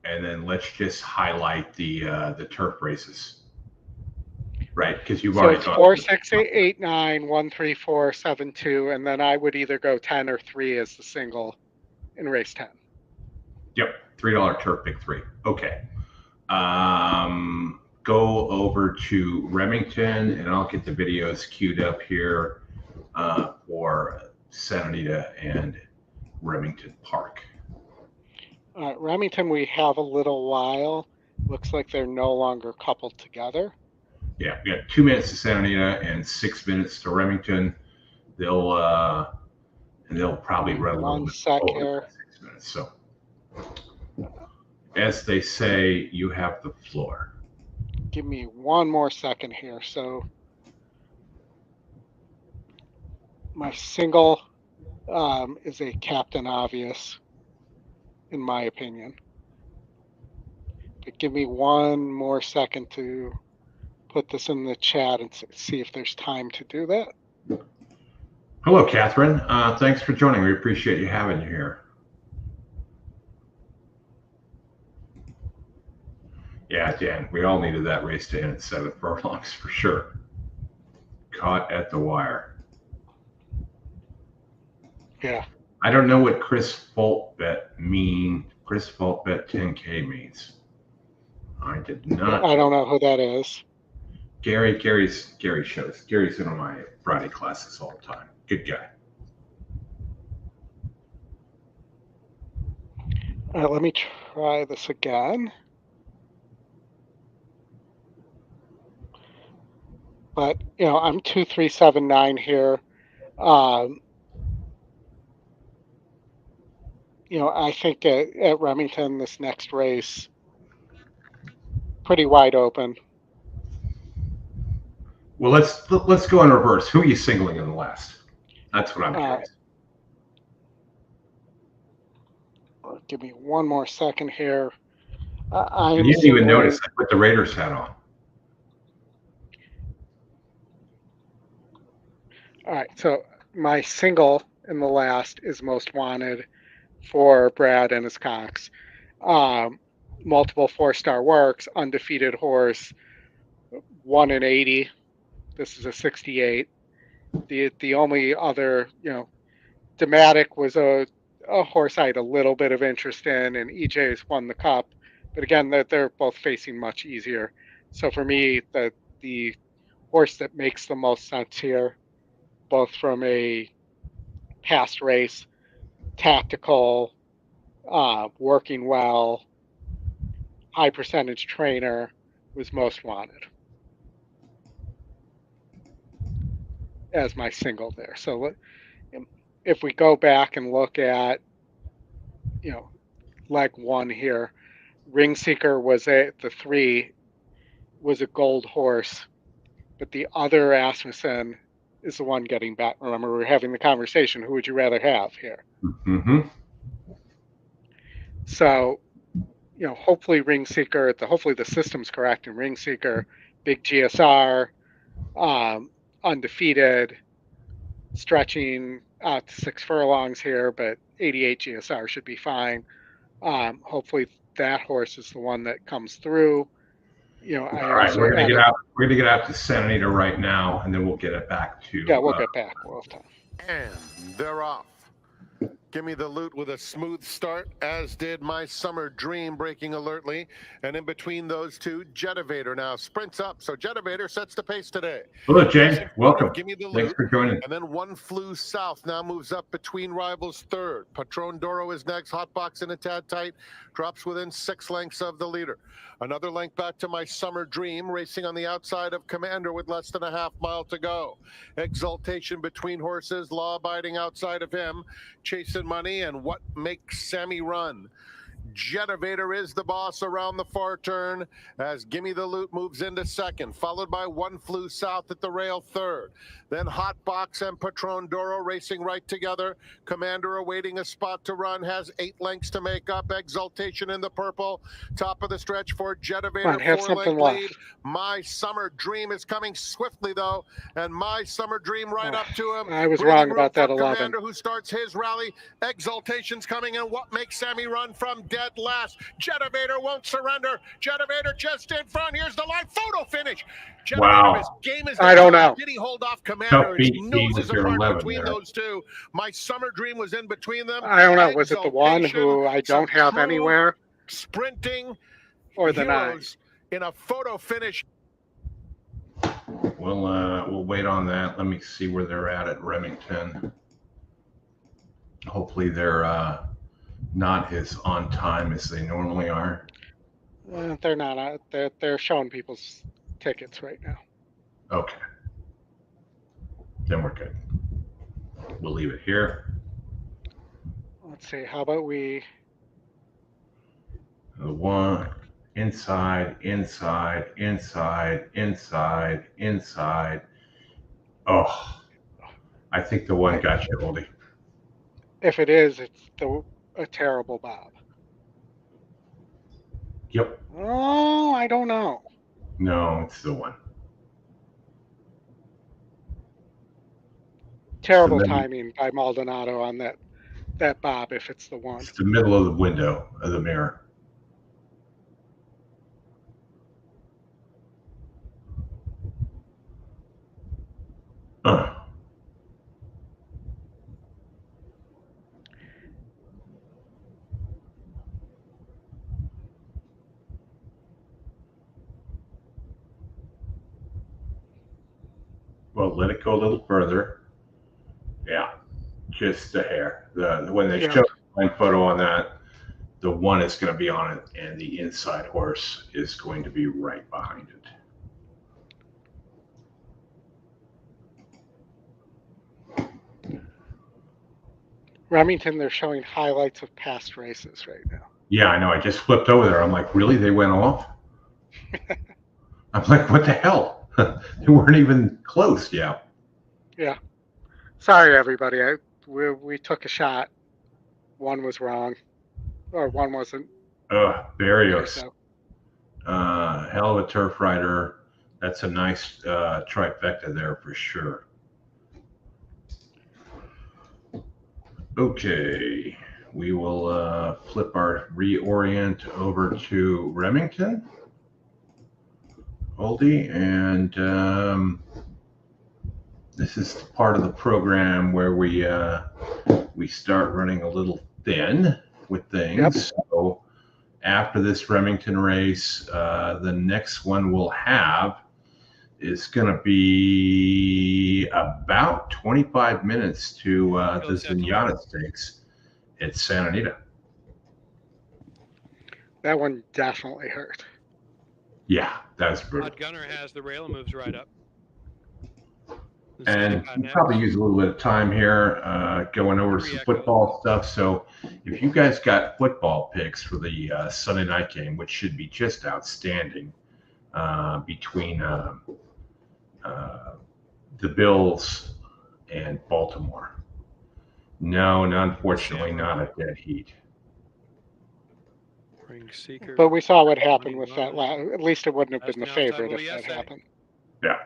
and then let's just highlight the turf races. Right, because you've already gone. 4, 6, 8, 9, 1, 3, 4, 7, 2, and then I would either go 10 or 3 as the single in race 10. Yep, $3 turf pick 3. Okay. Go over to Remington, and I'll get the videos queued up here for San Anita and Remington Park. Remington, we have a little while. Looks like they're no longer coupled together. Yeah, we got 2 minutes to Santa Anita and 6 minutes to Remington. They'll probably run a little bit over 6 minutes. So, as they say, you have the floor. Give me one more second here. So, my single is a Captain Obvious, in my opinion. But give me one more second to put this in the chat and see if there's time to do that. Hello, Catherine. Thanks for joining. We appreciate you having you here. Yeah, Dan, we all needed that race to end at 7 furlongs for sure. Caught at the wire. Yeah. I don't know what Chris Fault Bet 10K means. I did not. I don't know who that is. Gary shows. Gary's in one of my Friday classes all the time. Good guy. All right, let me try this again. But, I'm 2379 here. I think at Remington, this next race, pretty wide open. Well, let's go in reverse. Who are you singling in the last? That's what I'm curious. Give me one more second here. You didn't even notice I put the Raiders hat on. All right, so my single in the last is Most Wanted for Brad and his Cox. Multiple 4-star works, undefeated horse, 1 in 80. This is a 68. The only other, Dematic was a horse I had a little bit of interest in, and EJ's won the Cup. But again, they're both facing much easier. So for me, the horse that makes the most sense here, both from a past race, tactical, working well, high percentage trainer, was Most Wanted as my single there. So if we go back and look at, leg 1 here, Ring Seeker was the 3, was a gold horse, but the other Asmussen is the one getting back. Remember, we're having the conversation. Who would you rather have here? Mm-hmm. So, hopefully Ring Seeker, hopefully the system's correct in Ring Seeker, big GSR, undefeated, stretching out to 6 furlongs here, but 88 GSR should be fine. Hopefully that horse is the one that comes through. All right, we're gonna get out to Santa Anita right now, and then we'll get it back to. Yeah, we'll get back. We'll have time. And they're off. Give me the loot with a smooth start, as did My Summer Dream, breaking alertly. And in between those two, Jetivator now sprints up. So Jetivator sets the pace today. Hello, James. Welcome. Give me the loot. Thanks for joining. And then One Flew South now moves up between rivals third. Patron Doro is next. Hot Box in a tad tight. Drops within 6 lengths of the leader. Another length back to My Summer Dream, racing on the outside of Commander with less than a half mile to go. Exultation between horses, law-abiding outside of him. Chasing Money and What Makes Sammy Run. Jetivator is the boss around the far turn as Gimme the Loot moves into second, followed by One Flew South at the rail third. Then Hot Box and Patron Doro racing right together. Commander awaiting a spot to run, has 8 lengths to make up. Exultation in the purple. Top of the stretch for Jetivator, 4-length lead. My Summer Dream is coming swiftly though, and My Summer Dream right up to him. I was wrong about that 11. Commander who starts his rally. Exultation's coming, and What Makes Sammy Run from dead last. Jetivator won't surrender. Jetivator just in front. Here's the line. Photo finish. Jetivator, wow. His game is I don't know. Did he hold off Commander? His noses apart between those two. My Summer Dream was in between them. I don't know. Was it the one who I don't have anywhere? Sprinting or the 9 in a photo finish. We'll wait on that. Let me see where they're at Remington. Hopefully they're not as on time as they normally are. They're not. They're showing people's tickets right now. Okay. Then we're good. We'll leave it here. Let's see. How about we? The one inside. Oh, I think the one got you, Oldy. If it is, it's a terrible bob. Yep. Oh, I don't know. No, it's the one. Terrible timing by Maldonado on that bob. If it's the one. It's the middle of the window of the mirror. Well, let it go a little further. Yeah, just a hair. When they show the photo on that, the one is going to be on it, and the inside horse is going to be right behind it. Remington, they're showing highlights of past races right now. Yeah, I know. I just flipped over there. I'm like, really? They went off? I'm like, what the hell? They weren't even close. Yeah. Yeah. Sorry, everybody. We took a shot. One was wrong, or one wasn't. Barrios. So. Hell of a turf rider. That's a nice trifecta there for sure. Okay, we will flip our reorient over to Remington, Oldy, and this is the part of the program where we start running a little thin with things. Yep. So after this Remington race, the next one we'll have is going to be about 25 minutes to the Zenyatta Stakes at Santa Anita. That one definitely hurt. Yeah, that's brutal. Hot Gunner has the rail and moves right up. And we'll probably use a little bit of time here going over some football stuff. So if you guys got football picks for the Sunday night game, which should be just outstanding between the Bills and Baltimore. No, unfortunately, not a dead heat. But we saw what happened with that. At least it wouldn't have been the favorite if that happened. Yeah.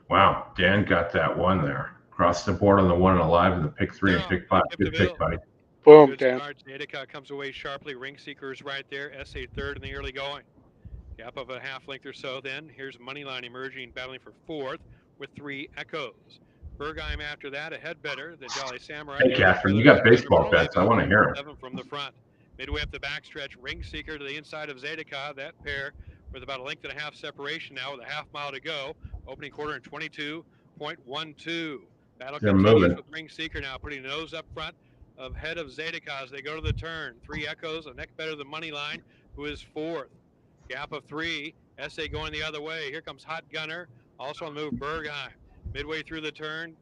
Wow, Dan got that one there. Across the board on the 1 and alive and the pick 3 and pick 5. Good pick, buddy. Boom, Dan. Anita comes away sharply. Ring Seeker's right there. SA third in the early going. Gap of a half length or so then. Here's Moneyline emerging, battling for fourth with 3 Echoes. Bergheim after that, ahead better. The Jolly Samurai. Hey, Catherine, you got baseball bets. I want to hear them. 7 from the front. Midway up the backstretch, Ring Seeker to the inside of Zedeca. That pair with about a length and a half separation now with a half mile to go. Opening quarter in 22.12. Battle continues with Ring Seeker now putting nose up front of head of Zedeca as they go to the turn. 3 Echoes, a neck better than Moneyline, who is fourth. Gap of 3. SA going the other way. Here comes Hot Gunner. Also on the move, Bergheim. Midway through the turn,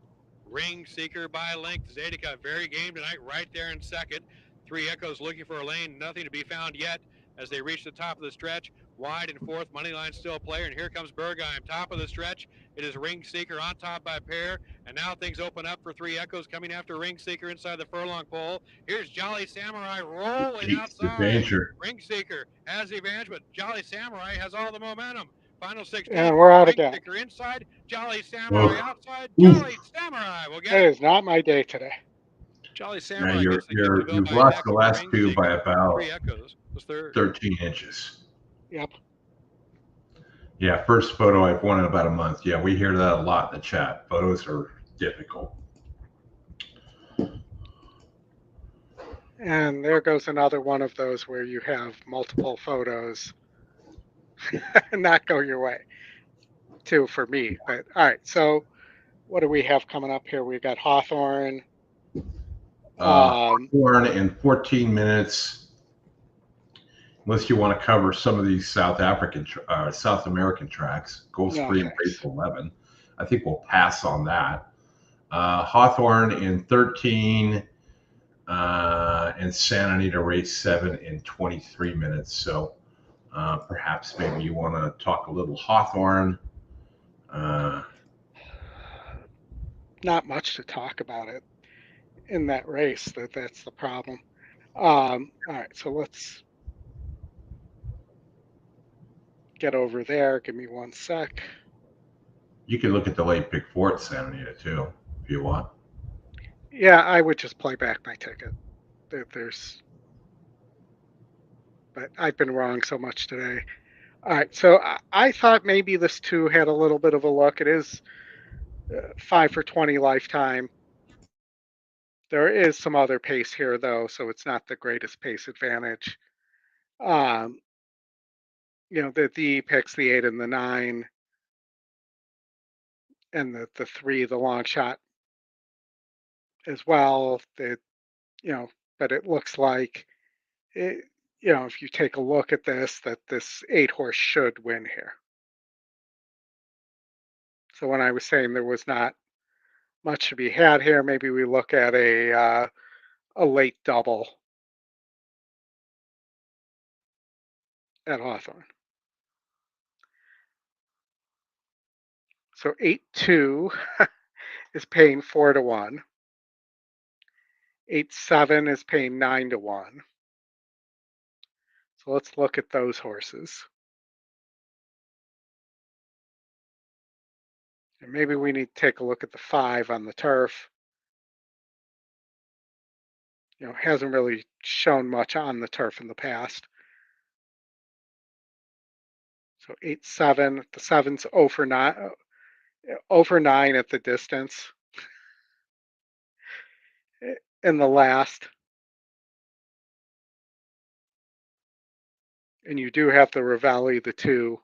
Ring Seeker by length. Zedeca very game tonight, right there in second. 3 Echoes looking for a lane. Nothing to be found yet as they reach the top of the stretch. Wide and fourth, Moneyline still a player, and here comes Bergheim. Top of the stretch, it is Ring Seeker on top by pair, and now things open up for 3 Echoes coming after Ring Seeker inside the furlong pole. Here's Jolly Samurai rolling outside. Ring Seeker has the advantage, but Jolly Samurai has all the momentum. Final 16. And we're out of gas. Ring Seeker inside, Jolly Samurai outside. Jolly Samurai will get it. It Is not my day today. Jolly Samurai. You've lost the last 2 by about 3 Echoes was third. 13 inches. Yep. Yeah, first photo I've won in about a month. Yeah, we hear that a lot in the chat. Photos are difficult. And there goes another one of those where you have multiple photos not go your way, too, for me. But all right, so what do we have coming up here? We've got Hawthorne. Hawthorne in 14 minutes. Unless you want to cover some of these South American tracks, Gulfstream No, race 11. I think we'll pass on that. Hawthorne in 13, and Santa Anita race 7 in 23 minutes. So perhaps maybe you want to talk a little Hawthorne. not much to talk about it in that race. That's the problem. All right, so let's get over there. Give me 1 sec. You can look at the late pick 4 at Santa Anita too, if you want. Yeah, I would just play back my ticket. But I've been wrong so much today. All right, so I thought maybe this 2 had a little bit of a look. It is 5 for 20 lifetime. There is some other pace here though, so it's not the greatest pace advantage. The picks the 8 and the 9, and the 3, the long shot as well. But it looks like if you take a look at this, that this 8 horse should win here. So when I was saying there was not much to be had here, maybe we look at a late double at Hawthorne. So 8-2 is paying 4 to 1. 8-7 is paying 9 to 1. So let's look at those horses. And maybe we need to take a look at the 5 on the turf. Hasn't really shown much on the turf in the past. So 8-7, the 7's 0 for 9, 0 for 9 at the distance in the last. And you do have the Ravelli, the 2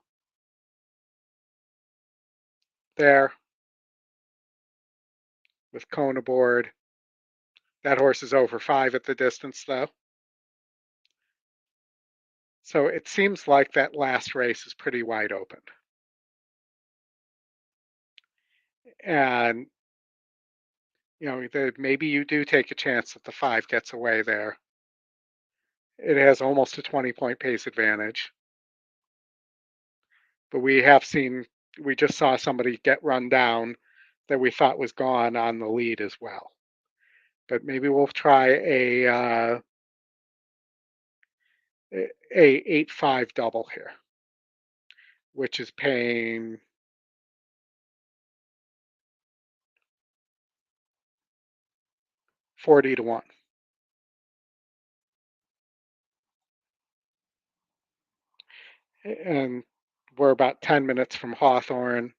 there with Cone aboard. That horse is 0 for 5 at the distance though. So it seems like that last race is pretty wide open. And maybe you do take a chance that the 5 gets away there. It has almost a 20-point pace advantage. But we just saw somebody get run down that we thought was gone on the lead as well. But maybe we'll try a 8-5 double here, which is paying 40 to 1. And we're about 10 minutes from Hawthorne.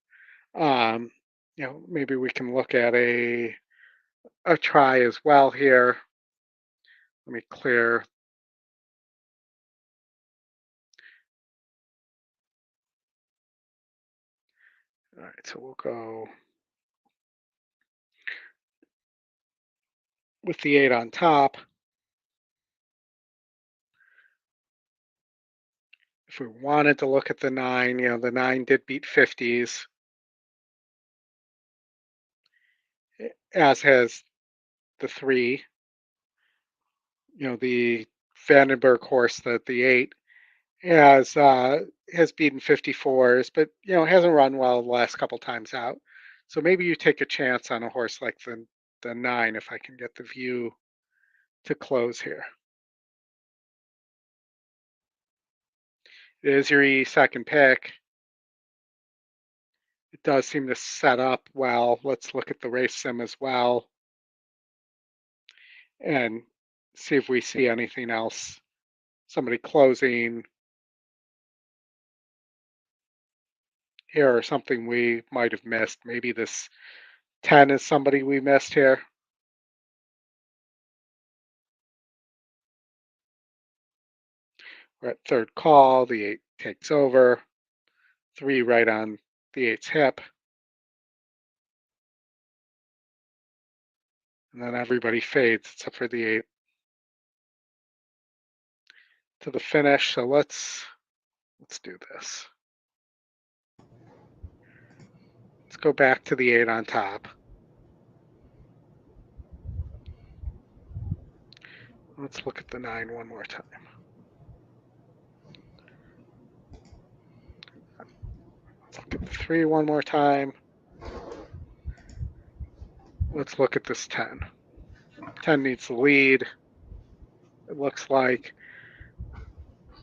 Maybe we can look at a try as well here. Let me clear. All right, so we'll go with the 8 on top. If we wanted to look at the 9, the 9 did beat 50s, as has the 3. The Vandenberg horse, the 8, has beaten 54s, but hasn't run well the last couple times out. So maybe you take a chance on a horse like the 9 if I can get the view to close here. It is your second pick. It does seem to set up well. Let's look at the race sim as well and see if we see anything else. Somebody closing here or something we might have missed. Maybe this 10 is somebody we missed here. We're at third call. The 8 takes over. 3 right on the 8's hip. And then everybody fades except for the 8 to the finish. So let's do this. Let's go back to the 8 on top. Let's look at the 9 one more time. Let's look at the 3 one more time. Let's look at this 10. 10 needs the lead, it looks like.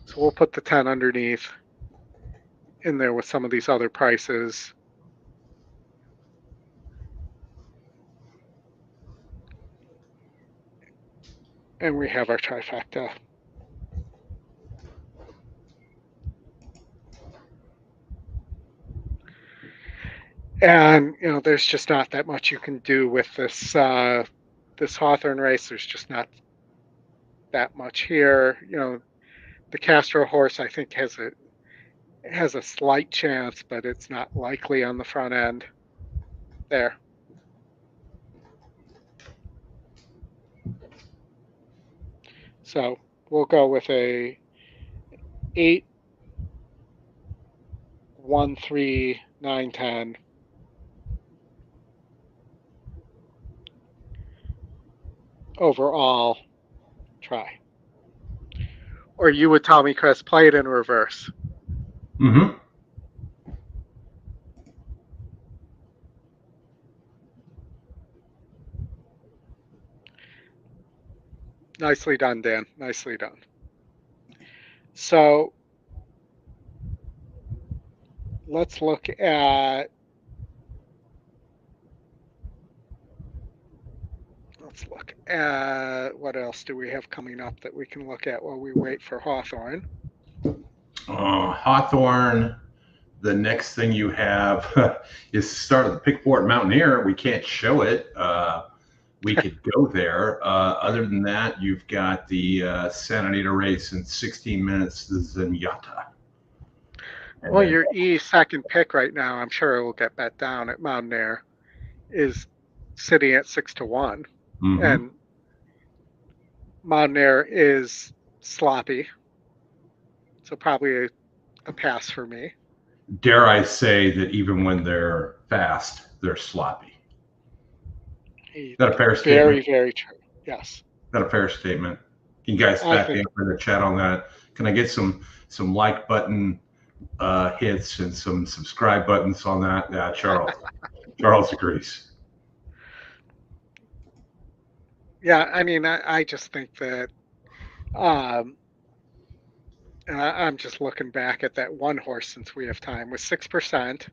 So we'll put the 10 underneath in there with some of these other prices. And we have our trifecta. And, there's just not that much you can do with this this Hawthorne race. There's just not that much here. The Castro horse, I think, has a slight chance, but it's not likely on the front end there. So we'll go with a 8, 1, 3, 9, 10. Overall, try. Or you would tell me, Chris, play it in reverse. Mm-hmm. Nicely done, Dan. Nicely done. So let's look at what else do we have coming up that we can look at while we wait for Hawthorne. Hawthorne, the next thing you have is the start of the Pickport Mountaineer. We can't show it. We could go there. Other than that, you've got the Santa Anita race in 16 minutes, the Zenyatta. Well, your second pick right now, I'm sure it will get bet down at Mountaineer, is sitting at 6-1. Mm-hmm. And Mountaineer is sloppy. So probably a pass for me. Dare I say that even when they're fast, they're sloppy. Is that a fair statement? Very, very true. Yes. Is that a fair statement? Can you guys back in for the chat on that? Can I get some like button hits and some subscribe buttons on that? Yeah, Charles agrees. Yeah, I mean, I just think that and I'm just looking back at that one horse since we have time with 6%.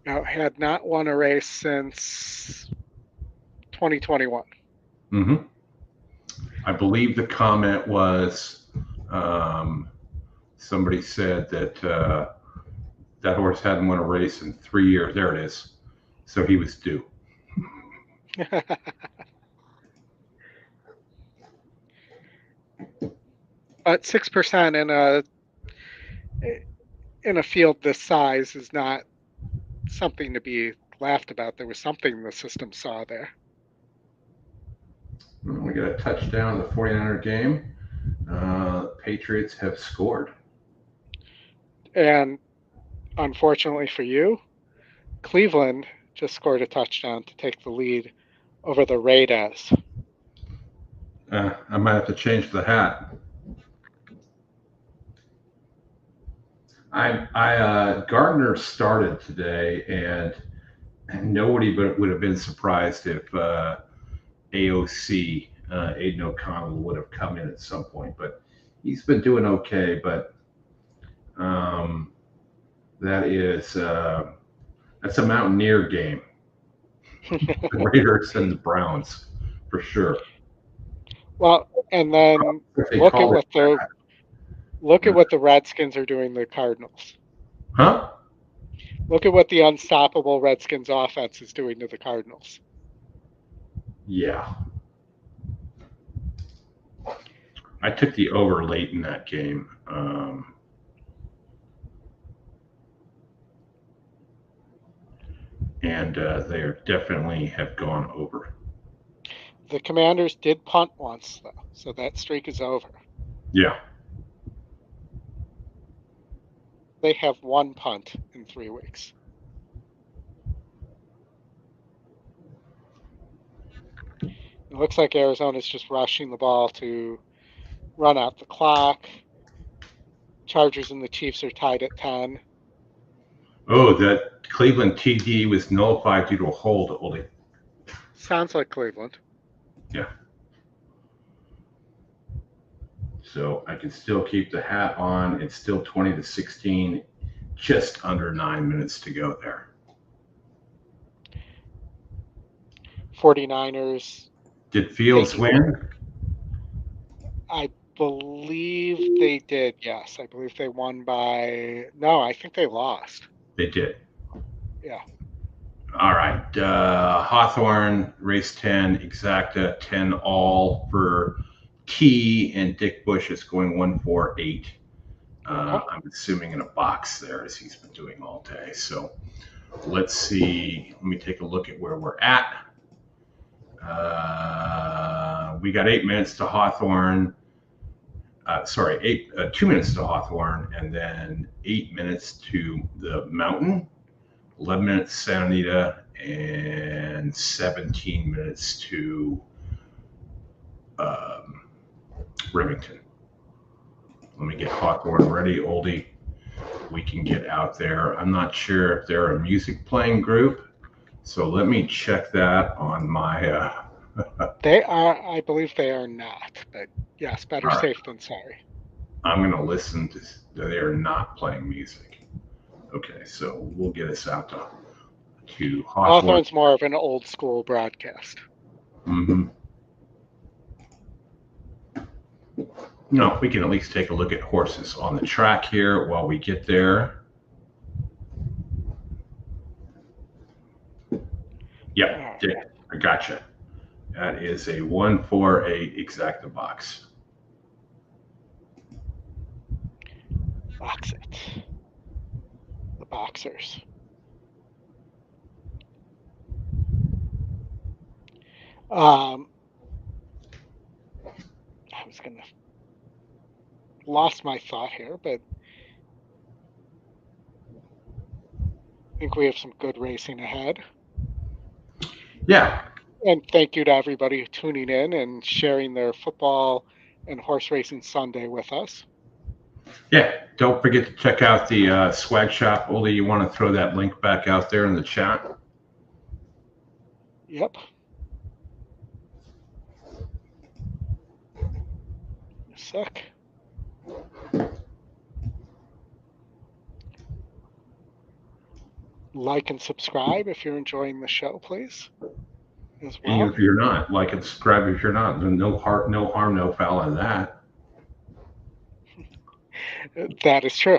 Now, had not won a race since 2021. Mm-hmm. I believe the comment was somebody said that that horse hadn't won a race in 3 years. There it is. So he was due. But 6% in a field this size is not something to be laughed about. There was something the system saw there. We got a touchdown in the 49er game. Patriots have scored. And unfortunately for you, Cleveland just scored a touchdown to take the lead over the Raiders. I might have to change the hat. Gardner started today, and nobody would have been surprised if AOC, Aiden O'Connell, would have come in at some point. But he's been doing okay. But that's a Mountaineer game. The Raiders and the Browns, for sure. Well, and then look at what the Redskins are doing to the Cardinals. Huh? Look at what the unstoppable Redskins offense is doing to the Cardinals. Yeah. I took the over late in that game. and they definitely have gone over. The Commanders did punt once, though, so that streak is over. Yeah. They have one punt in 3 weeks. It looks like Arizona's just rushing the ball to run out the clock. Chargers and the Chiefs are tied at 10. Oh, that Cleveland TD was nullified due to a hold, Oldy. Sounds like Cleveland. Yeah. So I can still keep the hat on. It's still 20-16, just under 9 minutes to go there. 49ers. Did Fields win? I believe they did, yes. I believe they won by... No, I think they lost. They did. Yeah. All right. Hawthorne, race 10, exacta, 10 all for T, and Dick Bush is going 1-4-8. I'm assuming in a box there, as he's been doing all day. So let's see. Let me take a look at where we're at. We got 8 minutes to Hawthorne. 2 minutes to Hawthorne, and then 8 minutes to the Mountain, 11 minutes to Santa Anita, and 17 minutes to Remington. Let me get Hawthorne ready, Oldie. We can get out there. I'm not sure if they're a music playing group, so let me check that on my... They are, I believe they are not, but yes, better All right. safe than sorry. I'm going to listen to... They are not playing music. Okay, so we'll get us out to Hawthorne. Hawthorne's more of an old school broadcast. Mm-hmm. No, we can at least take a look at horses on the track here while we get there. Yep, Dick, I gotcha. That is a 1-4-8 exacta box. Box it. The boxers. I was gonna lost my thought here, but I think we have some good racing ahead. Yeah. And thank you to everybody tuning in and sharing their football and horse racing Sunday with us. Yeah, don't forget to check out the swag shop. Oldy, you want to throw that link back out there in the chat? Yep. A sec. Like and subscribe if you're enjoying the show, please. As well. And if you're not, like and subscribe if you're not. No harm, no foul in that. That is true.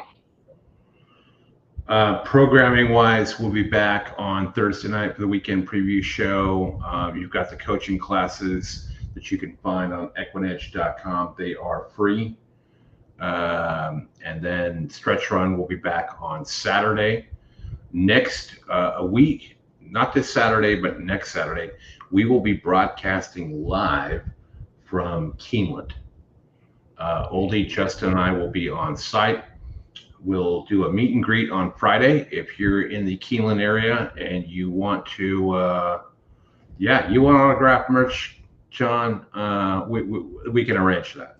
Programming wise, we'll be back on Thursday night for the weekend preview show. You've got the coaching classes that you can find on EquinEdge.com. They are free. And then Stretch Run will be back on Saturday. Next a week, not this Saturday, but next Saturday, we will be broadcasting live from Keeneland. Oldie, Justin, and I will be on site. We'll do a meet and greet on Friday. If you're in the Keeneland area and you want to, you want autograph merch, John, we can arrange that.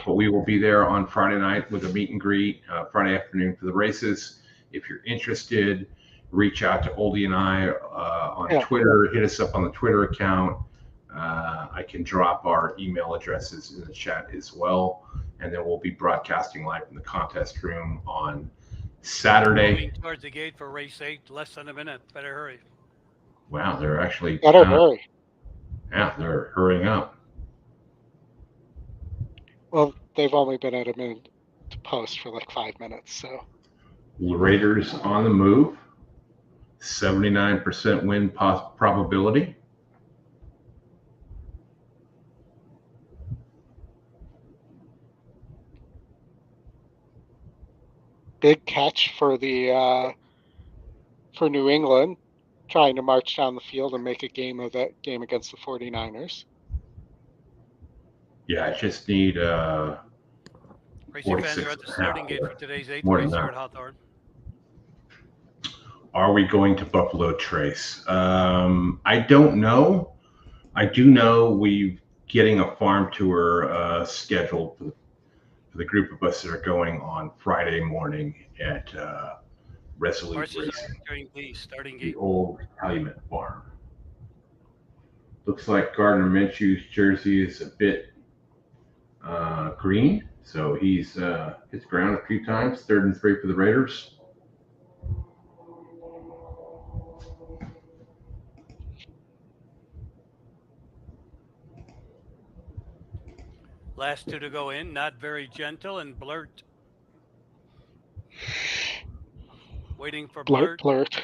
But we will be there on Friday night with a meet and greet, Friday afternoon for the races. If you're interested, reach out to Oldie and I on Twitter. Hit us up on the Twitter account. I can drop our email addresses in the chat as well. And then we'll be broadcasting live in the contest room on Saturday. Moving towards the gate for race 8, less than a minute. Better hurry. Wow, they're actually... Better hurry. Yeah, they're hurrying up. Well, they've only been at a minute to post for like 5 minutes, so... Raiders on the move. 79% win probability. Big catch for the for New England, trying to march down the field and make a game of that game against the 49ers. Yeah, I just need Racing fans 46 are at the and a half starting gate here. for today's 8th More race than here that. at Hawthorne. Are we going to Buffalo Trace? I don't know. I do know we're getting a farm tour scheduled for the group of us that are going on Friday morning at Resolute Horses are Racing, entering the starting the gate. old Calumet farm. Looks like Gardner Minshew's jersey is a bit green, so he's hits ground a few times. 3rd and 3 for the Raiders. Last 2 to go in, Not Very Gentle and Blurt. Waiting for Blurt. Blurt.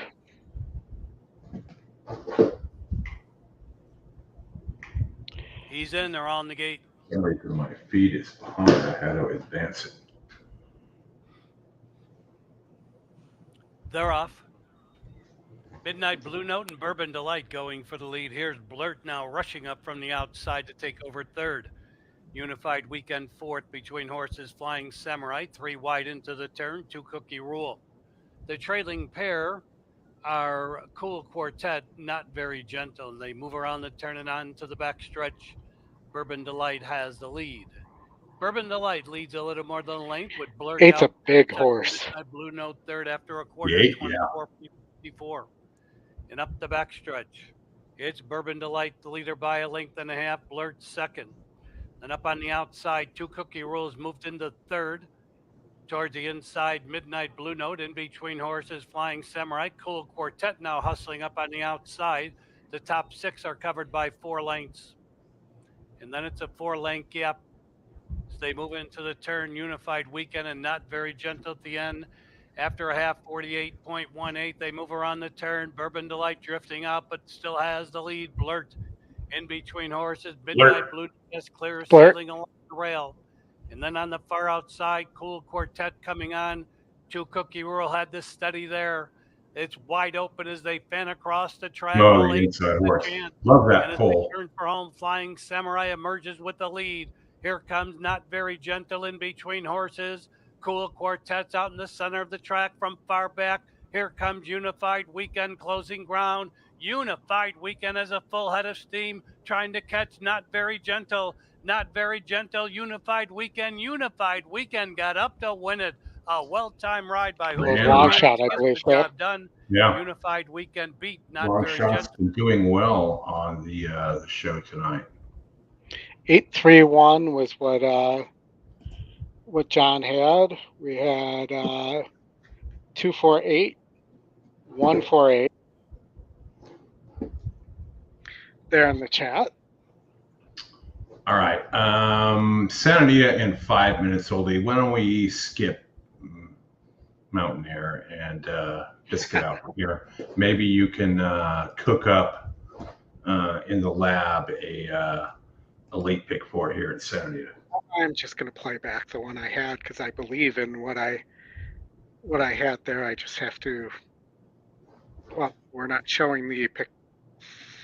He's in, they're on the gate. Every to my feet is behind. I had to advance it. They're off. Midnight Blue Note and Bourbon Delight going for the lead. Here's Blurt now rushing up from the outside to take over 3rd. Unified Weekend 4th between horses Flying Samurai, 3 wide into the turn, 2 Cookie Rule. The trailing pair are Cool Quartet, Not Very Gentle. They move around the turn and on to the back stretch. Bourbon Delight has the lead. Bourbon Delight leads a little more than a length with Blurt It's out. a big horse. Blue Note 3rd after a quarter, Yeah, 24-54. And up the back stretch, it's Bourbon Delight, the leader by a length and a half. Blurt 2nd. And up on the outside, 2 Cookie Rules moved into 3rd. Towards the inside, Midnight Blue Note in between horses Flying Samurai. Cool Quartet now hustling up on the outside. The top 6 are covered by 4 lengths. And then it's a 4-length gap as they move into the turn. Unified Weekend and Not Very Gentle at the end. After a half, 48.18, they move around the turn. Bourbon Delight drifting out, but still has the lead. Blurt in between horses. Midnight Blue is clear, sailing along the rail. And then on the far outside, Cool Quartet coming on. 2 Cookie Rule had this steady there. It's wide open as they fan across the track. Oh, the inside horse. Love that pole. Turn for home, Flying Samurai emerges with the lead. Here comes Not Very Gentle in between horses. Cool Quartet's out in the center of the track from far back. Here comes Unified Weekend closing ground. Unified Weekend has a full head of steam, trying to catch Not Very Gentle. Not Very Gentle, Unified Weekend. Unified Weekend got up to win it. A well-timed ride by long shot, I believe. Job done. Yeah. Unified Weekend beat Not Long Very shot's Gentle. been doing well on the show tonight. 831 was what John had. We had 248, 148 there in the chat. All right. Santa Anita in 5 minutes, Oldy. Why don't we skip Mountain Air and just get out from here? Maybe you can cook up in the lab a late pick 4 here at Santa Anita. I'm just going to play back the one I had because I believe in what I had there. I just have to. Well, we're not showing the pick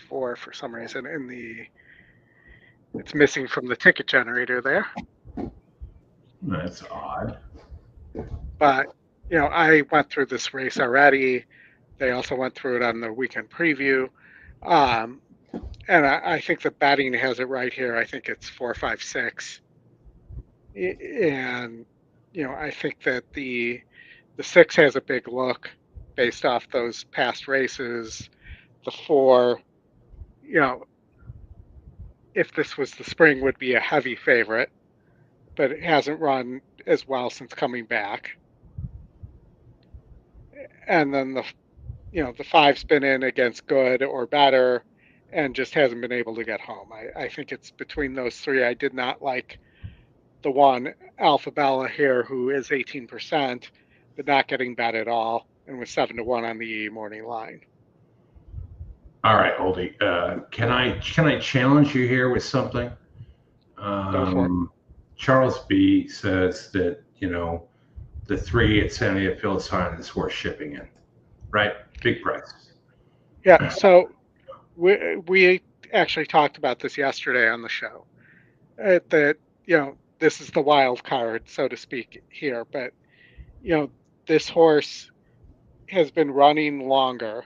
4 for some reason in the. It's missing from the ticket generator there. That's odd. But I went through this race already. They also went through it on the weekend preview. And I think the batting has it right here. I think it's 4, 5, 6. And, I think that the 6 has a big look based off those past races. The 4, if this was the spring, would be a heavy favorite, but it hasn't run as well since coming back. And then the 5's been in against good or better and just hasn't been able to get home. I think it's between those 3. I did not like the 1, Alpha Bella here, who is 18%, but not getting bet at all, and was 7-1 on the morning line. All right, Oldy. Can I challenge you here with something? Go for it. Charles B says that the 3 at Santa Anita Phillips High is worth shipping in. right? Big price. Yeah. So we actually talked about this yesterday on the show. That this is the wild card, so to speak, here. But this horse has been running longer.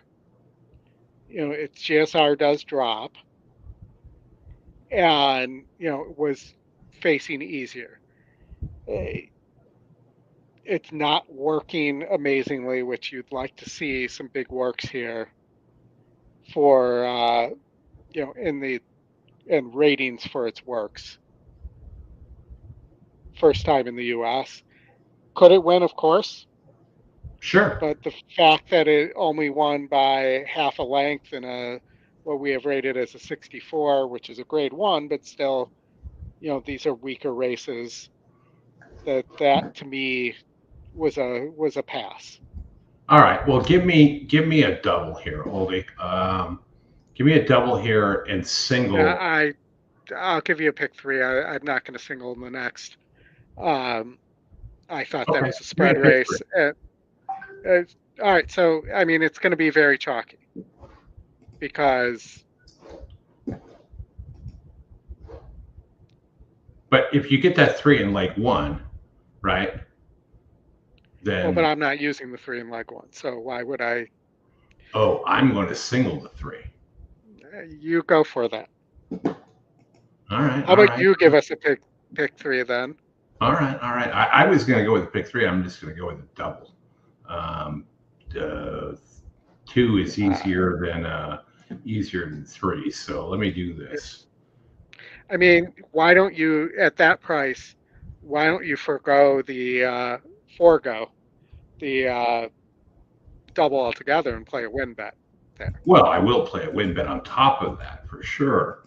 Its GSR does drop, and was facing easier. It's not working amazingly, which you'd like to see some big works here for in ratings for its works. First time in the U.S. Could it win? Of course. Sure. But the fact that it only won by half a length in what we have rated as a 64, which is a grade 1, but still, these are weaker races. That to me was a pass. All right. Well, give me a double here, Oldy. Give me a double here and single. I'll give you a pick 3. I'm not going to single in the next. I thought that was a spread race. All right, so I mean it's going to be very chalky because. But if you get that 3 in leg 1, right? Then. Well, but I'm not using the 3 in leg 1, so why would I? Oh, I'm going to single the 3. You go for that. All right. How about you give us a pick 3 then? All right. I was going to go with the pick 3. I'm just going to go with a double. 2 is easier than 3. So let me do this. I mean, why don't you at that price? Why don't you forego the double altogether and play a win bet there? Well, I will play a win bet on top of that for sure,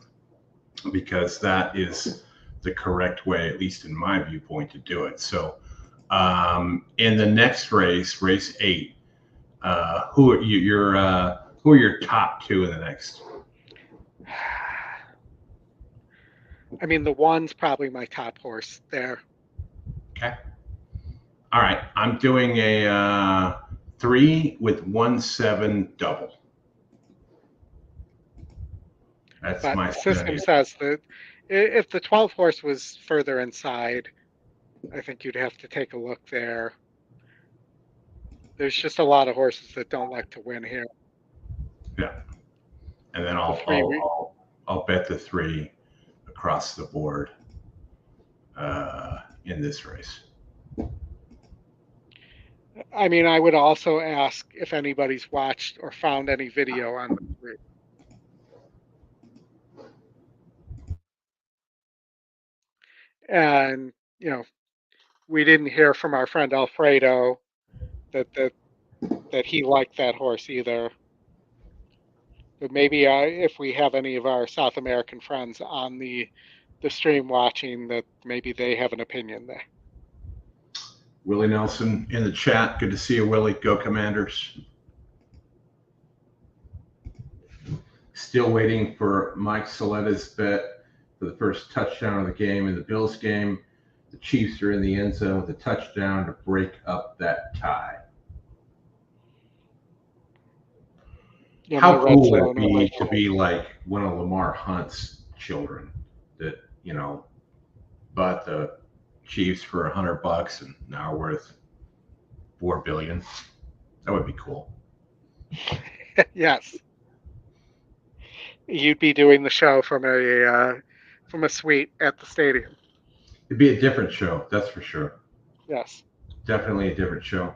because that is the correct way, at least in my viewpoint, to do it. So in the next race, race 8, who are your top 2 in the next? I mean, the 1's probably my top horse there. Okay. All right. I'm doing a 3 with 1-7 double. That's but my the system says that if the 12 horse was further inside, I think you'd have to take a look there. There's just a lot of horses that don't like to win here. Yeah. And then I'll bet the 3 across the board in this race. I mean, I would also ask if anybody's watched or found any video on the 3. And, we didn't hear from our friend Alfredo that he liked that horse either. But maybe if we have any of our South American friends on the stream watching, that maybe they have an opinion there. Willie Nelson in the chat. Good to see you, Willie. Go Commanders. Still waiting for Mike Soletta's bet for the first touchdown of the game in the Bills game. The Chiefs are in the end zone with a touchdown to break up that tie. Yeah, how cool would it be to be like one of Lamar Hunt's children that, bought the Chiefs for $100 and now are worth $4 billion? That would be cool. Yes. You'd be doing the show from a suite at the stadium. It'd be a different show, that's for sure. Yes. Definitely a different show.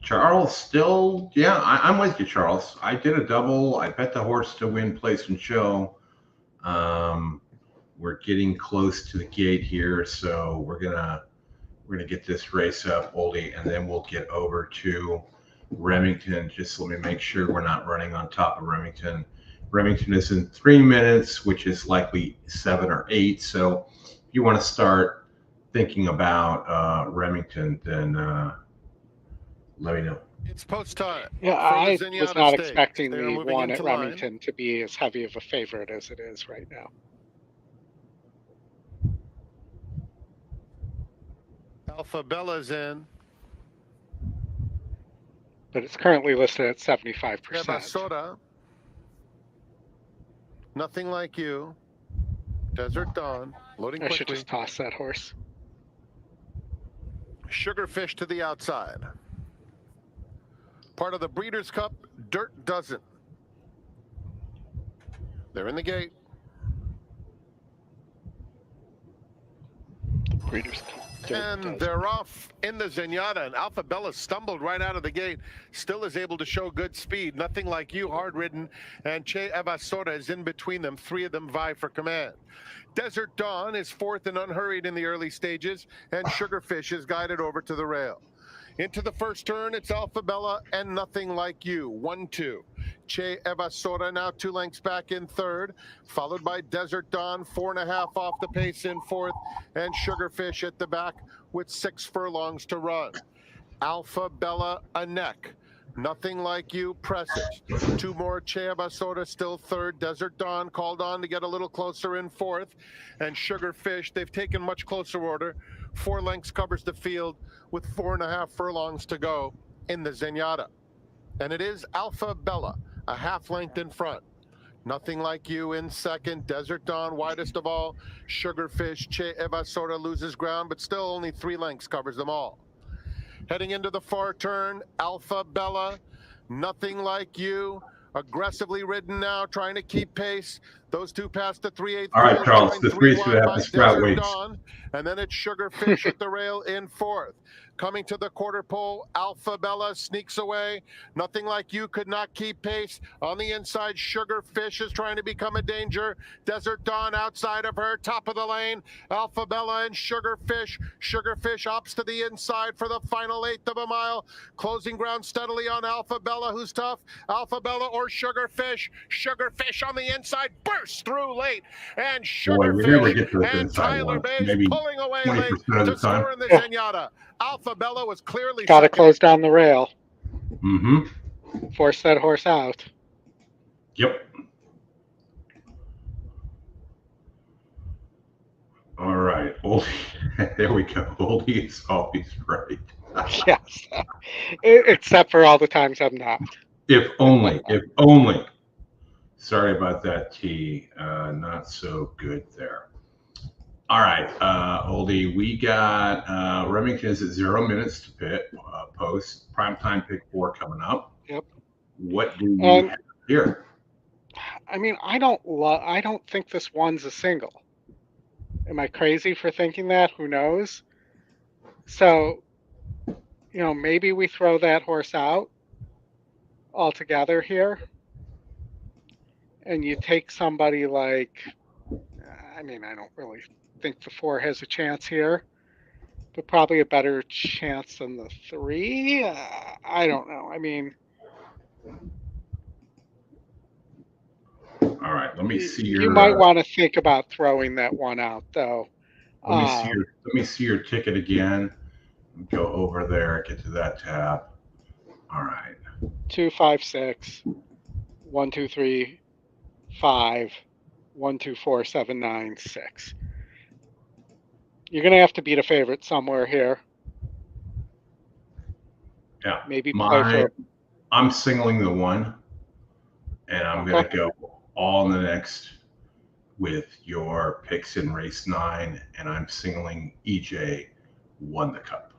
Charles still, yeah, I'm with you, Charles. I did a double. I bet the horse to win place and show. We're getting close to the gate here, so we're gonna get this race up, Oldy, and then we'll get over to Remington. Just let me make sure we're not running on top of Remington. Remington is in 3 minutes, which is likely 7 or 8. So if you want to start thinking about Remington, then let me know. It's post time. Yeah, I was not expecting the 1 at Remington to be as heavy of a favorite as it is right now. Alpha Bella's in. But it's currently listed at 75%. Soda. Nothing Like You. Desert Dawn. Loading I should quickly. just toss that horse. Sugarfish to the outside. Part of the Breeders' Cup, Dirt Dozen. They're in the gate. Breeders' Cup. And they're off in the Zenyatta, and Alpha Bella stumbled right out of the gate, still is able to show good speed. Nothing Like You, hard-ridden, and Che Evasora is in between them. Three of them vie for command. Desert Dawn is fourth and unhurried in the early stages, and Sugarfish is guided over to the rail. Into the first turn, it's Alpha Bella and Nothing Like You, 1-2. Che Evasora now 2 lengths back in third, followed by Desert Dawn, 4.5 off the pace in fourth, and Sugarfish at the back with 6 furlongs to run. Alpha Bella a neck. Nothing Like You presses. 2 more. Che Evasora still third. Desert Dawn called on to get a little closer in fourth, and Sugarfish, they've taken much closer order. 4 lengths covers the field with 4.5 furlongs to go in the Zenyatta. And it is Alpha Bella, a half length in front. Nothing Like You in second. Desert Dawn widest of all. Sugarfish, Che Evasora loses ground, but still only 3 lengths covers them all. Heading into the far turn, Alpha Bella, Nothing Like You, aggressively ridden now, trying to keep pace. Those 2 past the 3/8. All right, Charles, the 3 should have the sprout weights. And then it's Sugarfish at the rail in fourth. Coming to the quarter pole, Alpha Bella sneaks away. Nothing Like You could not keep pace. On the inside, Sugarfish is trying to become a danger. Desert Dawn outside of her, top of the lane. Alpha Bella and Sugarfish. Sugarfish opts to the inside for the final 1/8 of a mile. Closing ground steadily on Alpha Bella, who's tough. Alpha Bella or Sugarfish. Sugarfish on the inside, bursts through late. And Sugarfish and Tyler Bay's pulling away late to score in the Zenyatta. Alpha Bella was clearly got to close down the rail. Mm-hmm. Force that horse out. Yep. All right. Oldie. There we go. Oldie is always right. Yes. Except for all the times I'm not. If only. If only. Sorry about that, T. Not so good there. All right, Oldie, we got Remington is at 0 minutes to pit, post, primetime pick 4 coming up. Yep. What do you have here? I mean, I don't think this one's a single. Am I crazy for thinking that? Who knows? So, maybe we throw that horse out altogether here. And you take somebody like, I don't really think the 4 has a chance here, but probably a better chance than the 3. I don't know. All right, let me see your. You might want to think about throwing that one out, though. Let me see your ticket again. Go over there, get to that tab. All right. 2, 5, 6, 1, 2, 3, 5, 1, 2, 4, 7, 9, 6. You're going to have to beat a favorite somewhere here. Yeah. Maybe play for. I'm singling the 1, and I'm going to go all in the next with your picks in race 9, and I'm singling EJ won the cup.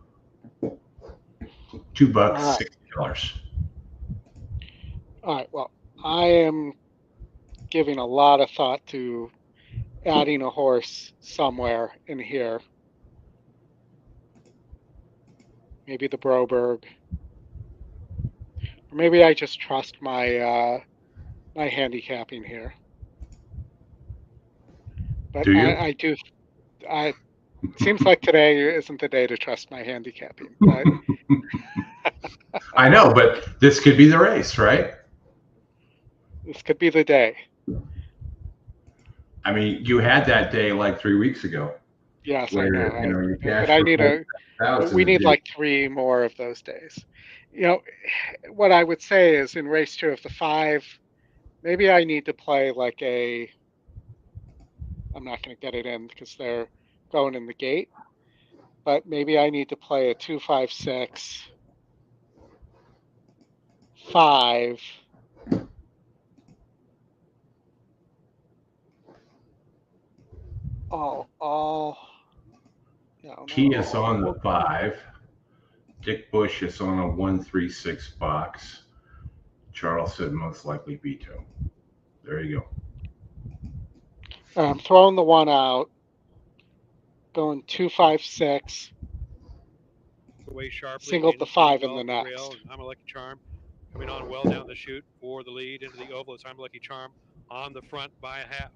$2, $60. All right. Well, I am giving a lot of thought to adding a horse somewhere in here. Maybe the Broberg. Or maybe I just trust my my handicapping here. But do you? I do. It seems like today isn't the day to trust my handicapping. But I know, but this could be the race, right? This could be the day. You had that day like 3 weeks ago. Yes, where, I know. You but I need we need like 3 more of those days. What I would say is in race 2 of the 5, maybe I need to play like I'm not going to get it in because they're going in the gate. but maybe I need to play a 2, 5, 6, 5. Oh, no. Key is on the 5. Dick Bush is on a 1-3-6 box. Charles said most likely veto. There you go. I'm throwing the 1 out. Going 2, 5, 6. Away sharply. Singled the Dana's 5 doing in the well next. rail, and I'm a Lucky Charm coming on well down the chute for the lead into the oval. It's I'm a Lucky Charm on the front by a half.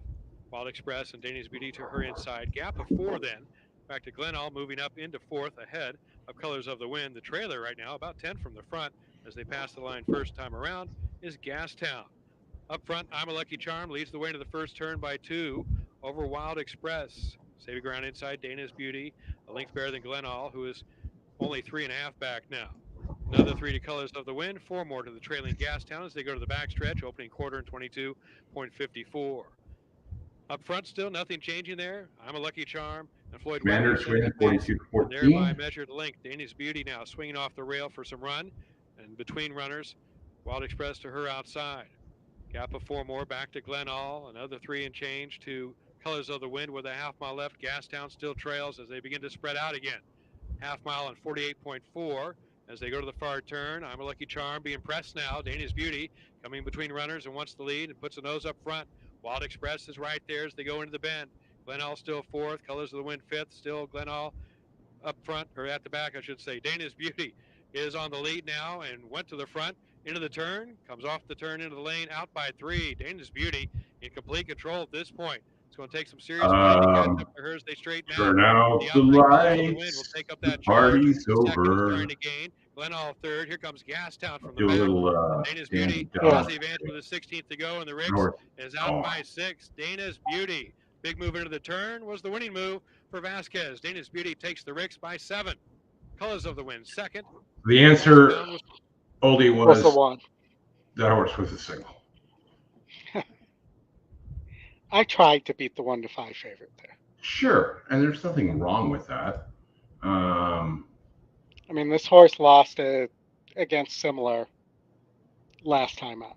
Wild Express and Dana's Beauty to her inside. Gap of 4 then. Back to Glenall moving up into 4th ahead of Colors of the Wind. The trailer right now about 10 from the front as they pass the line first time around is Gastown. Up front, I'm a Lucky Charm leads the way into the first turn by 2 over Wild Express. Saving ground inside Dana's Beauty, a length better than Glenall, who is only 3.5 back now. Another 3 to Colors of the Wind, 4 more to the trailing Gastown as they go to the backstretch, opening quarter in 22.54. Up front still, nothing changing there. I'm a Lucky Charm and Floyd Webber Commanders win pace, 42-14. thereby measured length. Dana's Beauty now swinging off the rail for some run, and between runners, Wild Express to her outside. Gap of 4 more back to Glenall, another 3 and change to Colors of the Wind with a half mile left. Gastown still trails as they begin to spread out again. Half mile and 48.4 as they go to the far turn. I'm a Lucky Charm being pressed now. Dana's Beauty coming between runners and wants the lead and puts the nose up front. Wild Express is right there as they go into the bend. Glenall still 4th. Colors of the Wind 5th. Still Glenall up front, or at the back, I should say. Dana's Beauty is on the lead now and went to the front into the turn. Comes off the turn into the lane, out by 3. Dana's Beauty in complete control at this point. It's going to take some serious fighting to catch up to her as they straighten out. Turn out the Colors of the Wind will lights. take up The that charge. party's Second is over. trying to gain. Glenall 3rd. Here comes Gastown from the Do a back. little Dana's Beauty Danny has Dog. the advantage with the 16th to go, and the Riggs North. is out by 6. Dana's Beauty. Big move into the turn was the winning move for Vasquez. Dana's Beauty takes the Riggs by 7. Colors of the Wind 2nd. The answer, Oldy, was the 1. that horse was a single. I tried to beat the 1 to 5 favorite there. Sure, and there's nothing wrong with that. I mean, this horse lost against similar last time out.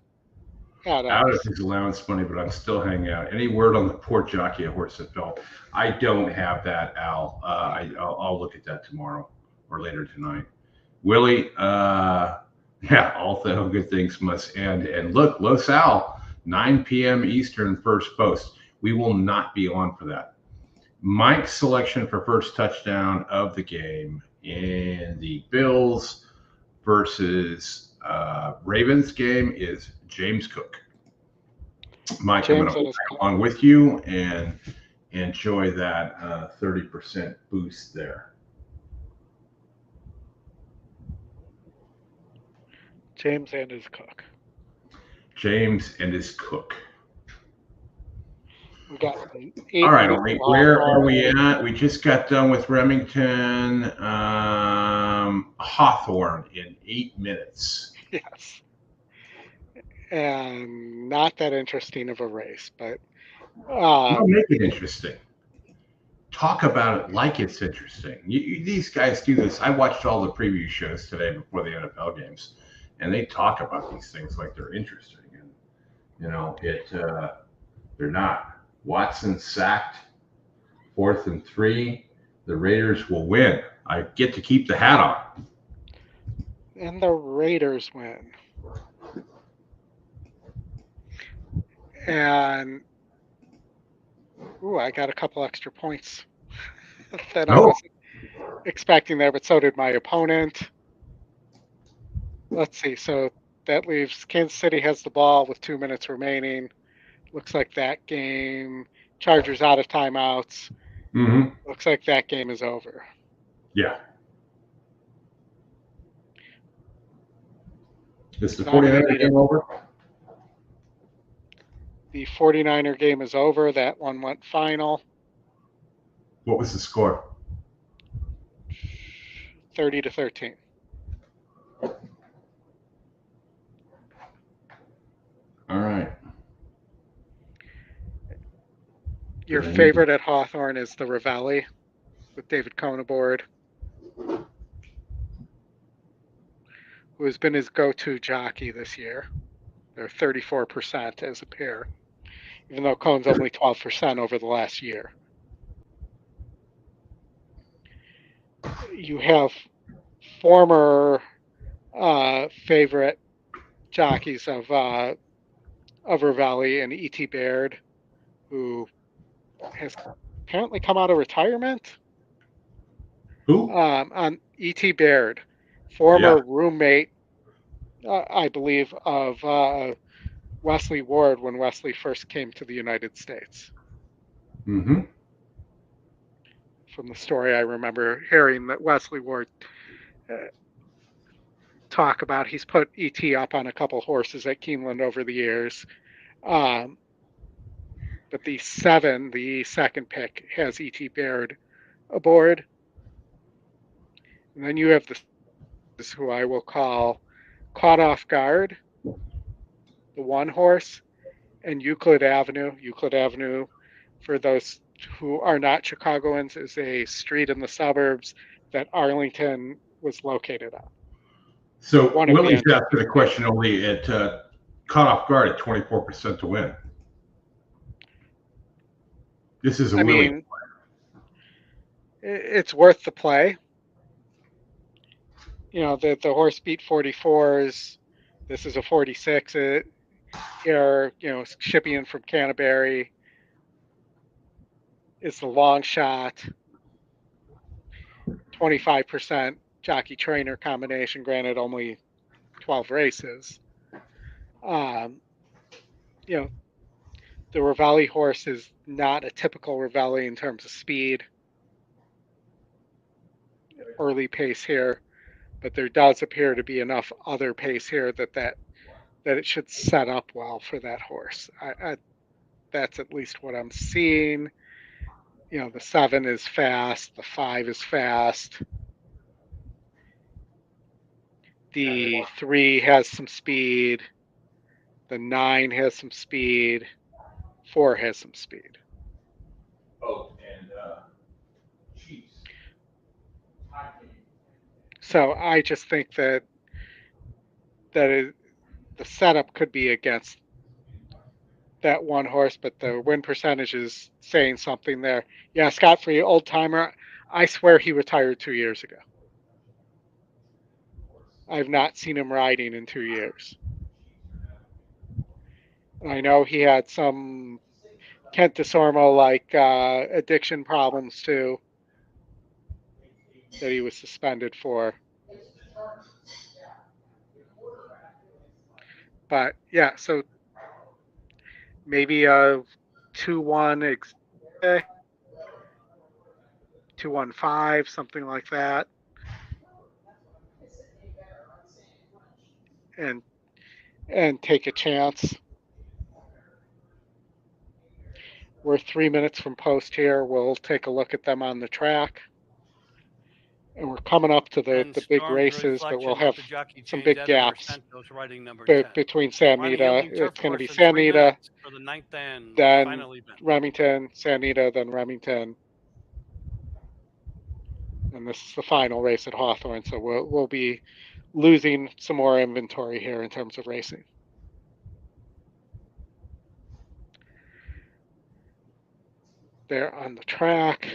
Out of his allowance money, but I'm still hanging out. Any word on the poor jockey a horse that fell? I don't have that, Al. I'll look at that tomorrow or later tonight. Willie, yeah, all good things must end. And look, Los Al, 9 p.m. Eastern, first post. We will not be on for that. Mike's selection for first touchdown of the game in the Bills versus Ravens game is James Cook. Mike, I'm going to go along with you and enjoy that 30% boost there. James and his cook. James and his cook. We got all right, Ollie, where are we at? We just got done with Remington Hawthorne in 8 minutes. Yes. And not that interesting of a race, but make it interesting. Talk about it like it's interesting. These guys do this. I watched all the preview shows today before the NFL games, and they talk about these things like they're interesting. And you know, they're not. Watson sacked, 4th and 3. The Raiders will win. I get to keep the hat on. And the Raiders win. And I got a couple extra points that I wasn't expecting there, but so did my opponent. Let's see. So that leaves Kansas City has the ball with 2 minutes remaining. Looks like that game, Chargers out of timeouts. Mm-hmm. Looks like that game is over. Yeah. Is the 49er game over? The 49er game is over. That one went final. What was the score? 30-13. All right. Your favorite at Hawthorne is the Ravelli with David Cohn aboard. who has been his go-to jockey this year. They're 34% as a pair, even though Cohn's only 12% over the last year. You have former favorite jockeys of Ravelli and E.T. Baird, who has apparently come out of retirement. Who? On E.T. Baird, former roommate, I believe, of Wesley Ward when Wesley first came to the United States. Mm-hmm. From the story I remember hearing that Wesley Ward talk about, he's put E.T. up on a couple horses at Keeneland over the years. But the 7, the second pick, has E.T. Baird aboard. And then you have this, who I will call Caught Off Guard, the 1 horse, and Euclid Avenue. Euclid Avenue, for those who are not Chicagoans, is a street in the suburbs that Arlington was located on. So One of the Willie's entrances. after the question only at Caught Off Guard at 24% to win. This is a I Willie. mean, it's worth the play. You know, the horse beat 44s. This is a 46 here, you know, shipping in from Canterbury. It's the long shot. 25% jockey trainer combination, granted only 12 races. You know, the Ravelli horse is not a typical Ravelli in terms of speed. Early pace here, but there does appear to be enough other pace here that it should set up well for that horse. That's at least what I'm seeing. You know, the 7 is fast, the 5 is fast. The 3 has some speed. The 9 has some speed. 4 has some speed. Oh, and cheese. So I just think that the setup could be against that 1 horse, but the win percentage is saying something there. Yeah, Scott Free, old timer. I swear he retired 2 years ago. I've not seen him riding in 2 years. I know he had some Kent DeSormo-like addiction problems too that he was suspended for. But yeah, so maybe a 2-1, 2-1-5, something like that. And take a chance. We're 3 minutes from post here. We'll take a look at them on the track. And we're coming up to the big races, but we'll have some big gaps between San Anita. It's going to be San Anita, then Remington, San Anita, then Remington. And this is the final race at Hawthorne, so we'll be losing some more inventory here in terms of racing. They're on the track.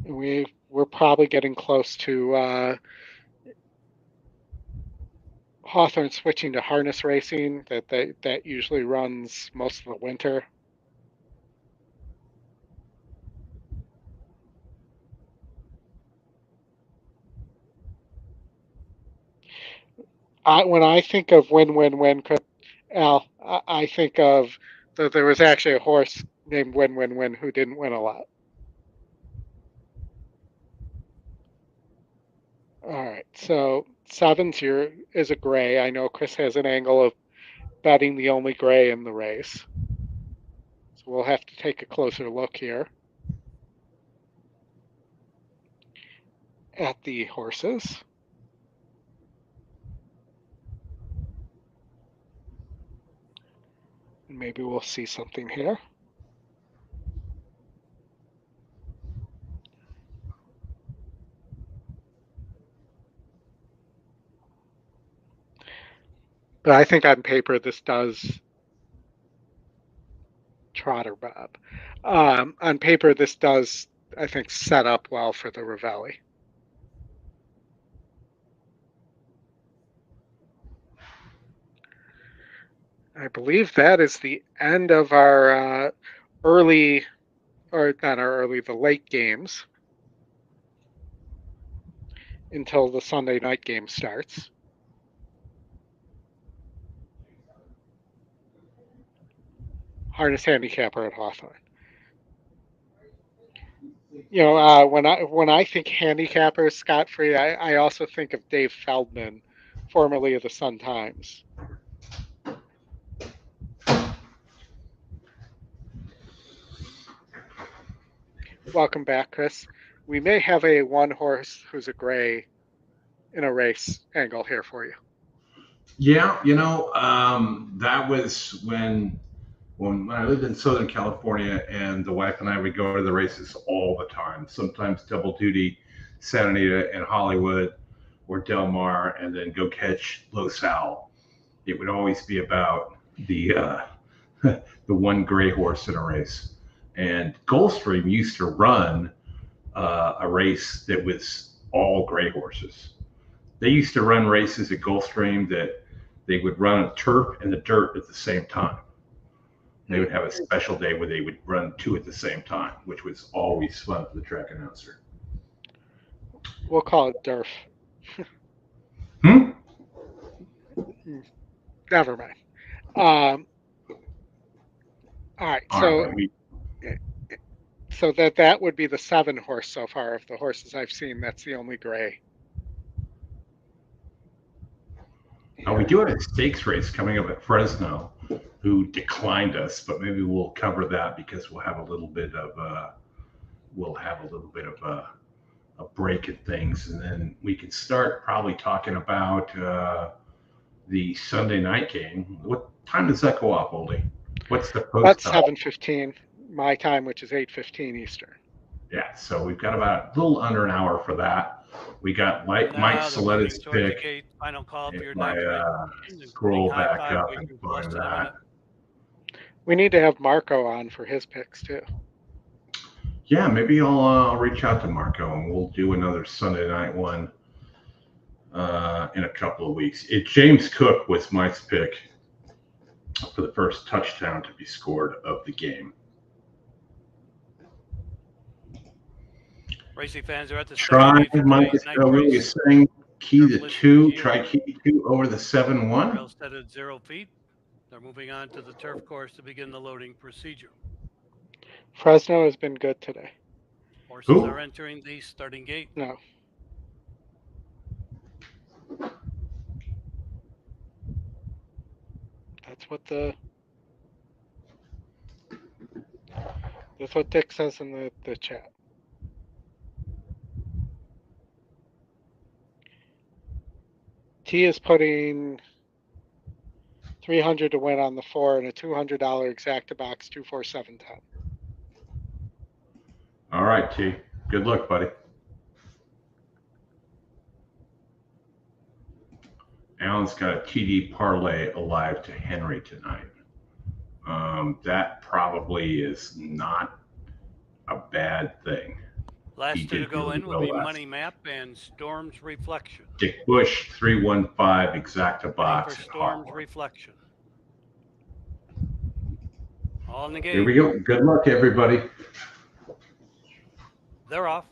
And we're probably getting close to Hawthorne switching to harness racing. That usually runs most of the winter. When I think of win-win-win, Al, I think of that there was actually a horse named Win-Win-Win who didn't win a lot. All right, so 7's here is a gray. I know Chris has an angle of betting the only gray in the race. So we'll have to take a closer look here at the horses. And maybe we'll see something here. But I think on paper this does Trotter Bob. On paper this does, I think, set up well for the Ravelli. I believe that is the end of our early, or not our early, the late games until the Sunday night game starts. Harness handicapper at Hawthorne. You know, when I think handicappers scot-free, I also think of Dave Feldman, formerly of the Sun Times. Welcome back, Chris. We may have a one horse who's a gray in a race angle here for you. Yeah, you know, that was when I lived in Southern California, and the wife and I would go to the races all the time. Sometimes double duty, Santa Anita and Hollywood, or Del Mar, and then go catch Los Al. It would always be about the the one gray horse in a race. And Gulfstream used to run a race that was all gray horses. They used to run races at Gulfstream that they would run a turf and the dirt at the same time. They would have a special day where they would run two at the same time, which was always fun for the track announcer. We'll call it DERF. Never mind. All right, so that would be the 7 horse so far of the horses I've seen. That's the only gray. We do have a stakes race coming up at Fresno, who declined us, but maybe we'll cover that because we'll have a little bit of a break at things, and then we can start probably talking about the Sunday night game. What time does that go off, Oldy? What's the post? That's 7:15 my time, which is 8:15 Eastern. Yeah, so we've got about a little under an hour for that. We got Mike Saletta's pick. Final call for your if I scroll back up and find that. We need to have Marco on for his picks too. Yeah, maybe I'll reach out to Marco and we'll do another Sunday night one in a couple of weeks. James Cook was Mike's pick for the first touchdown to be scored of the game. Racing fans are at the try Mike is saying key to 2. Try key to 2 over the 7-1. Rail set at 0 feet. They're moving on to the turf course to begin the loading procedure. Fresno has been good today. Horses are entering the starting gate. No. That's what Dick says in the chat. T is putting 300 to win on the 4 and a $200 exacta box 24710. All right, T. Good luck, buddy. Alan's got a TD parlay alive to Henry tonight. That probably is not a bad thing. Last two to go in will be Money Map and Storm's Reflection. Dick Bush, 315 exacta box. For Storm's Reflection. All in the game. Here we go. Good luck, everybody. They're off.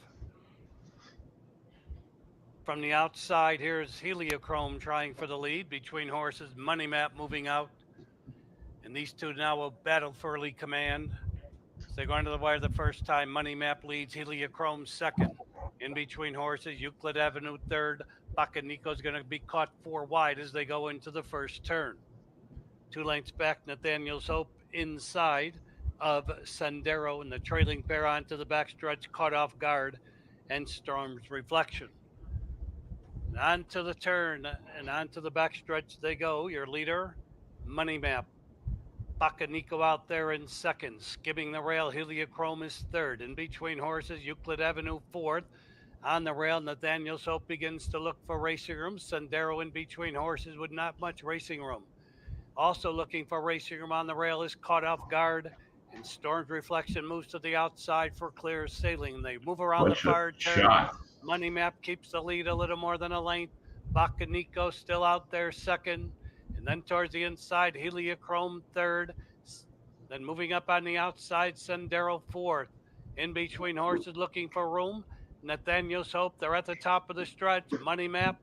From the outside, here's Heliochrome trying for the lead between horses. Money Map moving out. And these two now will battle for early command. They go into the wire the first time. Money Map leads, Heliochrome second. In between horses, Euclid Avenue third. Bacanico's going to be caught 4 wide as they go into the first turn. 2 lengths back, Nathaniel's Hope inside of Sendero, and the trailing pair onto the backstretch, caught off guard, and Storm's Reflection. And on to the turn and onto the backstretch they go. Your leader, Money Map. Bacanico out there in second. Skimming the rail, Heliochrome is third. In between horses, Euclid Avenue fourth. On the rail, Nathaniel's Hope begins to look for racing room. Sendero in between horses with not much racing room. Also looking for racing room on the rail is Caught Off Guard. And Storm's Reflection moves to the outside for clear sailing. They move around the far turn. Shot. Money Map keeps the lead a little more than a length. Bacanico still out there second. And then towards the inside, Heliochrome third. Then moving up on the outside, Sendero fourth. In between horses looking for room. Nathaniel's Hope, they're at the top of the stretch. Money Map,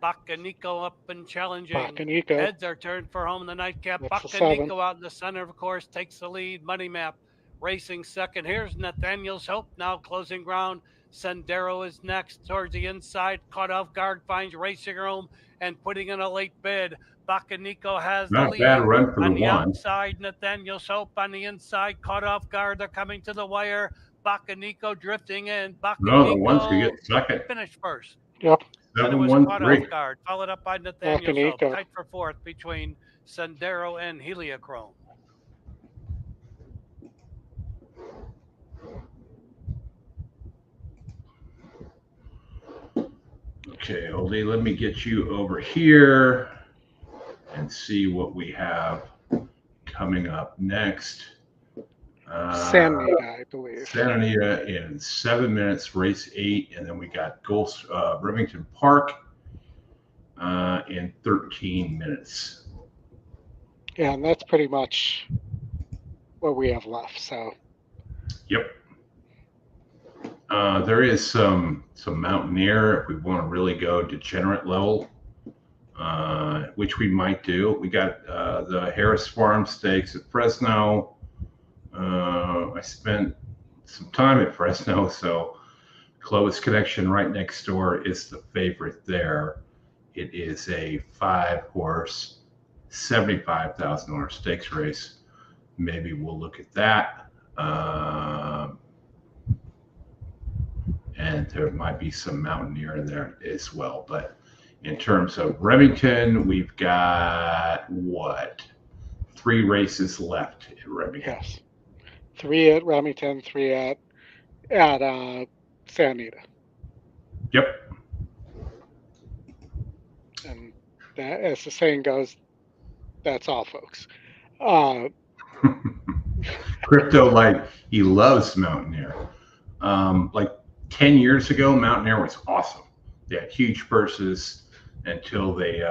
Bacanico up and challenging. Bacanico. Heads are turned for home in the nightcap. That's the 7. Bacanico out in the center, of course, takes the lead. Money Map racing second. Here's Nathaniel's Hope now closing ground. Sendero is next towards the inside. Caught Off Guard finds racing room and putting in a late bid. Bacanico has Not the a lead. bad run for On the the one. outside, Nathaniel's Hope on the inside. Caught Off Guard. They're coming to the wire. Bacanico drifting in. No, the one's to Bacanico get second. finished first. Yep. Then it was 7-1-3. Caught Off Guard, followed up by Nathaniel's Hope, Bacanico. tight for fourth between Sendero and Heliochrome. Okay, Oldy, let me get you over here and see what we have coming up next. San Anita, I believe. Santa Anita in 7 minutes, race 8, and then we got Remington Park in 13 minutes. Yeah, and that's pretty much what we have left. So. Yep. There is some Mountaineer if we want to really go degenerate level, which we might do. We got the Harris Farm Stakes at Fresno. I spent some time at Fresno, so Clovis Connection right next door is the favorite there. It is a 5-horse, $75,000 stakes race. Maybe we'll look at that. And there might be some Mountaineer in there as well. But in terms of Remington, we've got 3 races left at Remington. Yes. 3 at Remington, 3 at Santa Anita. Yep. And that, as the saying goes, that's all, folks. Crypto, like, he loves Mountaineer. Like 10 years ago, Mountaineer was awesome. They had huge purses until they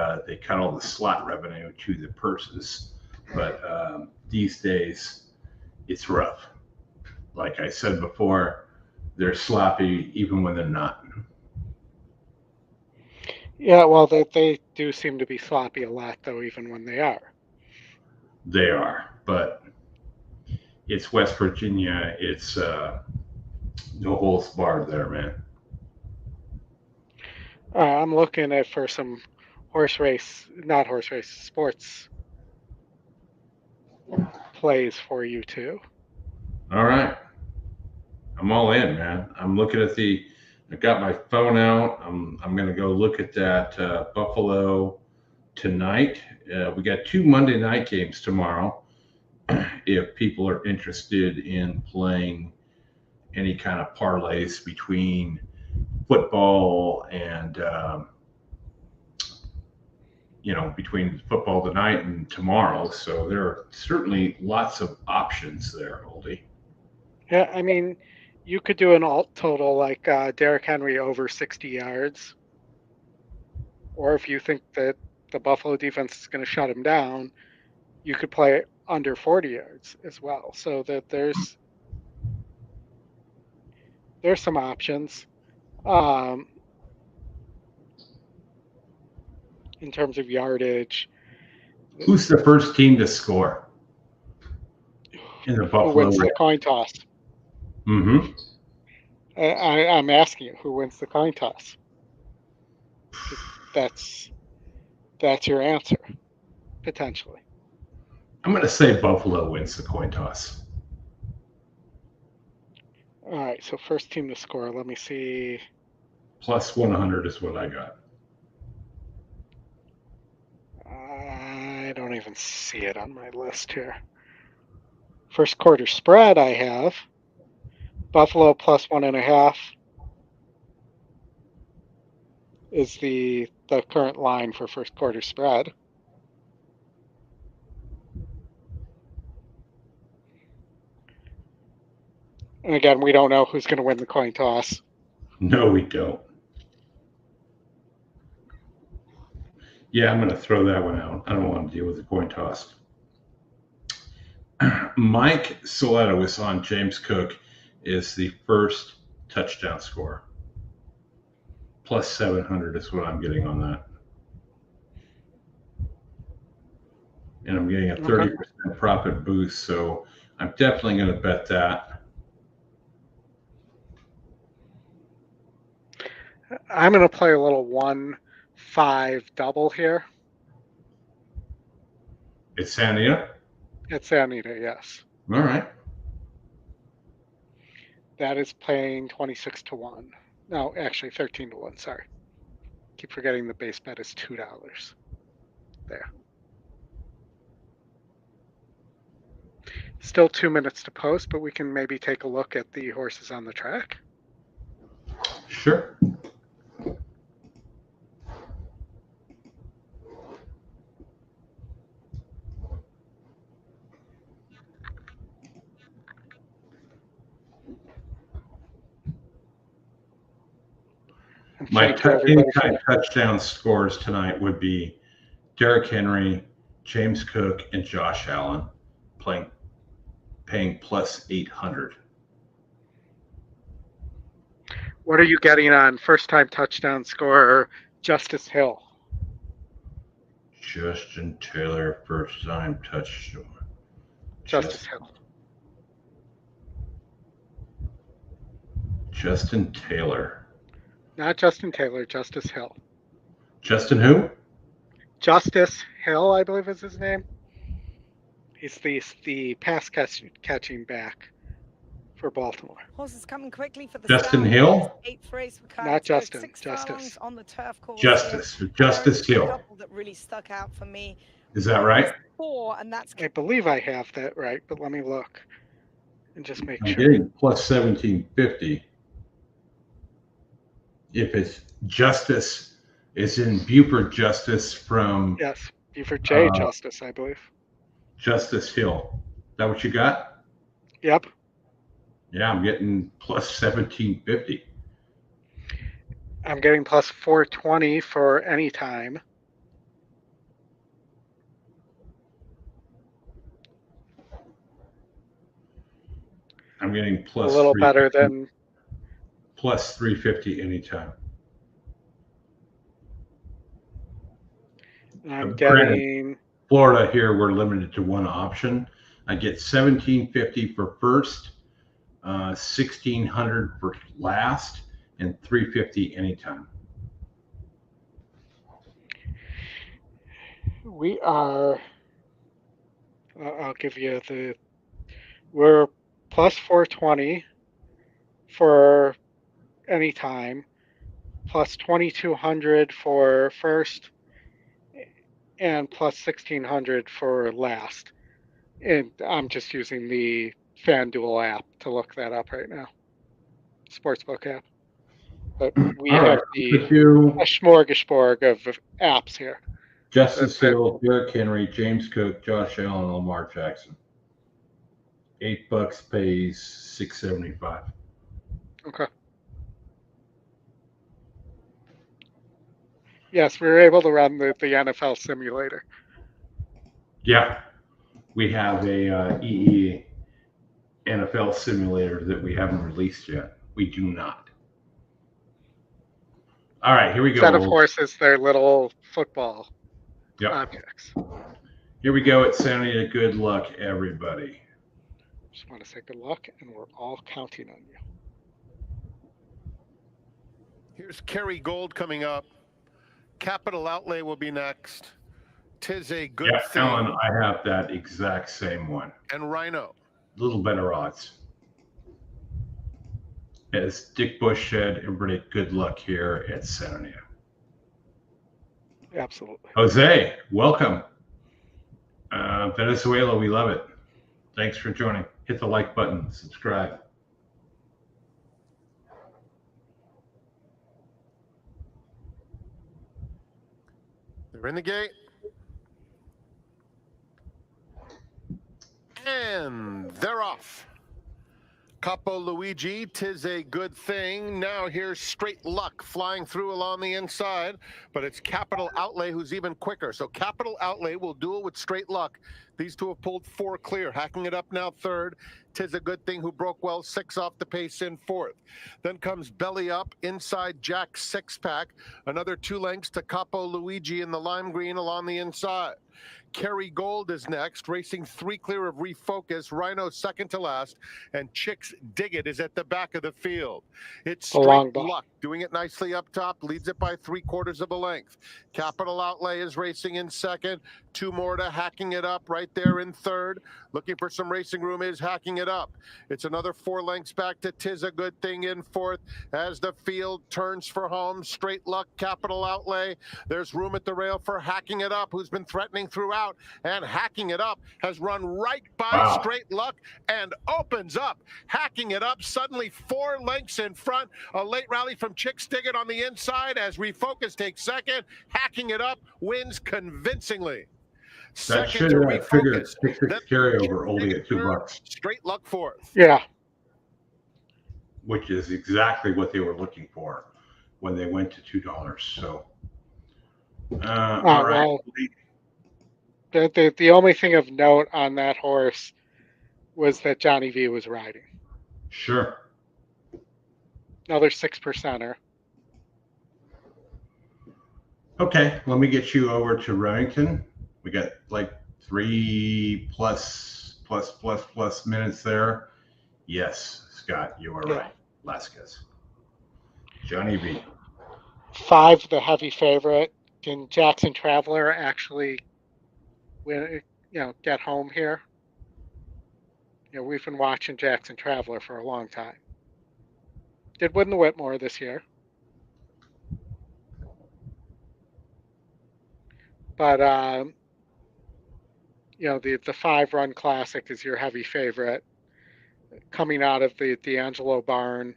cut all the slot revenue to the purses. But these days, it's rough. Like I said before, they're sloppy even when they're not. Yeah, well, they do seem to be sloppy a lot, though, even when they are. They are, but it's West Virginia. It's no holds barred there, man. I'm looking at for some sports plays for you too. All right. I'm all in, man. I'm looking at I got my phone out. I'm going to go look at that Buffalo tonight. We got 2 Monday night games tomorrow. If people are interested in playing any kind of parlays between football and, between football tonight and tomorrow. So there are certainly lots of options there, Oldy. Yeah, I mean, you could do an alt total like Derrick Henry over 60 yards. Or if you think that the Buffalo defense is going to shut him down, you could play under 40 yards as well. So that there's some options. In terms of yardage. Who's the first team to score in the Buffalo? Who wins the coin toss? Mm-hmm. I'm asking you, who wins the coin toss? That's your answer, potentially. I'm going to say Buffalo wins the coin toss. All right, so first team to score. Let me see. Plus 100 is what I got. I don't even see it on my list here. First quarter spread I have. Buffalo plus 1.5. is the current line for first quarter spread. And again, we don't know who's going to win the coin toss. No, we don't. Yeah, I'm going to throw that one out. I don't want to deal with the coin toss. Mike Soletto is on James Cook is the first touchdown scorer. Plus 700 is what I'm getting on that. And I'm getting a 30% profit boost, so I'm definitely going to bet that. I'm going to play a little 1-5 double here. It's Anita? It's Anita, yes. All right. That is paying 26-1. No, actually 13-1, sorry. Keep forgetting the base bet is $2. There. Still 2 minutes to post, but we can maybe take a look at the horses on the track. Sure. My in-kind touchdown scores tonight would be Derrick Henry, James Cook, and Josh Allen paying plus 800. What are you getting on first-time touchdown scorer Justice Hill? Justin Taylor, first-time touchdown. Justice Hill. Justin Taylor. Not Justin Taylor, Justice Hill. Justin who? Justice Hill, I believe is his name. He's the pass catching back for Baltimore. Horses coming quickly for the Justin start. Hill? Eighth race for Not Justin, 6 Justice. furlongs on the turf course Justice here. Hill. A couple that really stuck out for me. Is that right? 4, and that's. I believe I have that right, but let me look and just make I'm sure. getting plus 1750. If it's Justice, it's in Buford Justice from Yes, Buford J. Justice, I believe. Justice Hill. Is that what you got? Yep. Yeah, I'm getting plus 1750. I'm getting plus 420 for any time. I'm getting plus a little better than plus 350 anytime. I'm getting Florida here. We're limited to one option. I get 1750 for first, 1600 for last, and 350 anytime. We are. I'll give you the. We're plus 420 for any time, plus 2200 for first, and plus 1600 for last. And I'm just using the FanDuel app to look that up right now. Sportsbook app. But we have a smorgasbord of apps here. Justice Hill, Derrick Henry, James Cook, Josh Allen, Lamar Jackson. $8 pays $6.75. Okay. Yes, we were able to run the NFL simulator. Yeah, we have a EE NFL simulator that we haven't released yet. We do not. All right, here we go. Instead of horses, they're little football objects. Here we go. It's Anita. Good luck, everybody. Just want to say good luck, and we're all counting on you. Here's Kerry Gold coming up. Capital Outlay will be next. Tis a Good Thing. Alan, I have that exact same one. And Rhino. A little better odds. As Dick Bush said, everybody, good luck here at Santa Anita. Absolutely. Jose, welcome. Venezuela, we love it. Thanks for joining. Hit the like button, subscribe. They're in the gate. And they're off. Capo Luigi, 'tis a good thing. Now here's Straight Luck flying through along the inside, but it's Capital Outlay who's even quicker. So Capital Outlay will duel with Straight Luck. These two have pulled 4 clear. Hacking It Up now third. 'Tis a Good Thing, who broke well, 6 off the pace in fourth. Then comes Belly Up inside Jack's 6-pack. Another 2 lengths to Capo Luigi in the lime green along the inside. Kerry Gold is next, racing 3 clear of Refocus. Rhino second to last, and Chicks Dig It is at the back of the field. It's Straight Luck doing it nicely up top, leads it by 3/4 of a length. Capital Outlay is racing in second. 2 more to Hacking It Up right there in third. Looking for some racing room is Hacking It Up. It's another 4 lengths back to 'Tis a Good Thing in fourth as the field turns for home. Straight Luck, Capital Outlay. There's room at the rail for Hacking It Up, who's been threatening throughout, and Hacking It Up has run right by Straight Luck and opens up. Hacking It Up suddenly 4 lengths in front. A late rally from Chicks Dig It on the inside as Refocus takes second. Hacking It Up wins convincingly. That should have figured 6-6 carryover Oldie at $2. Straight Luck fourth. Yeah. Which is exactly what they were looking for when they went to $2. So, all right. Well, the only thing of note on that horse was that Johnny V was riding. Sure. Another 6%er. Okay, let me get you over to Remington. We got like 3 plus minutes there. Yes, Scott, you are right. Last guess. Johnny V. 5, the heavy favorite. Can Jackson Traveler actually win? Get home here? We've been watching Jackson Traveler for a long time. Did win the Whitmore this year. But, the 5-run classic is your heavy favorite. Coming out of the D'Angelo barn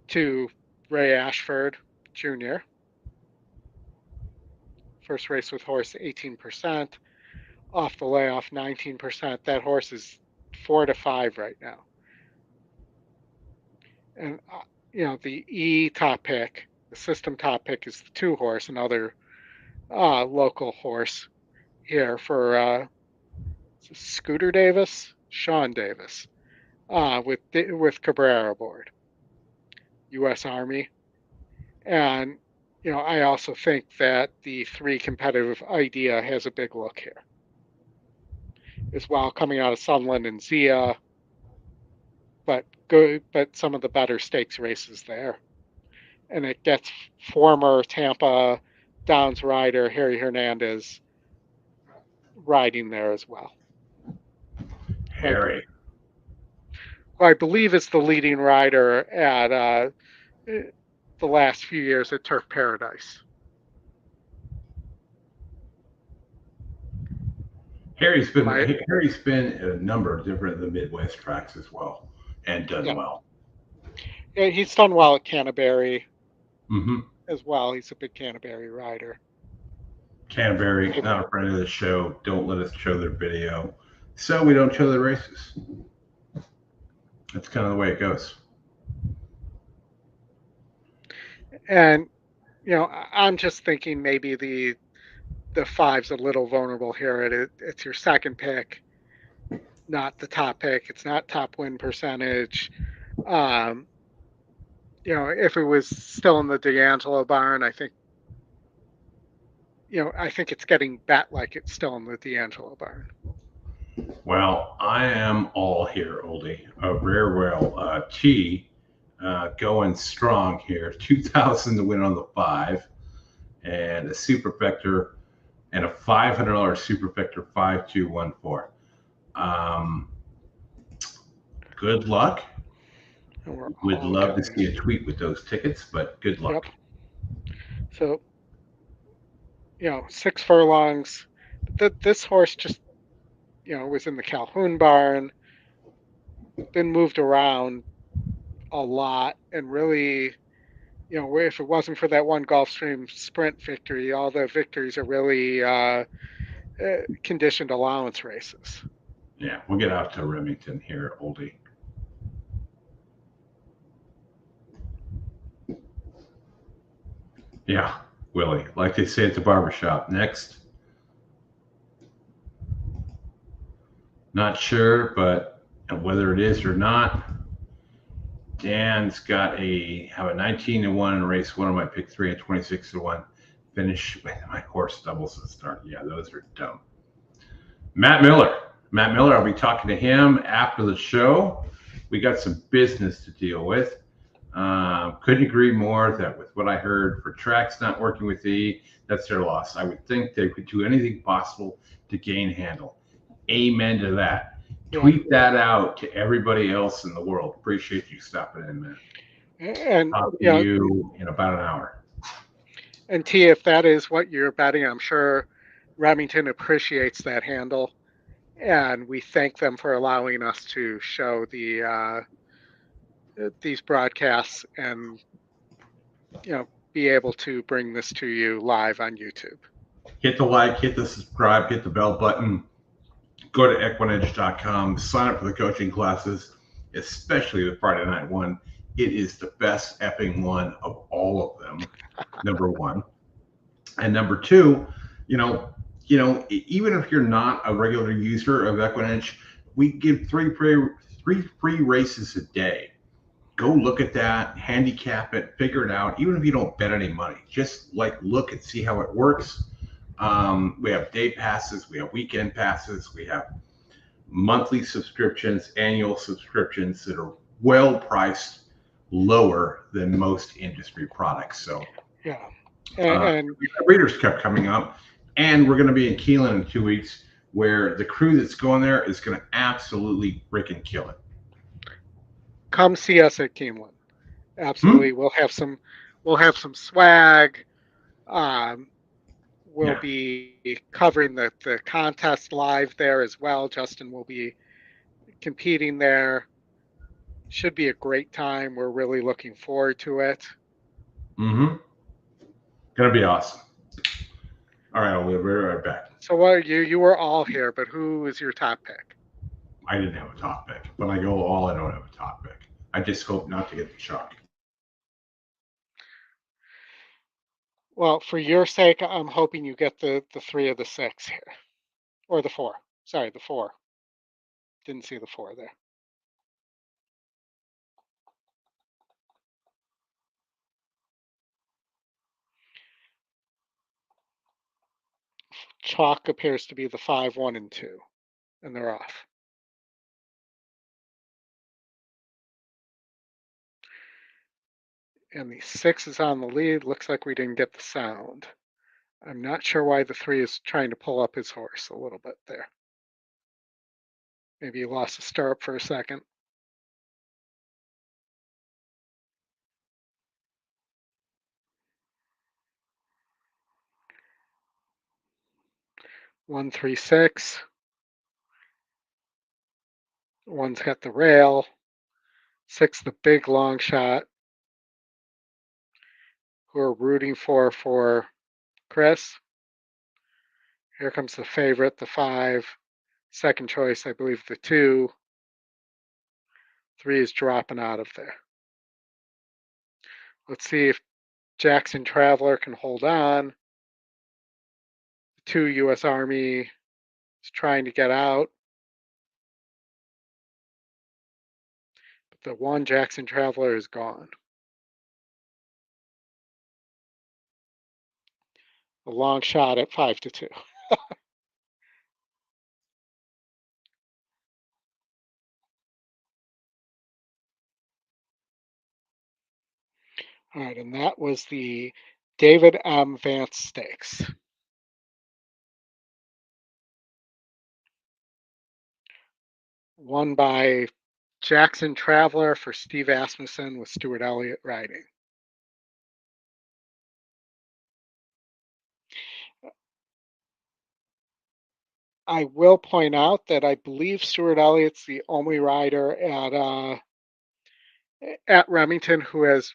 to Ray Ashford Jr. First race with horse 18%. Off the layoff 19%. That horse is 4-5 right now. And, the E top pick, the system top pick is the 2 horse, another local horse here for Scooter Davis, Sean Davis, with Cabrera aboard, U.S. Army. And, I also think that the 3 competitive idea has a big look here as well, coming out of Sunland and Zia, but some of the better stakes races there. And it gets former Tampa Downs rider Harry Hernandez riding there as well. Harry. Who I believe is the leading rider at the last few years at Turf Paradise. Harry's been a number of different the Midwest tracks as well, and done well. Yeah, he's done well at Canterbury Mm-hmm. as well. He's a big Canterbury rider. Canterbury, not a friend of the show. Don't let us show their video, so we don't show the races. That's kind of the way it goes. And I'm just thinking maybe the 5's a little vulnerable here. It's your second pick, not the top pick. It's not top win percentage. If it was still in the D'Angelo barn, I think it's getting bet like it's still in the D'Angelo barn. Well, I am all here, Oldie. A rare rail T going strong here. 2,000 to win on the 5, and a superfecta, and a $500 superfecta 5214. Good luck. We'd love to see a tweet with those tickets, but good luck. Yep. So, 6 furlongs. This horse just, was in the Calhoun barn, been moved around a lot, and really, if it wasn't for that one Gulfstream sprint victory, all the victories are really conditioned allowance races. Yeah, we'll get out to Remington here, Oldy. Yeah, Willie, like they say at the barbershop. Next. Not sure, but whether it is or not, Dan's got have a 19-1 in race one. I might pick 3 and 26-1 finish. My horse doubles the start. Yeah, those are dumb. Matt Miller, I'll be talking to him after the show. We got some business to deal with. Couldn't agree more that with what I heard for tracks not working with E, that's their loss. I would think they could do anything possible to gain handle. Amen to that. Tweet that out to everybody else in the world. Appreciate you stopping in, man. And talk to you in about an hour. And T, if that is what you're betting, I'm sure Remington appreciates that handle, and we thank them for allowing us to show these broadcasts and be able to bring this to you live on YouTube. Hit the like, hit the subscribe, hit the bell button. Go to EquinEdge.com, sign up for the coaching classes, especially the Friday night one. It is the best effing one of all of them, number one. And number two, even if you're not a regular user of EquinEdge, we give three free races a day. Go look at that, handicap it, figure it out. Even if you don't bet any money, just look and see how it works. We have day passes, we have weekend passes, we have monthly subscriptions, annual subscriptions that are well priced, lower than most industry products. So yeah, and Breeders' Cup coming up, and we're going to be in Keelan in 2 weeks, where the crew that's going there is going to absolutely freaking kill it. Come see us at Keeneland. Absolutely, we'll have some swag. We'll be covering the contest live there as well. Justin will be competing there. Should be a great time. We're really looking forward to it. Gonna be awesome. All right, we'll be right back. So what you were all here, but who is your top pick? I didn't have a top pick. When I go all, I don't have a top pick. I just hope not to get the shock. Well, for your sake, I'm hoping you get the 3 of the 6 here. Or the 4. Sorry, the 4. Didn't see the 4 there. Chalk appears to be the 5, 1, and 2. And they're off. And the 6 is on the lead. Looks like we didn't get the sound. I'm not sure why the 3 is trying to pull up his horse a little bit there. Maybe he lost a stirrup for a second. One, 3, 6. One's got the rail. 6, the big long shot. Who are rooting for Chris. Here comes the favorite, the 5. Second choice, I believe the 2. 3 is dropping out of there. Let's see if Jackson Traveler can hold on. The 2 U.S. Army is trying to get out. But the 1 Jackson Traveler is gone. A long shot at 5-2. All right, and that was the David M. Vance Stakes. Won by Jackson Traveler for Steve Asmussen with Stuart Elliott riding. I will point out that I believe Stuart Elliott's the only rider at Remington who has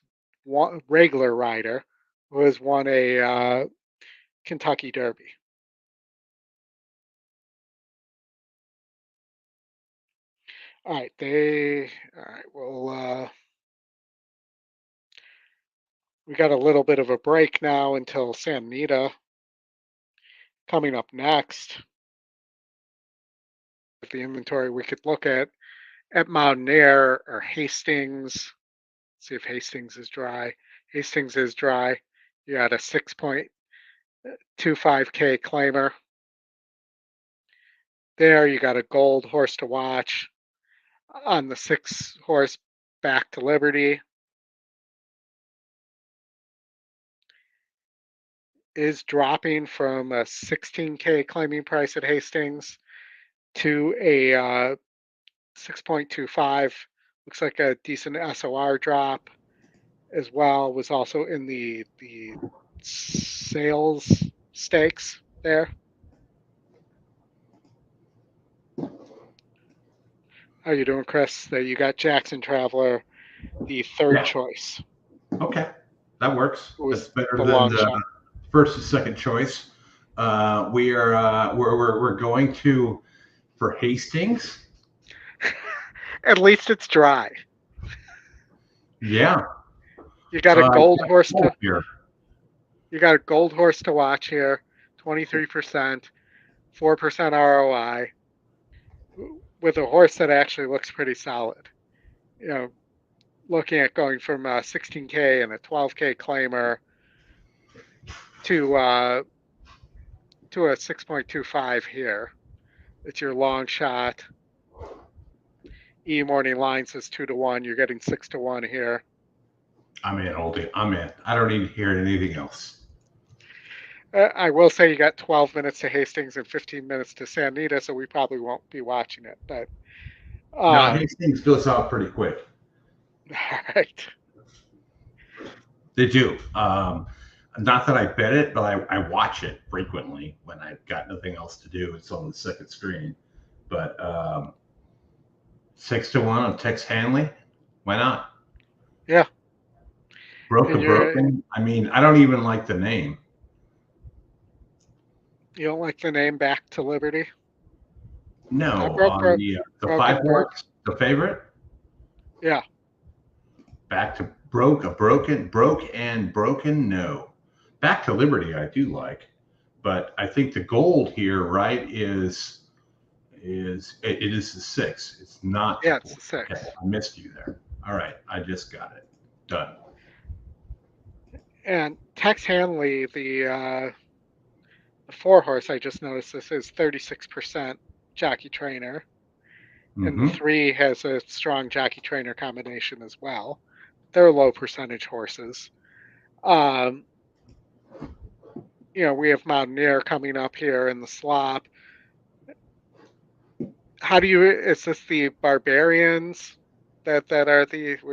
regular rider who has won a Kentucky Derby. All right, well, we got a little bit of a break now until Anita coming up next. The inventory we could look at Mountaineer or Hastings. See if Hastings is dry. Hastings is dry. You got a 6.25K claimer. There you got a gold horse to watch on the 6 horse Back to Liberty. Is dropping from a 16K claiming price at Hastings to a 6.25. Looks like a decent SOR drop as well. Was also in the sales stakes there. How you doing, Chris? There you got Jackson Traveler, the third choice. Okay, that works. That's better than the shot. First and second choice. We're going for Hastings. At least it's dry. Yeah. You got a gold horse here. You got a gold horse to watch here. 23%, 4% ROI, with a horse that actually looks pretty solid. You know, looking at going from 16K and a 12K claimer to a 6.25 here. It's your long shot. Morning line says 2-1. You're getting 6-1 here. I'm in, Oldy. I'm in. I don't need to hear anything else. I will say you got 12 minutes to Hastings and 15 minutes to Anita, so we probably won't be watching it. But no, Hastings goes out pretty quick. All right. They do. Not that I bet it, but I watch it frequently when I've got nothing else to do. It's on the second screen. But 6-1 on Tex Hanley. Why not? Yeah. Broken. I mean, I don't even like the name. You don't like the name Back to Liberty? No, on the 5 horse, the favorite. Yeah. Back to broke. No, Back to Liberty I do like, but I think the gold here, right, is it is the 6. It's not. Yeah, it's the 6. Okay, I missed you there. All right, I just got it done. And Tex Hanley, the 4 horse, I just noticed this is 36% jockey trainer. And the 3 has a strong jockey trainer combination as well. They're low percentage horses. You know, we have Mountaineer coming up here in the slop. Is this the Barbarians that are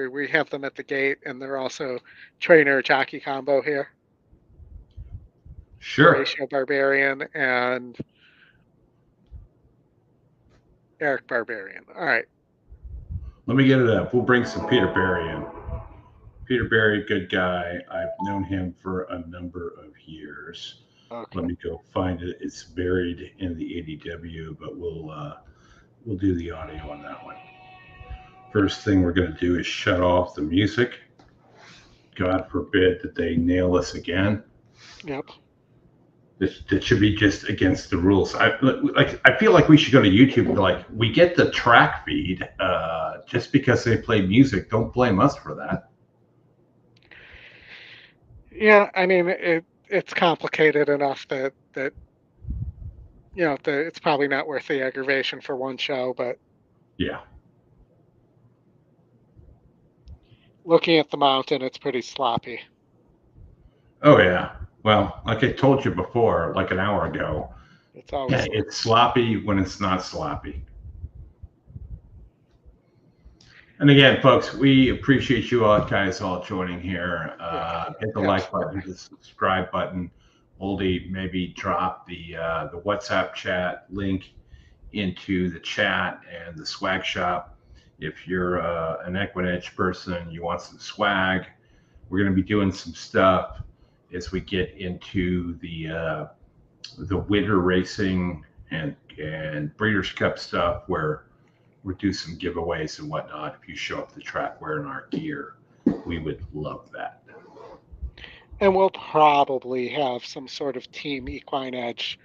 we have them at the gate, and they're also trainer jockey combo here? Sure. Horatio Barbarian and Eric Barbarian. All right. Let me get it up. We'll bring some Peter Barry in. Peter Barry, good guy. I've known him for a number of years. Okay. Let me go find it. It's buried in the ADW, but we'll do the audio on that one. First thing we're going to do is shut off the music. God forbid that they nail us again. Yep. That should be just against the rules. I feel like we should go to YouTube and be like, we get the track feed. Just because they play music, don't blame us for that. Yeah, I mean it's complicated enough that you know it's probably not worth the aggravation for one show, but yeah. Looking at the mountain, it's pretty sloppy. Oh yeah. Well, like I told you before, like an hour ago, it's sloppy when it's not sloppy. And again, folks, we appreciate you all guys all joining here. Hit the like button, hit the subscribe button. Oldy, maybe drop the WhatsApp chat link into the chat and the swag shop. If you're an EquinEdge person, you want some swag, we're going to be doing some stuff as we get into the winter racing and Breeders' Cup stuff, where we'll do some giveaways and whatnot. If you show up to the track wearing our gear, we would love that. And we'll probably have some sort of Team EquinEdge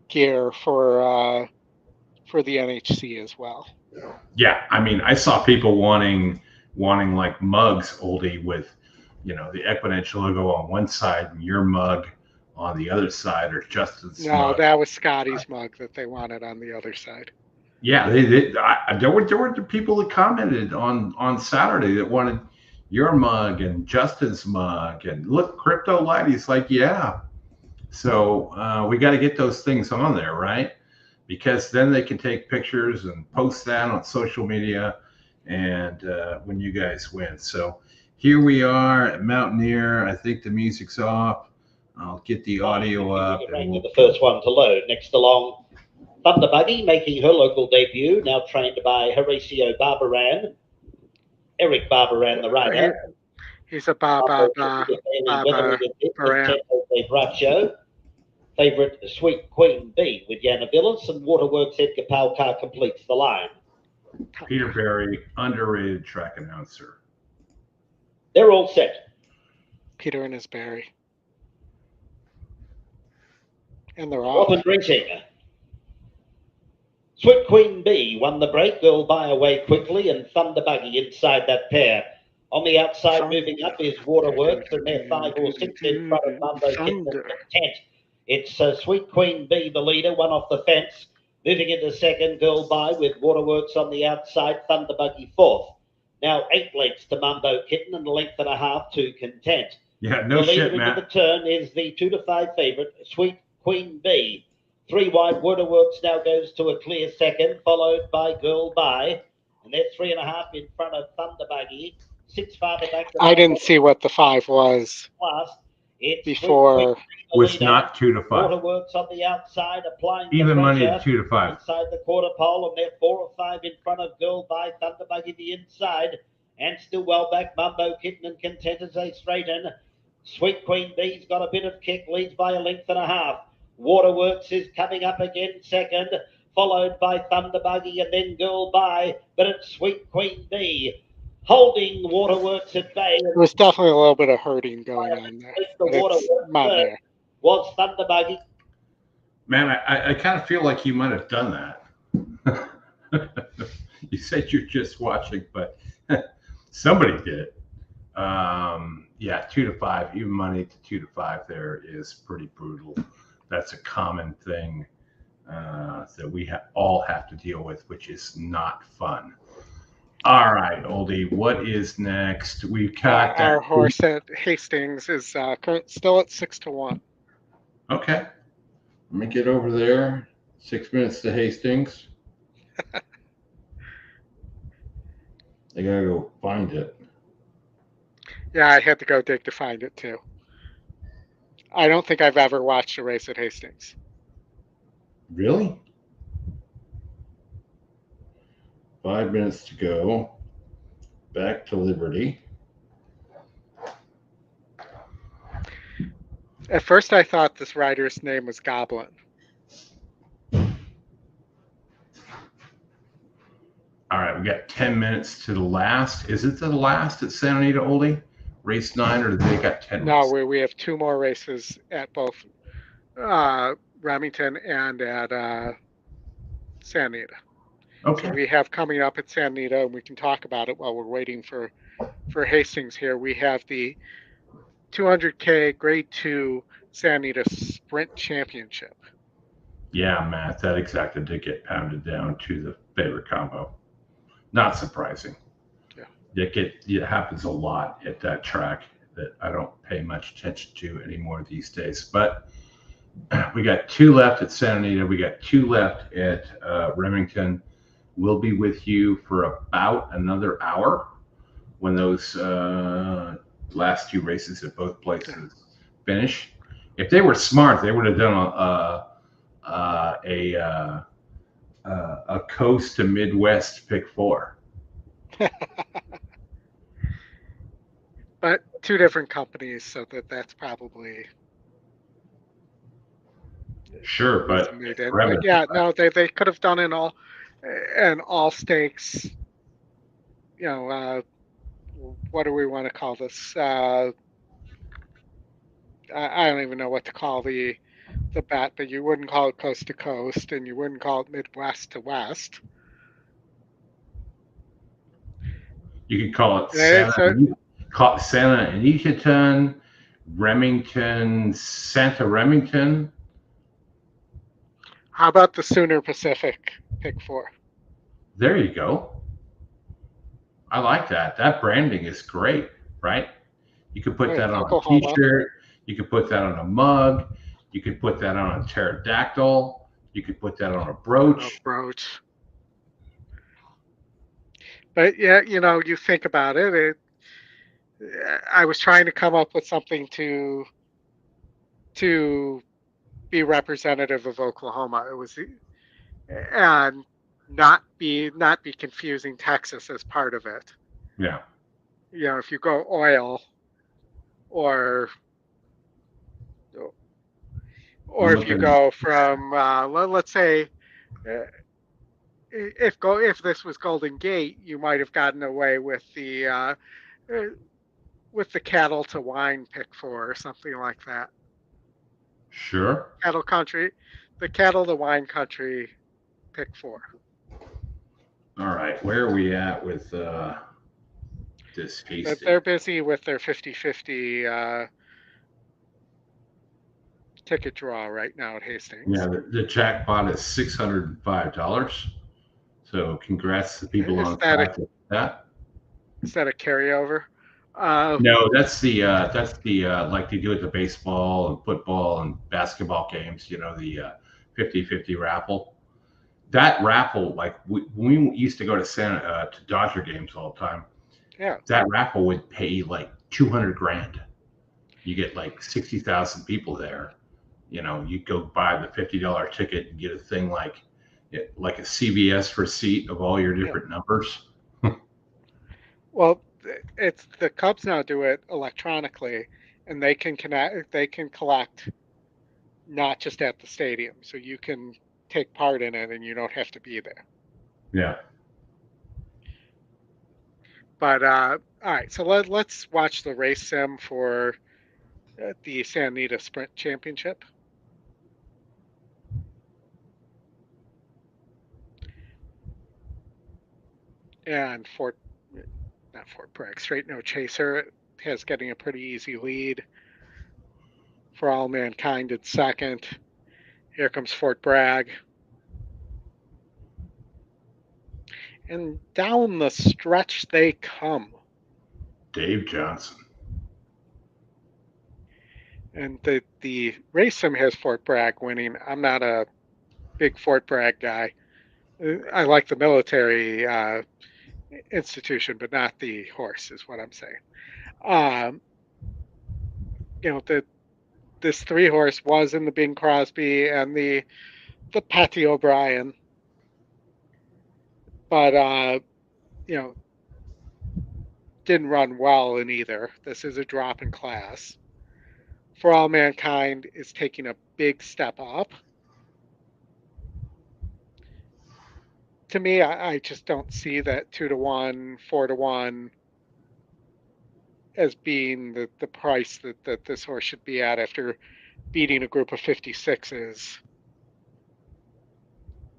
gear for the NHC as well. Yeah, I mean, I saw people wanting like mugs, Oldy, with the EquinEdge logo on one side and your mug on the other side, or Justin's No, mug. that was Scotty's mug that they wanted on the other side. Yeah, there were people that commented on Saturday that wanted your mug and Justin's mug, and look, Crypto Lighty's like, yeah. So we got to get those things on there, right? Because then they can take pictures and post that on social media, and when you guys win. So here we are at Mountaineer. I think the music's off. I'll get the audio up. And the first one to load. Next along, Thunder Buggy making her local debut, now trained by Horacio Barbaran. Eric Barbaran, the rider. He's a Barbaran. Favourite Sweet Queen B with Yana Villas, and Waterworks Edgar Palcar completes the line. Peter Berry, underrated track announcer. They're all set. Peter and his Berry. And they're off. Robin Greeting. Sweet Queen B won the break. Girl by away quickly, and Thunder Buggy inside that pair. On the outside, moving up is Waterworks, and they're 5 or 6 in front of Mumbo Kitten and Content. It's Sweet Queen B, the leader, one off the fence. Moving into second, Girl by with Waterworks on the outside, Thunder Buggy fourth. Now 8 lengths to Mumbo Kitten and a length and a half to Content. Yeah, no shit, The leader Matt. into the turn is the 2 to 5 favourite, Sweet Queen B. 3 wide, Waterworks now goes to a clear second, followed by Girl By. And they're 3.5 in front of Thunder Buggy. 6 farther back. I didn't see what the 5 was before. Was not 2 to 5. Waterworks on the outside, applying Even the money pressure at 2 to 5. inside the quarter pole, and they're 4 or 5 in front of Girl By. Thunder Buggy the inside, and still well back Mumbo Kitten and Content as they straighten. Sweet Queen B's got a bit of kick, leads by a length and a half. Waterworks is coming up again second, followed by Thunder Buggy and then Girl By, but it's Sweet Queen B holding Waterworks at bay. There was definitely a little bit of hurting going on there. It's not there. Was Thunder Buggy. Man, I kind of feel like you might have done that. You said you're just watching, but somebody did. Yeah, 2 to 5, even money to 2 to 5 there is pretty brutal. That's a common thing that we all have to deal with, which is not fun. All right, Oldy, what is next? We've got our horse at Hastings is still at 6 to 1. Okay, let me get over there. 6 minutes to Hastings. I gotta go find it. Yeah, I had to go dig to find it too. I don't think I've ever watched a race at Hastings. Really? 5 minutes to go. Back to Liberty. At first, I thought this rider's name was Goblin. All right, we got 10 minutes to the last. Is it to the last at Santa Anita, Oldy? Race 9, or did they got 10 No, races? we have 2 more races at both Remington and at Santa Anita. Okay. So we have coming up at Santa Anita, and we can talk about it while we're waiting for Hastings here. We have the 200K Grade 2 Santa Anita Sprint Championship. Yeah, Matt, that exacted did get pounded down to the favorite combo. Not surprising. Yeah. It happens a lot at that track that I don't pay much attention to anymore these days. But we got 2 left at Santa Anita. We got 2 left at Remington. We'll be with you for about another hour when those last 2 races at both places finish. If they were smart, they would have done a coast to Midwest pick 4. But two different companies, so that's probably Sure, but they did. But yeah, no, they could have done an all stakes. You know, what do we want to call this? I don't even know what to call the bet, but you wouldn't call it coast to coast, and you wouldn't call it Midwest to West. You could call it Santa Anita, Remington, Santa Remington. How about the Sooner Pacific pick 4? There you go. I like that. That branding is great, right? You could put that on a t-shirt. You could put that on a mug. You could put that on a pterodactyl. You could put that on a brooch. But yeah, you know, you think about it. I was trying to come up with something to be representative of Oklahoma. It was, and not be confusing Texas as part of it. Yeah. You know, if you go oil, or if you go from let's say if this was Golden Gate, you might have gotten away with the cattle to wine pick 4 or something like that. Sure. Cattle country, the cattle to wine country pick 4. All right, where are we at with this Hastings? They're busy with their 50-50 ticket draw right now at Hastings. Yeah, the jackpot is $605. So congrats to people on that. Is that a carryover? No, that's the like they do at the baseball and football and basketball games. You know, the 50-50 raffle. That raffle, like we used to go to Dodger games all the time. Yeah. That raffle would pay like $200,000. You get like 60,000 people there. You know, you go buy the $50 ticket and get a thing like a CVS receipt of all your different numbers. Well, it's the Cubs now do it electronically, and they can collect not just at the stadium, so you can take part in it and you don't have to be there. Yeah. But all right, so let's watch the race sim for the Santa Anita Sprint Championship. And not Fort Bragg, Straight No Chaser has getting a pretty easy lead. For All Mankind in second. Here comes Fort Bragg. And down the stretch they come. Dave Johnson. And the race sim has Fort Bragg winning. I'm not a big Fort Bragg guy. I like the military institution, but not the horse, is what I'm saying. You know, this 3-horse was in the Bing Crosby and the Patty O'Brien, but you know, didn't run well in either. This is a drop in class. For All Mankind is taking a big step up. To me, I just don't see that 2-1, 4-1 as being the price that this horse should be at after beating a group of 56s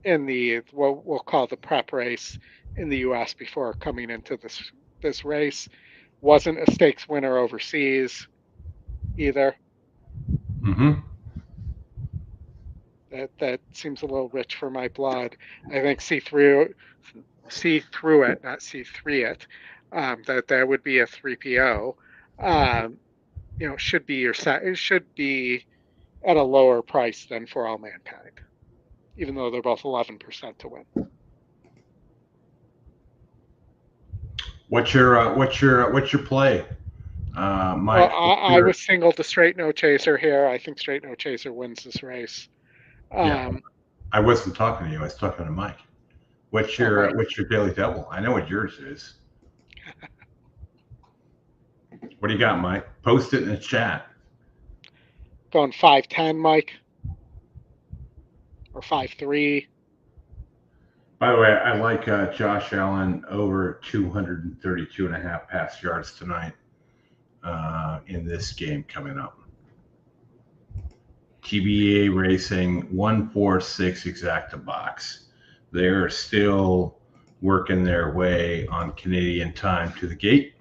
in the what we'll call the prep race in the U.S. before coming into this race. Wasn't a stakes winner overseas either. Mm-hmm. That seems a little rich for my blood. I think see through it, not see 3 it. That would be a 3PO. You know, should be it should be at a lower price than For All Mankind, even though they're both 11% to win. What's your play, Mike? Well, I was single to Straight No Chaser here. I think Straight No Chaser wins this race. Yeah, I wasn't talking to you. I was talking to Mike. What's your daily double? I know what yours is. What do you got, Mike? Post it in the chat. Going 5-10, Mike. Or 5-3. By the way, I like Josh Allen over 232.5 pass yards tonight in this game coming up. TBA Racing 146 exacta box. They're still working their way on Canadian time to the gate.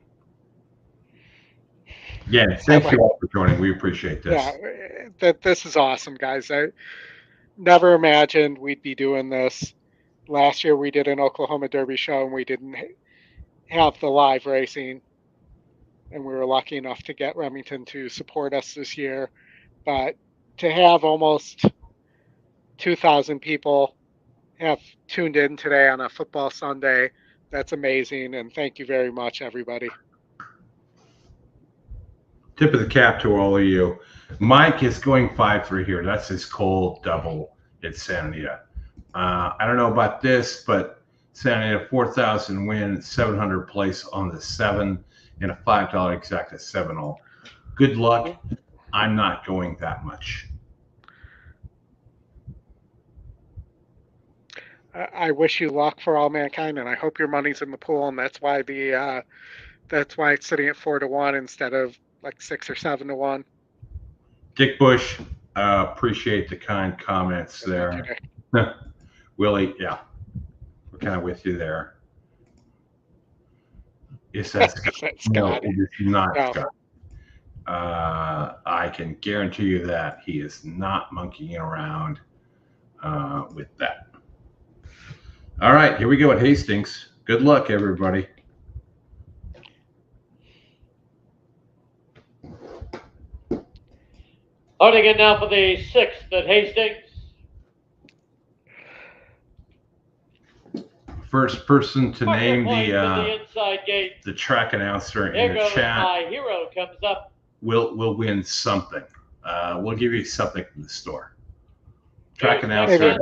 Again, thank you all for joining. We appreciate this. Yeah, this is awesome, guys. I never imagined we'd be doing this. Last year we did an Oklahoma Derby show and we didn't have the live racing. And we were lucky enough to get Remington to support us this year. But to have almost 2,000 people have tuned in today on a football Sunday, that's amazing. And thank you very much, everybody. Tip of the cap to all of you. Mike is going 5-3 here. That's his cold double at Santa Anita. I don't know about this, but Santa Anita 4,000 win, 700 place on the 7, and a $5 exacta 7-all. Good luck. I'm not going that much. I wish you luck for all mankind, and I hope your money's in the pool, and that's why it's sitting at 4-1 instead of like 6 or 7-1. Dick Bush, appreciate the kind comments there. Willie, yeah, we're kind of with you there. Is that Scott? No, it is not Scott. I can guarantee you that he is not monkeying around with that. All right, here we go at Hastings. Good luck, everybody. Loading in now for the 6th at Hastings. First person to name the inside gate. The track announcer there in the goes chat. My hero comes up. We'll win something. We'll give you something from the store. Track announcer.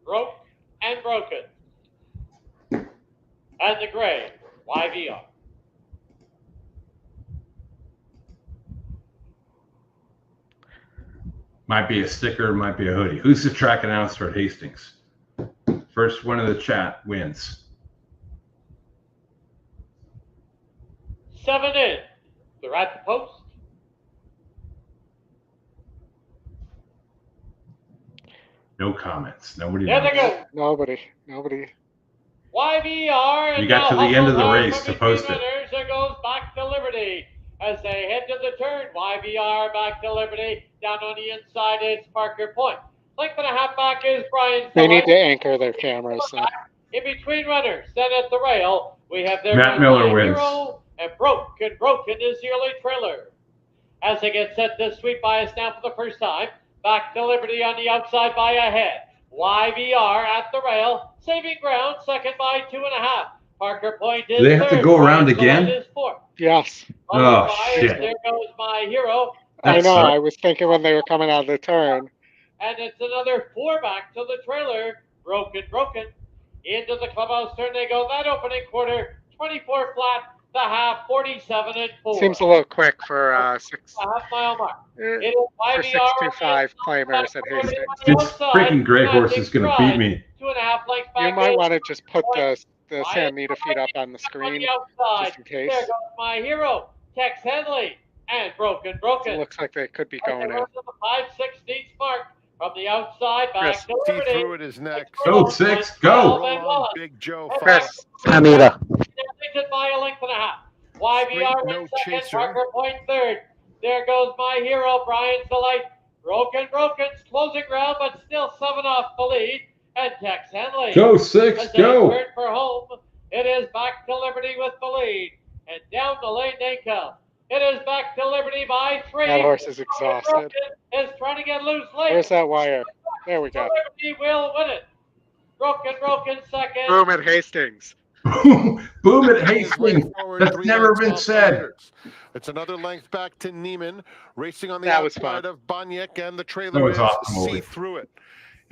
Broke and broken. And the gray YVR. Might be a sticker, might be a hoodie. Who's the track announcer at Hastings? First one in the chat wins. 7 in. They're at the post. No comments. Nobody There knows. they go. Nobody. YVR. You got to the end of the race to post it. There goes back to Liberty. As they head to the turn, YVR back to Liberty. Down on the inside, it's Parker Point. Length and a half back is Brian. They need to anchor their cameras. In between runners, then at the rail, we have their Matt Miller wins. Hero, and broken is the early trailer. As they get set to sweep by us now for the first time, back to Liberty on the outside by a head. YVR at the rail, saving ground, second by 2.5. Parker Point is Do they have to go around again? Is fourth. Yes. Oh, shit. There goes my hero. I know. I was thinking when they were coming out of the turn. And it's another 4 back to the trailer. Broken. Into the clubhouse turn they go. That opening quarter, 24 flat, the half, 47 and 4. Seems a little quick for 6. A half-mile mark. It is For 6.25 claimers at Hastings. This freaking gray horse is going to beat me. 2.5 lengths back. You might want to just put the Santa Anita feed up on the screen, just in case. There goes my hero, Tex Henley, and broken. It looks like they could be going in. The 5/16 mark from the outside back to He Liberty. threw it his neck. Go 6, go. Big Joe. Chris. Anita. By a length and a half. YVR No wins second, chaser. Parker Point third. There goes my hero, Brian's Delight. Broken, closing ground, but still 7 off the lead. And Tex Henley. Go 6, as they go. turn for home. It is back to Liberty with the lead. And down the lane they come. It is back to Liberty by 3. That horse is exhausted. Is trying to get loose late. Where's that wire? There we go. Liberty will win it. Broken second. Boom at Hastings. Boom at Hastings. That's never been said. It's another length back to Neiman, racing on the That was outside fun. of Banyek, and the That trailer was is awesome, Oldy. see through it.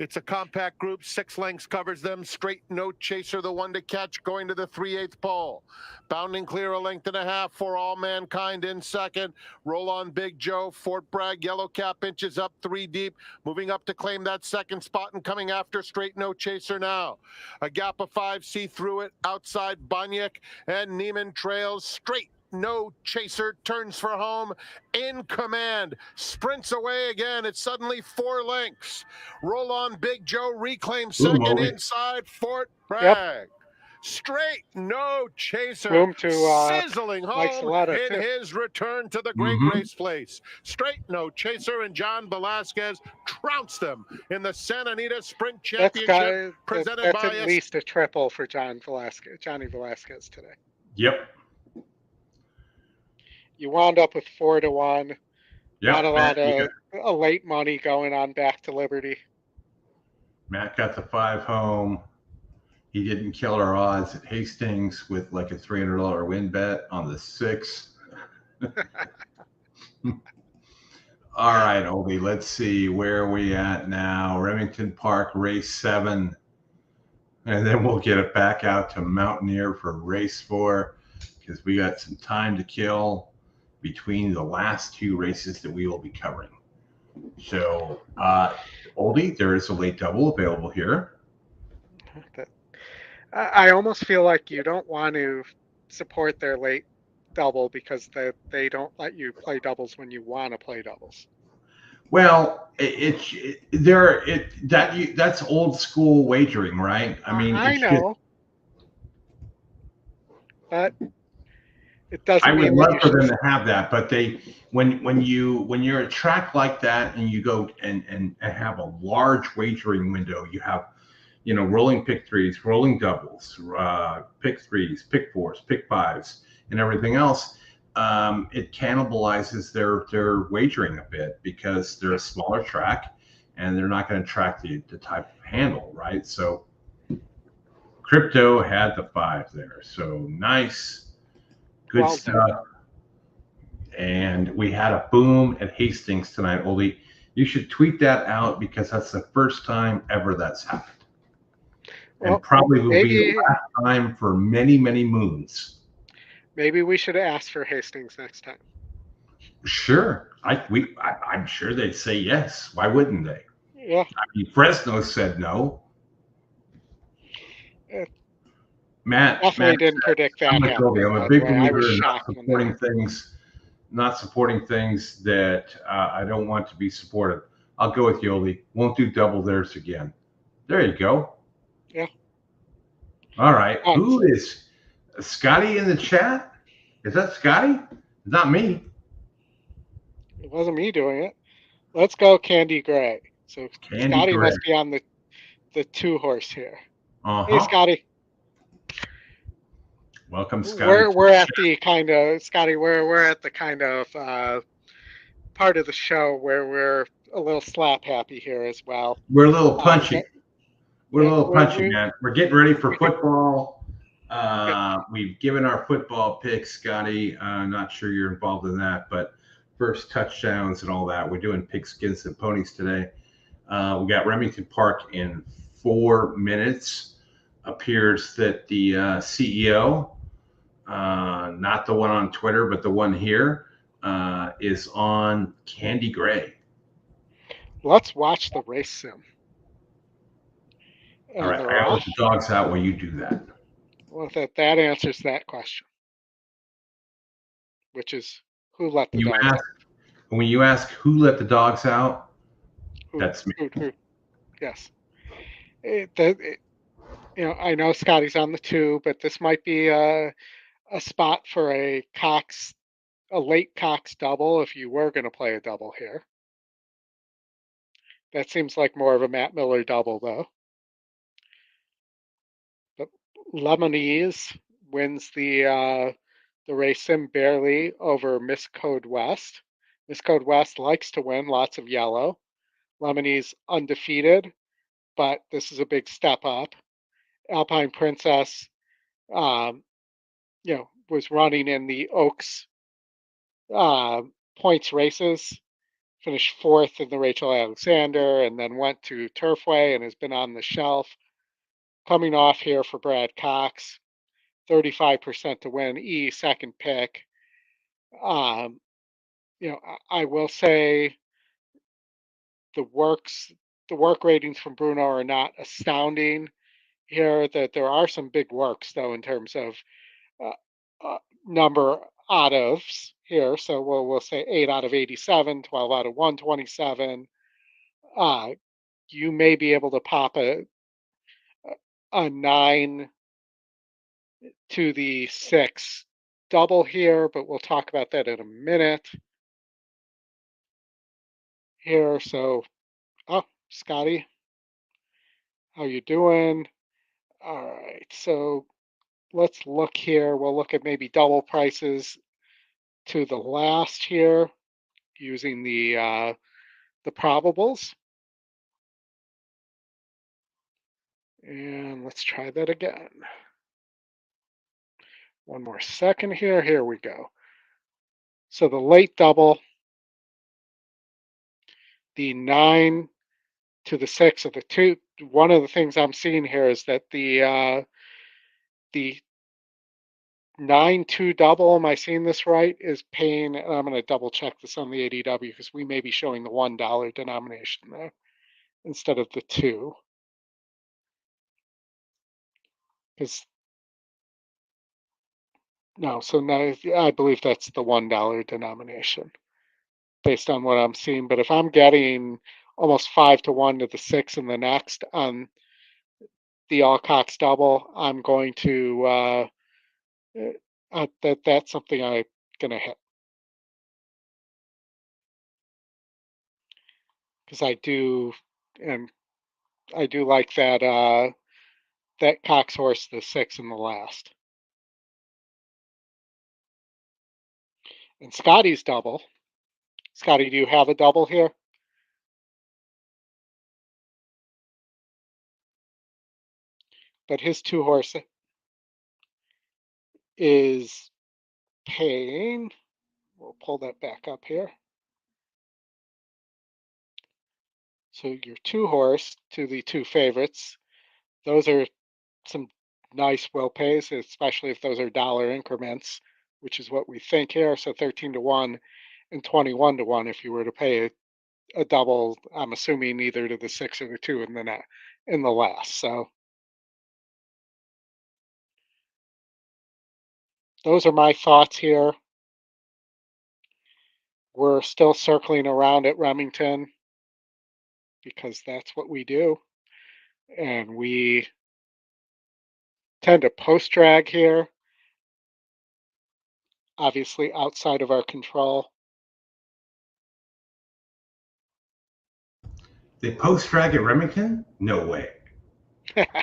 It's a compact group. 6 lengths covers them. Straight No Chaser, the one to catch, going to the 3/8 pole. Bounding clear 1.5 lengths for All Mankind in second. Roll on Big Joe. Fort Bragg, Yellow Cap inches up 3 deep. Moving up to claim that second spot and coming after Straight No Chaser now. A gap of 5, see through it. Outside Banyek and Neiman trails. Straight No Chaser turns for home in command, sprints away again. It's suddenly 4 lengths. Roll on Big Joe, reclaims second inside Fort Bragg. Straight No Chaser, Room to, sizzling home in his return to the great race place. Straight No Chaser and John Velasquez trounced them in the Santa Anita Sprint Championship presented that's by at least a triple for Johnny Velasquez today. Yep. You wound up with 4-1. Yep. Not a lot of late money going on back to Liberty. Matt got the 5 home. He didn't kill our odds at Hastings with like a $300 win bet on the 6. All right, Oldy, let's see. Where are we at now? Remington Park, race 7. And then we'll get it back out to Mountaineer for race 4 because we got some time to kill between the last 2 races that we will be covering. So, Oldy, there is a late double available here. I almost feel like you don't want to support their late double because they don't let you play doubles when you want to play doubles. Well, that's old school wagering, right? I mean, I know, but it doesn't. I would love for them to have that, but when you're at a track like that and you go and have a large wagering window, you have, rolling pick 3s, rolling doubles, pick 3s, pick 4s, pick 5s, and everything else. It cannibalizes their wagering a bit because they're a smaller track and they're not going to track the type of handle, right? So Crypto had the 5 there. So nice. Good stuff. And we had a boom at Hastings tonight, Oldy. You should tweet that out because that's the first time ever that's happened. And probably will be the last time for many, many moons. Maybe we should ask for Hastings next time. Sure. I'm sure they'd say yes. Why wouldn't they? Yeah. I mean, Fresno said no. Matt definitely didn't predict that. I'm a big believer in not supporting things that I don't want to be supported. I'll go with you, Oldy. Won't do double theirs again. There you go. Yeah. All right. Who is Scotty in the chat? Is that Scotty? Not me. It wasn't me doing it. Let's go Candy Gray. So Scotty must be on the 2 horse here. Hey, Scotty. Welcome, Scotty. We're at the kind of Scotty. We're at the kind of part of the show where we're a little slap happy here as well. We're a little punchy. We're a little punchy, man. We're getting ready for football. We've given our football picks, Scotty. Not sure you're involved in that, but first touchdowns and all that. We're doing pigskins and ponies today. We got Remington Park in 4 minutes. Appears that the CEO, not the one on Twitter, but the one here, is on Candy Gray. Let's watch the race sim. All right, I'll let the dogs out while you do that. Well, that answers that question, which is who let the dogs out. When you ask who let the dogs out, that's me. Yes. I know Scotty's on the 2, but this might be a spot for a late Cox double if you were going to play a double here. That seems like more of a Matt Miller double, though. But Lemonese wins the race sim barely over Miss Code West. Miss Code West likes to win, lots of yellow. Lemonese undefeated, but this is a big step up. Alpine Princess, was running in the Oaks points races finished fourth in the Rachel Alexander, and then went to Turfway and has been on the shelf. Coming off here for Brad Cox, 35% to win, second pick. I will say the work ratings from Bruno are not astounding here. That there are some big works though in terms of number out ofs here. So we'll say 8 out of 87, 12 out of 127. You may be able to pop a 9 to the 6 double here, but we'll talk about that in a minute here. So, Scotty, how you doing? All right, so let's look here. We'll look at maybe double prices to the last here using the probables. And let's try that again. One more second here. Here we go. So the late double, the 9 to the 6 of the 2. One of the things I'm seeing here is that the 9-2 double, am I seeing this right, is paying, and I'm going to double check this on the ADW because we may be showing the $1 denomination there instead of the 2. Because no, so now I believe that's the $1 denomination based on what I'm seeing. But if I'm getting almost 5 to 1 to the 6 in the next on the Alcox double, I'm going to that's something I'm gonna hit because I do like that that Cox horse, the 6 in the last. And Scotty's double. Scotty, do you have a double here? But his 2 horse is paying. We'll pull that back up here. So your 2 horse to the 2 favorites. Those are some nice will pays, especially if those are dollar increments, which is what we think here. So 13 to 1 and 21 to 1 if you were to pay a double, I'm assuming either to the 6 or the 2 in the last. So those are my thoughts here. We're still circling around at Remington because that's what we do. And we tend to post drag here, obviously outside of our control. They post drag at Remington? No way.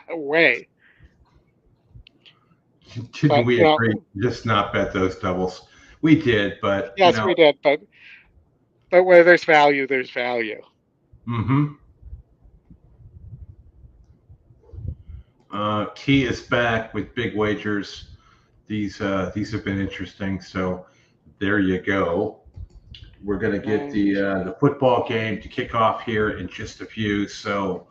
Way. Didn't we agree just not bet those doubles? We did, but yes, we did. But where there's value, there's value. Mm-hmm. Key is back with big wagers. These have been interesting. So there you go. We're going to get the football game to kick off here in just a few. So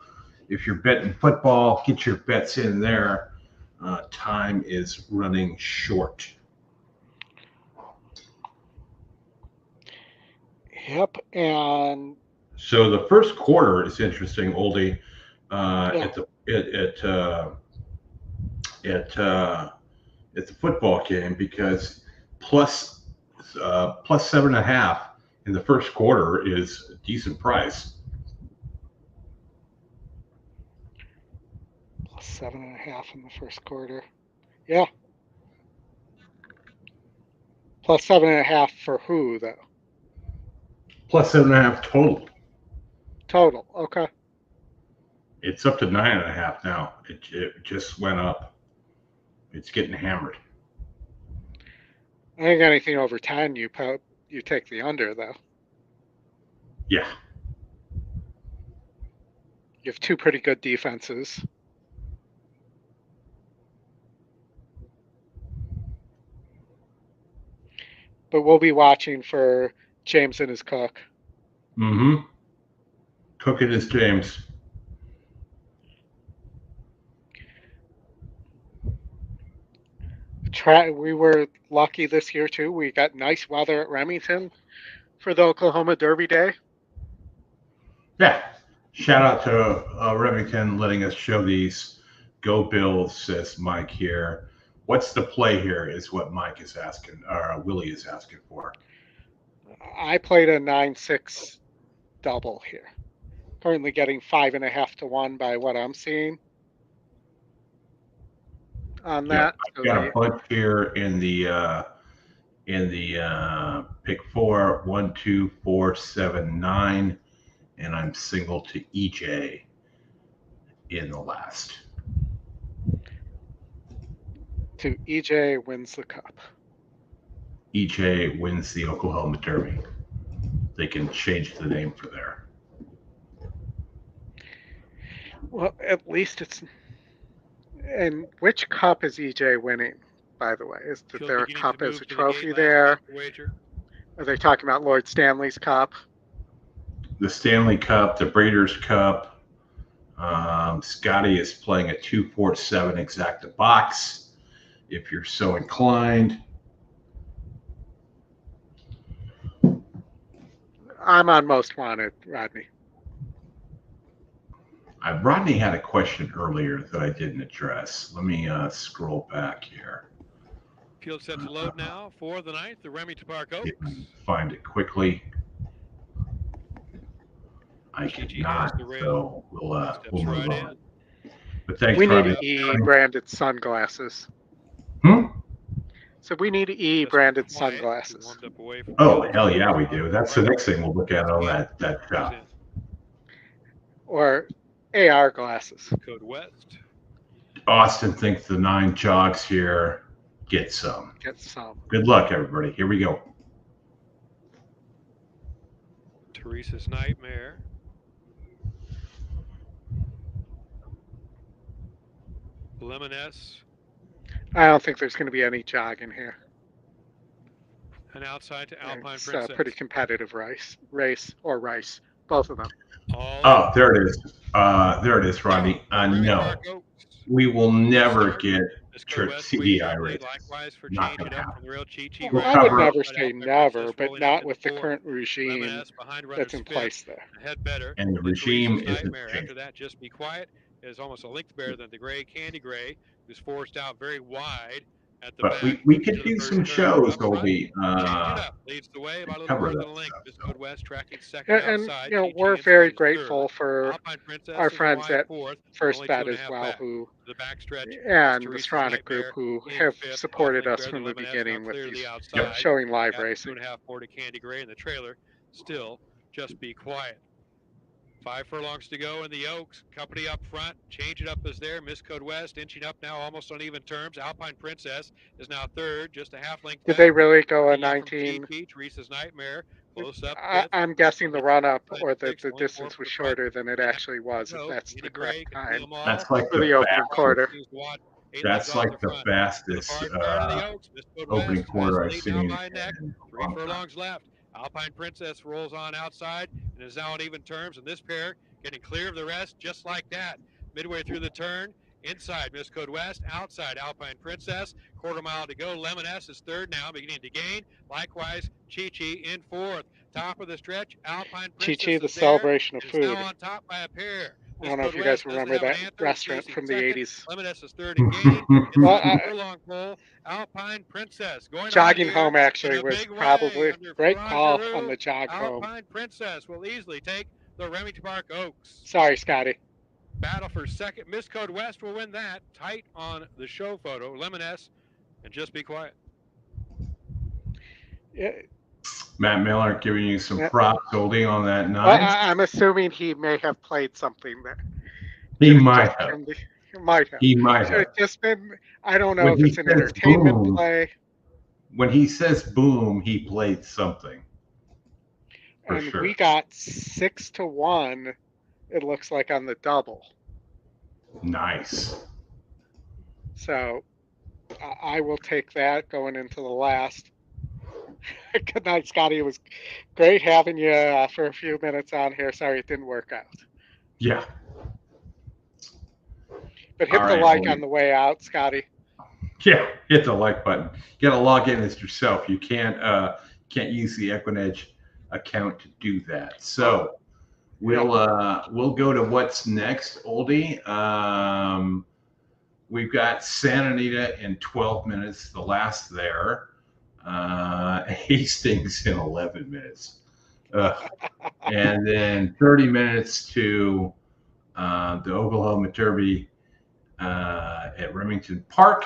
if you're betting football, get your bets in there. Time is running short. Yep, and so the first quarter is interesting, Oldy. At the football game because plus 7.5 in the first quarter is a decent price. Plus 7.5 in the first quarter. Yeah. Plus 7.5 for who though? Plus 7.5 total. Total. Okay. It's up to 9.5 now. It just went up. It's getting hammered. I think anything over 10, you take the under though. Yeah. You have 2 pretty good defenses. But we'll be watching for James and his cook. Mm-hmm. Cook it as James. We were lucky this year too. We got nice weather at Remington for the Oklahoma Derby Day. Yeah. Shout out to Remington letting us show these. Go Bills, says Mike here. What's the play here is what Mike is asking, or Willie is asking for. I played a 9-6 double here. Currently getting 5.5 to 1 by what I'm seeing on that. I've got a bunch here in the pick 4, 1, 2, 4, 7, 9, and I'm single to EJ in the last. To EJ wins the cup. EJ wins the Oklahoma Derby. They can change the name for there. Well, at least it's. And which cup is EJ winning, by the way? Is there a cup as a trophy there? Are they talking about Lord Stanley's Cup? The Stanley Cup, the Breeders' Cup. Scotty is playing a 247 exacta box, if you're so inclined. I'm on most wanted, Rodney. Rodney had a question earlier that I didn't address. Let me scroll back here. Field set to load now for the 9th, the Remington Park Oaks. Find it quickly. I cannot, so we'll move on. But thanks, we Rodney. need E-branded sunglasses. So we need E-branded sunglasses. Oh, hell yeah, we do. That's the next thing we'll look at on that shop. Or AR glasses. Code West. Austin thinks the 9 jogs here. Get some. Get some. Good luck, everybody. Here we go. Teresa's Nightmare. Lemoness. I don't think there's going to be any jogging here. And outside to Alpine It's Princess. a pretty competitive race, both of them. Oh, there it is. There it is, Rodney. No, we will never get church CDI races. Not going to happen. Well, I would never say never, but not with the current regime that's in place there. And the regime isn't After changing. that, Just Be Quiet is almost a length better than the gray Candy Gray, who's forced out very wide at the But back. we could do some shows, Goldie. Leads the way about a little Cover more that than a length. stuff. This Code West tracking second And outside. we're GG very inside is grateful third. for Alpine Princess our is a friends wide at fourth, First only Bet 2.5 as well, back. who The backstretch and the Teresa's Stronic Group, Nightmare who in have fifth, supported half us length from the better. Lemoness beginning now with clear to these the outside. showing live Got racing. 2.5 more to Candy Gray in the trailer. Still, Just Be Quiet. 5 furlongs to go in the Oaks. Company up front. Change it up is there. Miss Code West inching up now almost on even terms. Alpine Princess is now third, just a half length Did back. they really go a Looking in from 19? GP, Teresa's Nightmare. Close up. I'm guessing the run-up or the 6, only distance 4 was for the front. shorter than it actually was, if No, that's the Candy Gray correct can time see them all. That's like for the the opening fastest. quarter. That's like the fastest opening quarter I've seen. in 3 furlongs left. Alpine Princess rolls on outside and is now on even terms. And this pair getting clear of the rest just like that. Midway through the turn, inside Miss Code West, outside Alpine Princess. Quarter mile to go. Lemoness is third now, beginning to gain. Likewise, Chi-Chi in fourth. Top of the stretch, Alpine Princess Chi-Chi, the is there. celebration of Is food. now on top by a pair. I don't know if you guys remember that restaurant from the 80s. Lemoness is third and gaining. Well, Furlong pole, Alpine Princess going jogging on home here actually in a was big way probably under great Farage call Rue. on the jog home. Alpine Princess will easily take the Remington Park Oaks. Sorry, Scotty. Battle for second. Miss Code West will win that. Tight on the show photo. Lemoness and Just Be Quiet. Yeah. Matt Miller giving you some props, Goldie, on that 9. Well, I'm assuming he may have played something there. He might have. He might have. He might So have. it's just been, I don't know When if he it's an says entertainment boom, play. When he says boom, he played something. For And sure. we got 6 to 1, it looks like, on the double. Nice. So I will take that going into the last. Good night, Scotty. It was great having you for a few minutes on here. Sorry it didn't work out. Yeah. But hit All the right, like Oldy. on the way out, Scotty. Yeah, hit the like button. You got to log in as yourself. You can't use the EquinEdge account to do that. So we'll go to what's next, Oldy. We've got Santa Anita in 12 minutes, the last there. Hastings in 11 minutes. And then 30 minutes to the Oklahoma Derby at Remington Park.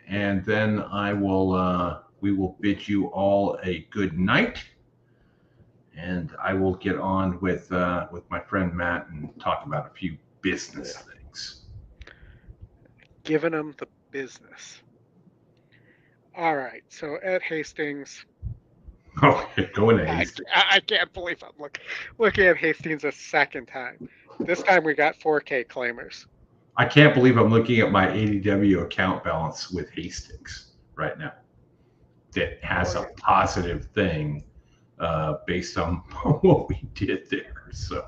And then we will bid you all a good night. And I will get on with my friend Matt and talk about a few business things. Giving them the business. All right. So at Hastings. Oh, going to Hastings. I can't believe I'm looking at Hastings a second time. This time we got 4K claimers. I can't believe I'm looking at my ADW account balance with Hastings right now. That has a positive thing based on what we did there. So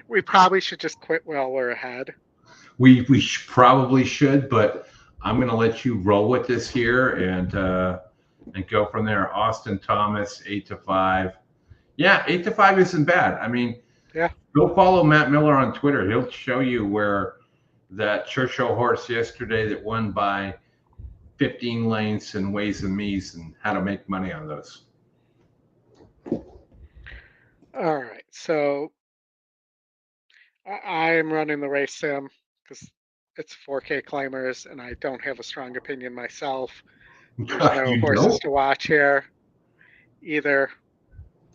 we probably should just quit while we're ahead. We probably should, but I'm going to let you roll with this here and go from there. Austin Thomas, 8-5. Yeah, 8-5 isn't bad. I mean, go follow Matt Miller on Twitter. He'll show you where that Churchill horse yesterday that won by 15 lengths and ways and means and how to make money on those. All right, so I'm running the race sim because it's 4K claimers, and I don't have a strong opinion myself. There's no horses to watch here either.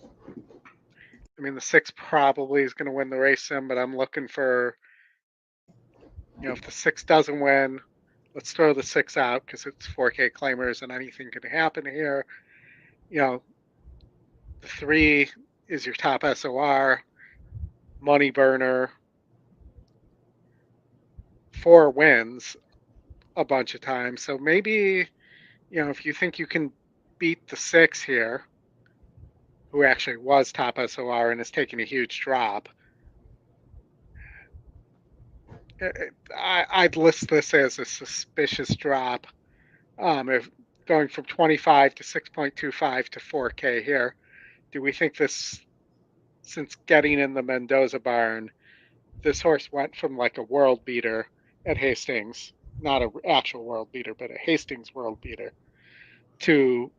I mean, the 6 probably is going to win the race sim, but I'm looking for, if the 6 doesn't win, let's throw the 6 out because it's 4K claimers and anything can happen here. The 3 is your top SOR, money burner. 4 wins a bunch of times. So maybe, if you think you can beat the 6 here, who actually was top SOR and is taking a huge drop, I'd list this as a suspicious drop. If going from 25 to 6.25 to 4K here, do we think this, since getting in the Mendoza barn, this horse went from like a world beater at Hastings, not an actual world beater, but a Hastings world beater, to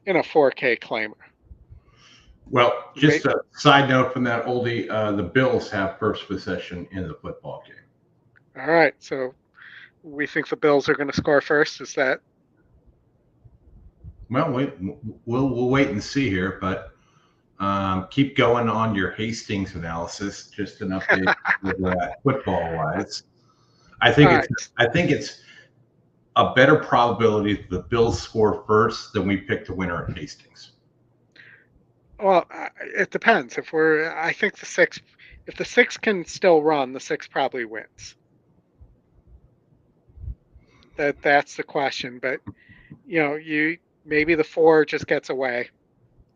in a 4K claimer? Well, just a side note from that, Oldie, the Bills have first possession in the football game. All right, so we think the Bills are going to score first. Is that? Well, we'll wait and see here, but keep going on your Hastings analysis. Just an update with football wise. I think it's a better probability that the Bills score first than we pick the winner at Hastings. Well, it depends. I think the 6, if the 6 can still run, the 6 probably wins. That's the question. But maybe the 4 just gets away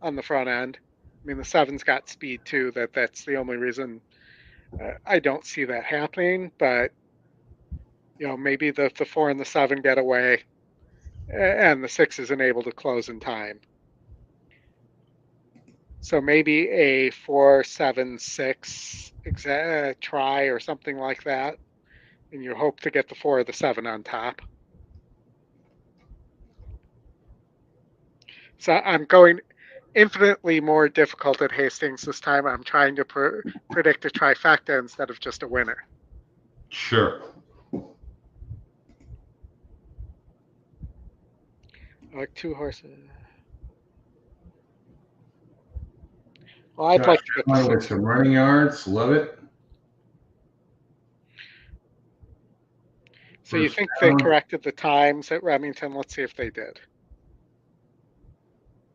on the front end. I mean, the 7's got speed too. That's the only reason I don't see that happening. But maybe the 4 and the 7 get away, and the 6 isn't able to close in time. So maybe a 4-7-6 try or something like that, and you hope to get the 4 or the 7 on top. So I'm going infinitely more difficult at Hastings this time. I'm trying to predict a trifecta instead of just a winner. Sure. I like 2 horses. Well, I'd like to get the 6 some running yards. Love it. So you think they corrected the times at Remington? Let's see if they did.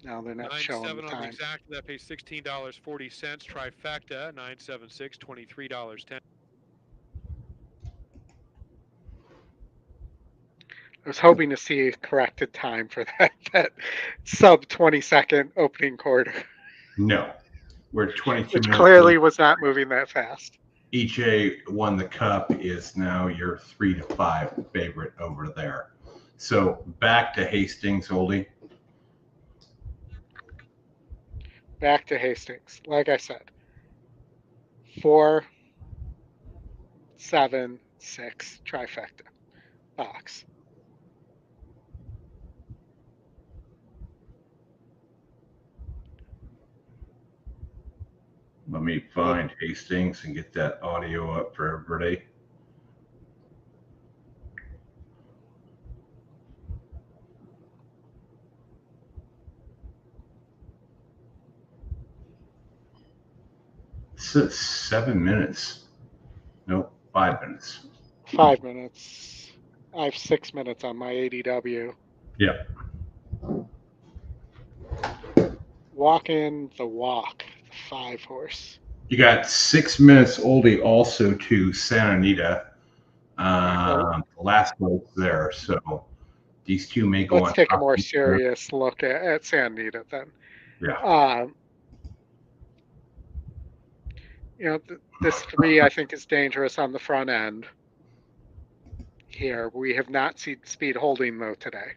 No, they're not showing the time. On the exact, that pays $16.40. Trifecta, 976, $23.10. I was hoping to see a corrected time for that sub 20-second opening quarter. No, we're 22 which minutes. Clearly was not moving that fast. EJ won the cup is now your 3-5 favorite over there. So back to Hastings, Oldy. Back to Hastings. Like I said, 4, 7, 6 trifecta box. Let me find Hastings and get that audio up for everybody. It's 7 minutes. Nope, 5 minutes. 5 minutes. I have 6 minutes on my ADW. Yep. Walking the walk, the 5 horse. You got 6 minutes, Oldie, also to Santa Anita. Last place there. So these two may go on. Let's take a more serious look at Santa Anita then. Yeah. You know, this 3 I think is dangerous on the front end. Here, we have not seen speed holding though today,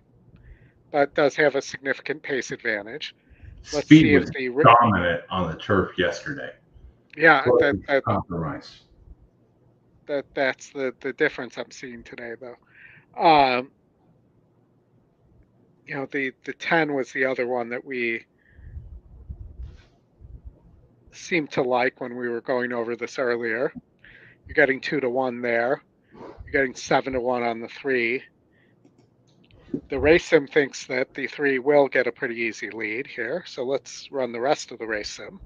but does have a significant pace advantage. Let's Speed see was if the dominant on the turf yesterday. Yeah, compromise. That's the difference I'm seeing today though. You know, the 10 was the other one that we seemed to like when we were going over this earlier. You're getting 2-1 there. You're getting 7-1 on the 3. The race sim thinks that the 3 will get a pretty easy lead here. So let's run the rest of the race sim.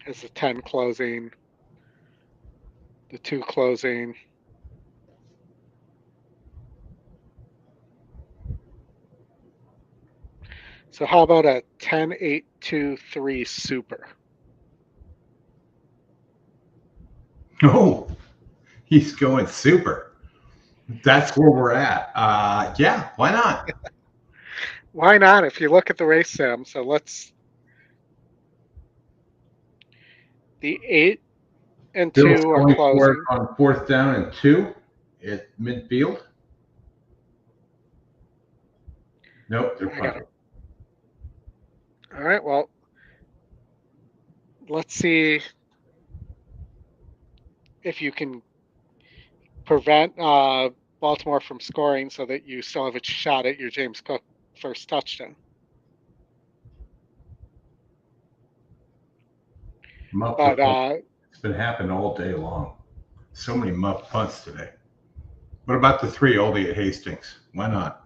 Has the 10 closing, the 2 closing. So how about a 10-8-2-3 super? Oh, he's going super. That's where we're at. Yeah, why not? Why not? If you look at the race sim, so let's. The 8 and 2 are closing. On 4th down and 2 at midfield. Nope, they're punting. All right, well, let's see if you can prevent Baltimore from scoring so that you still have a shot at your James Cook first touchdown. But it's been happening all day long. So many muff punts today. What about the 3 Oldie at Hastings? Why not?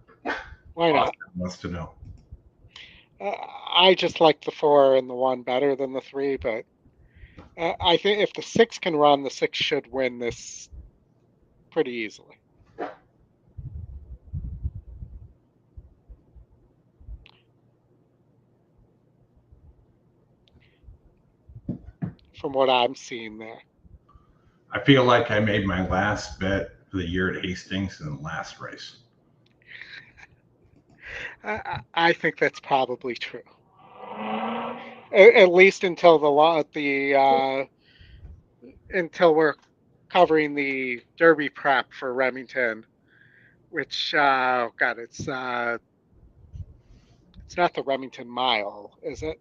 Why not? Austin wants to know. I just like the 4 and the 1 better than the 3, but I think if the 6 can run, the 6 should win this pretty easily. From what I'm seeing there. I feel like I made my last bet for the year at Hastings in the last race. I think that's probably true. At least until until we're covering the Derby prep for Remington, which it's not the Remington Mile, is it?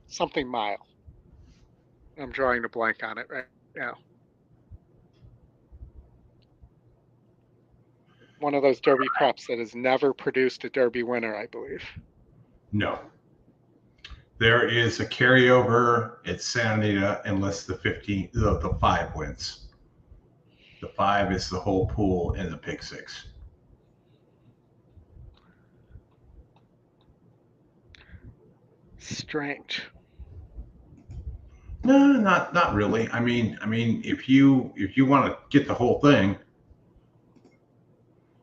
Something Mile. I'm drawing a blank on it right now. One of those Derby preps that has never produced a Derby winner, I believe. No. There is a carryover at Santa Anita unless the 5 wins. The 5 is the whole pool and the pick 6. Strange. No, not really. I mean, if you want to get the whole thing,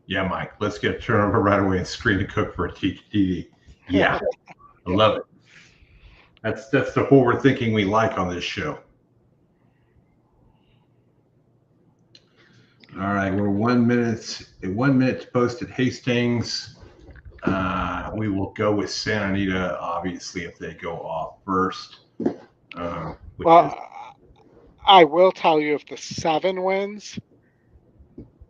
yeah, Mike, let's get a turnover right away and screen to Cook for a TD. Yeah, I love it. That's the forward thinking we like on this show. All right, we're 1 minute. 1 minute posted Hastings. We will go with Santa Anita, obviously, if they go off first. I will tell you if the 7 wins,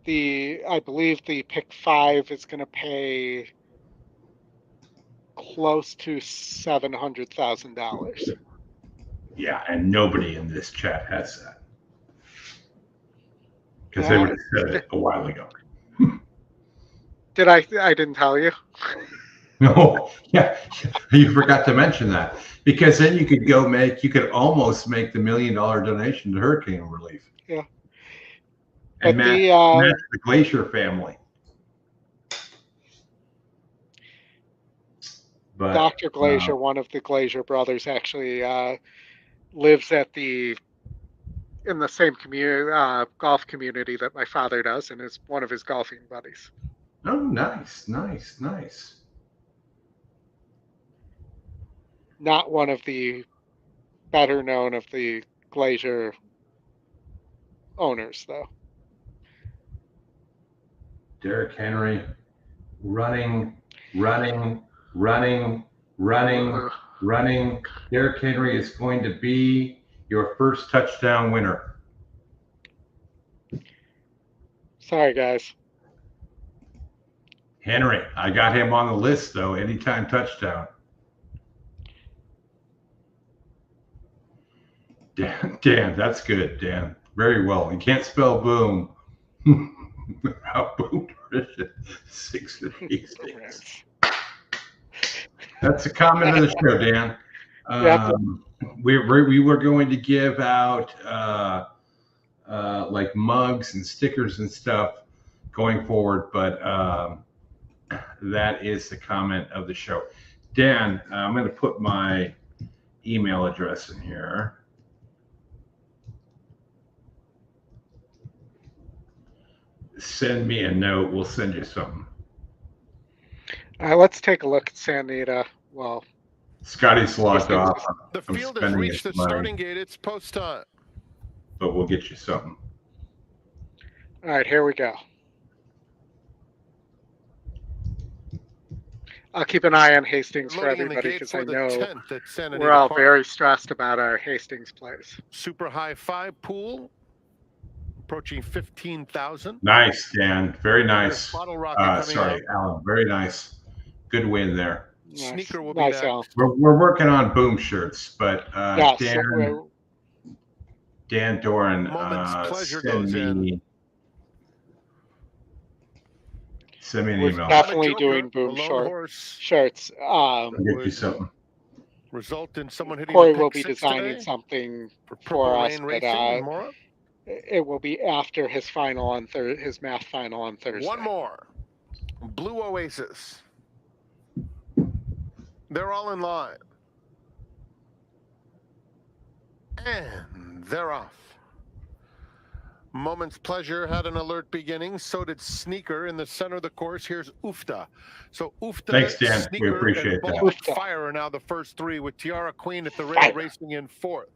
I believe the pick 5 is going to pay close to $700,000. Yeah, and nobody in this chat has that. Because they would have said it a while ago. Did I didn't tell you. No, yeah, you forgot to mention that. Because then you could almost make the $1 million donation to hurricane relief. Yeah. And match the Glacier family. But, Dr. Glacier, one of the Glacier brothers, actually lives in the same golf community that my father does, and is one of his golfing buddies. Oh, nice, nice, nice. Not one of the better known of the Glacier owners, though. Derrick Henry running. Derrick Henry is going to be your first touchdown winner. Sorry, guys. Henry, I got him on the list, though. Anytime touchdown. Dan, that's good, Dan. Very well. You can't spell boom. How boom 6 of these things. That's a comment of the show, Dan. We were going to give out like mugs and stickers and stuff going forward, but that is the comment of the show. Dan, I'm going to put my email address in here. Send me a note. We'll send you something. Let's take a look at Santa Anita. Well, Scotty's logged off. The field has reached the starting gate. It's post time. But we'll get you something. All right, here we go. I'll keep an eye on Hastings for everybody, because I know we're all very stressed about our Hastings plays. Super high 5 pool. Approaching 15,000. Nice, Dan. Very nice. Sorry, Alan. Very nice. Good win there. Nice. Sneaker will be back. We're working on boom shirts, but Dan Doran, send me an email. Definitely doing boom shirts. I'll get you something. Result in someone hitting. Corey will be designing something for us, but it will be after his final on his math final on Thursday. One more. Blue Oasis. They're all in line. And they're off. Moment's Pleasure had an alert beginning. So did Sneaker in the center of the course. Here's Ufta. So Ufta, thanks, Dan. Sneaker, we appreciate that. Fire are now the first 3, with Tiara Queen at the rail racing in 4th.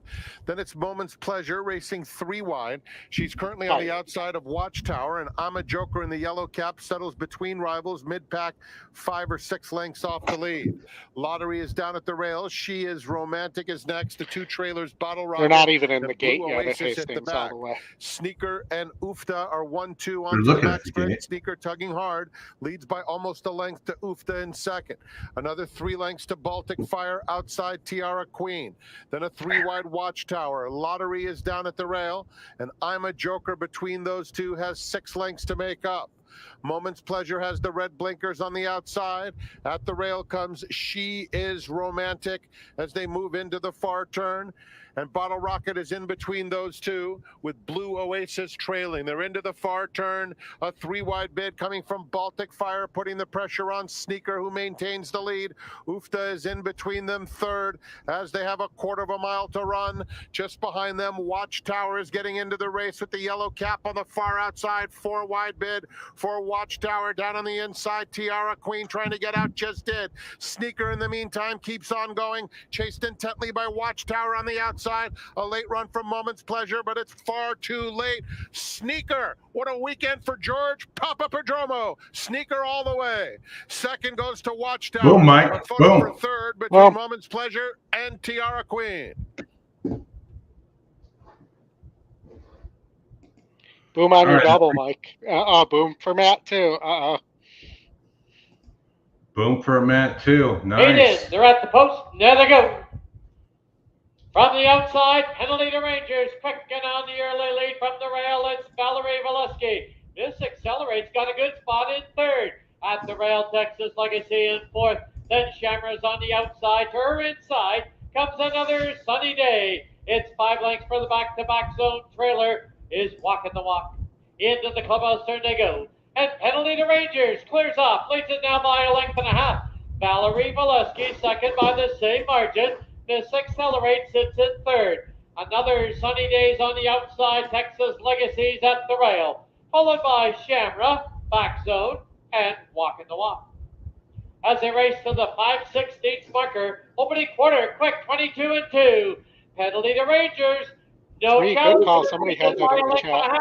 Then it's Moment's Pleasure racing 3 wide. She's currently on the outside of Watchtower, and I'm a Joker in the yellow cap settles between rivals, mid-pack 5 or 6 lengths off the lead. Lottery is down at the rails. She is Romantic is next. The 2 trailers, Bottle Rocket. They're not even in the gate yet at Hastings all the way. Sneaker and Ufta are 1-2 on the back sprint. Sneaker tugging hard, leads by almost a length to Ufta in second. Another 3 lengths to Baltic Fire outside Tiara Queen. Then a 3 wide Watchtower. Lottery is down at the rail, and I'm a Joker between those 2 has 6 lengths to make up. Moment's Pleasure has the red blinkers on the outside. At the rail comes She Is Romantic as they move into the far turn. And Bottle Rocket is in between those 2, with Blue Oasis trailing. They're into the far turn. A 3 wide bid coming from Baltic Fire, putting the pressure on Sneaker, who maintains the lead. Ufta is in between them third as they have a 1/4 mile to run. Just behind them, Watchtower is getting into the race with the yellow cap on the far outside. 4 wide bid for Watchtower down on the inside. Tiara Queen trying to get out, just did. Sneaker in the meantime keeps on going, chased intently by Watchtower on the outside. A late run from Moment's Pleasure, but it's far too late. Sneaker, what a weekend for George Papa Padromo. Sneaker all the way. Second goes to Watchtower. Boom, Mike. A photo Boom. for third between Moment's Pleasure and Tiara Queen. Boom on your double, Mike. Boom for Matt too. Boom for Matt too. Nice. Eight in. They're at the post. There they go. From the outside, penalty to Rangers. Quick on the early lead from the rail. It's Valerie Valesky. This accelerates. Got a good spot in third. At the rail, Texas Legacy in fourth. Then Shamra's on the outside. To her inside comes another sunny day. It's 5 lengths for the back-to-back zone. Trailer is walking the walk. Into the clubhouse turn they go. And penalty to Rangers. Clears off. Leads it now by a length and a half. Valerie Valesky second by the same margin. This accelerates. Sits in third. Another sunny days on the outside. Texas Legacy's at the rail. Followed by Shamra, back zone, and walking the walk. As they race to the 5/16 marker, opening quarter, quick 22 and 2. Penalty to Rangers. No challenge. Good call. Somebody had that in the chat.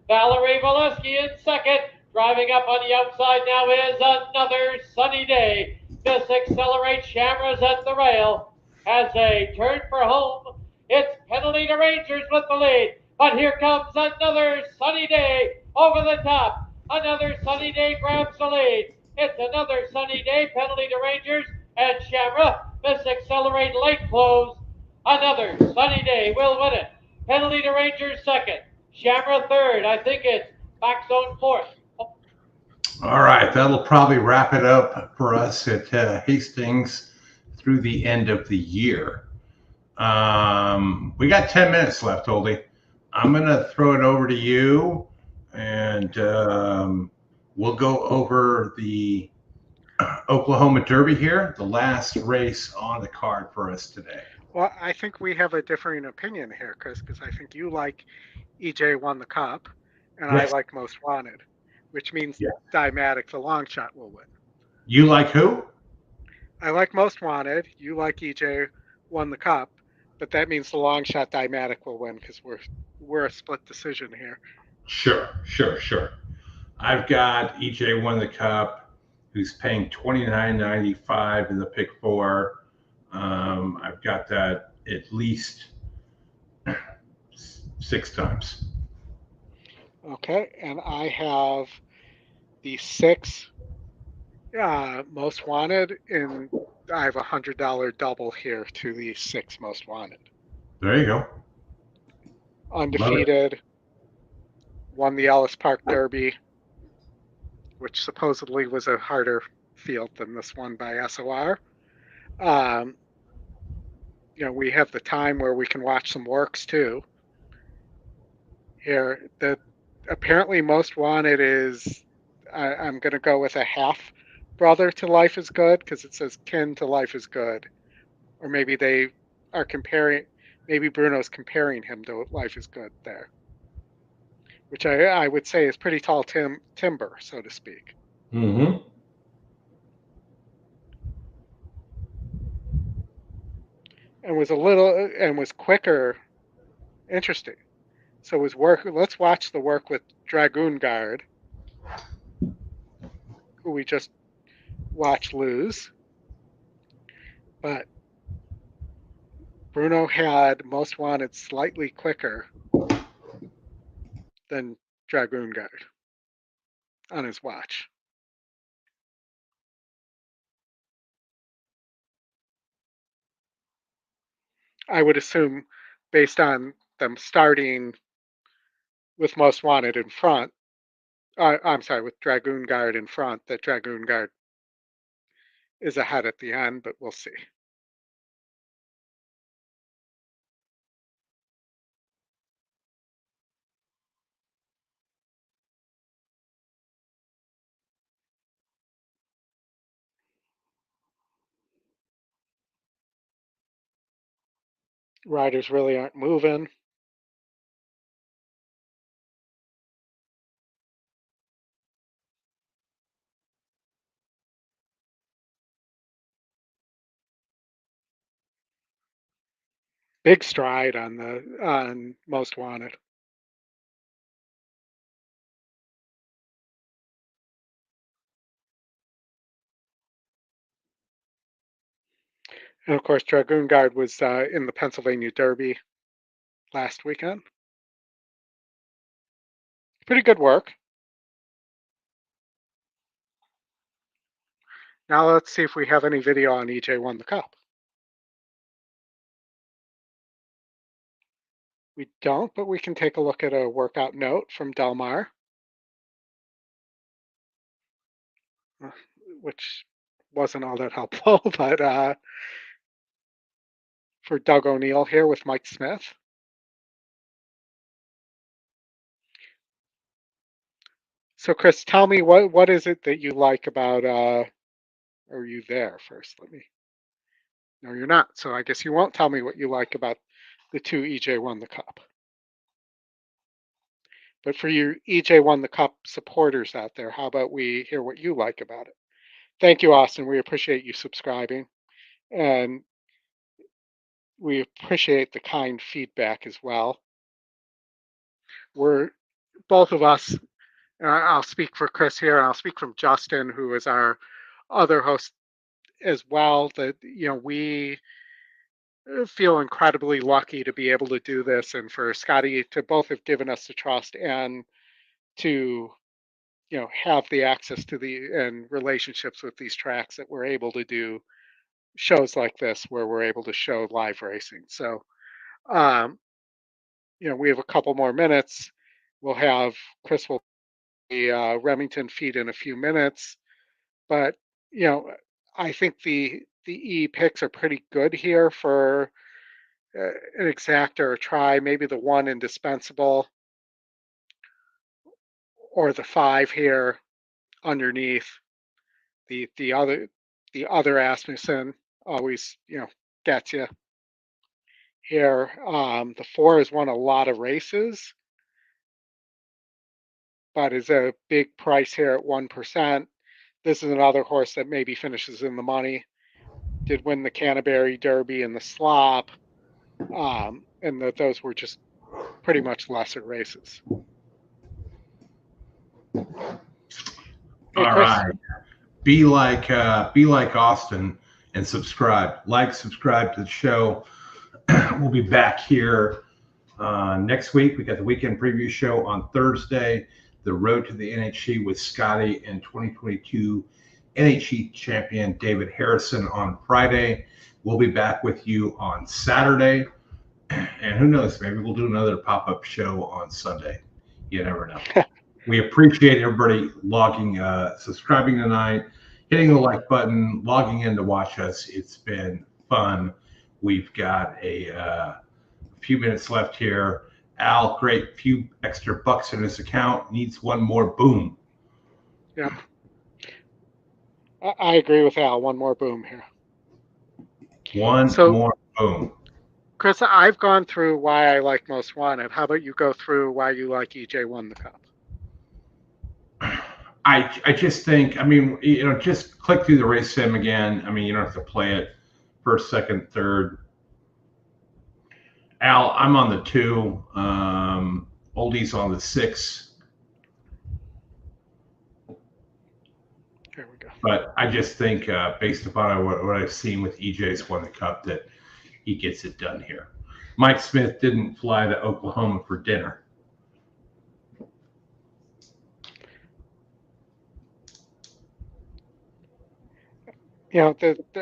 Valerie Valesky in second. Driving up on the outside now is another sunny day. This accelerates. Shamra's at the rail. As they turn for home, it's penalty to Rangers with the lead. But here comes another sunny day over the top. Another sunny day grabs the lead. It's another sunny day, penalty to Rangers, and Shamra. This accelerate late close. Another sunny day will win it. Penalty to Rangers second. Shamra third. I think it's back zone fourth. All right, that'll probably wrap it up for us at Hastings through the end of the year. We got 10 minutes left, Oldy. I'm going to throw it over to you, and we'll go over the Oklahoma Derby here, the last race on the card for us today. Well, I think we have a differing opinion here, Chris, because I think you like EJ Won the Cup, and Yes. I like Most Wanted, which means Dymatic, the long shot, will win. You like who? I like Most Wanted. You like EJ Won the Cup, but that means the long shot Dymatic will win because we're a split decision here. Sure. I've got EJ Won the Cup, who's paying $29.95 in the pick 4. I've got that at least 6 times. Okay, and I have the 6 Most Wanted, and I have $100 double here to the 6 Most Wanted. There you go. Undefeated, won the Ellis Park Derby, which supposedly was a harder field than this one by SOR. We have the time where we can watch some works too. Here, apparently Most Wanted is, I'm going to go with a half brother to Life is Good because it says kin to Life is Good. Or maybe they are comparing, maybe Bruno's comparing him to Life is Good there. Which I would say is pretty tall timber, so to speak. Mm-hmm. And was quicker. Interesting. So let's watch the work with Dragoon Guard, who we just watched lose. But Bruno had Most Wanted slightly quicker than Dragoon Guard on his watch. I would assume, based on them starting with Most Wanted in front, with Dragoon Guard in front, that Dragoon Guard is ahead at the end, but we'll see. Riders really aren't moving. Big stride on Most Wanted. And of course, Dragoon Guard was in the Pennsylvania Derby last weekend. Pretty good work. Now let's see if we have any video on EJ Won the Cup. We don't, but we can take a look at a workout note from Delmar, which wasn't all that helpful, but for Doug O'Neill here with Mike Smith. So Chris, tell me what is it that you like about, are you there first? No, you're not. So I guess you won't tell me what you like about the two EJ Won the Cup. But for you EJ Won the Cup supporters out there, how about we hear what you like about it? Thank you, Austin. We appreciate you subscribing. And we appreciate the kind feedback as well. We're both of us, I'll speak for Chris here, and I'll speak from Justin, who is our other host as well, that, you know, we feel incredibly lucky to be able to do this, and for Scotty to both have given us the trust and to, you know, have the access to and relationships with these tracks that we're able to do shows like this where we're able to show live racing. So, you know, we have a couple more minutes. We'll have Chris will be Remington feed in a few minutes, but you know, I think the E picks are pretty good here for an exact or a try, maybe the one indispensable or the 5 here underneath. The other Asmussen always, you know, gets you here. The 4 has won a lot of races, but is a big price here at 1%. This is another horse that maybe finishes in the money. Did win the Canterbury Derby and the Slop, and those were just pretty much lesser races. Hey, All Chris. right. Be like Austin and subscribe. Subscribe to the show. We'll be back here next week. We got the weekend preview show on Thursday. The road to the NHC with Scotty and 2022 NHC champion David Harrison on Friday. We'll be back with you on Saturday. And who knows, maybe we'll do another pop-up show on Sunday. You never know. We appreciate everybody subscribing tonight, hitting the like button, logging in to watch us. It's been fun. We've got a few minutes left here. Al, great few extra bucks in his account. Needs one more boom. Yeah. I agree with Al. One more boom here. One more boom. Chris, I've gone through why I like Most Wanted. How about you go through why you like EJ Won the Cup? I just think, I mean, you know, just click through the race sim again. I mean, you don't have to play it first, second, third. Al, I'm on the 2. Oldy's on the 6. There we go. But I just think, based upon what I've seen with EJ's Won the Cup, that he gets it done here. Mike Smith didn't fly to Oklahoma for dinner. You know,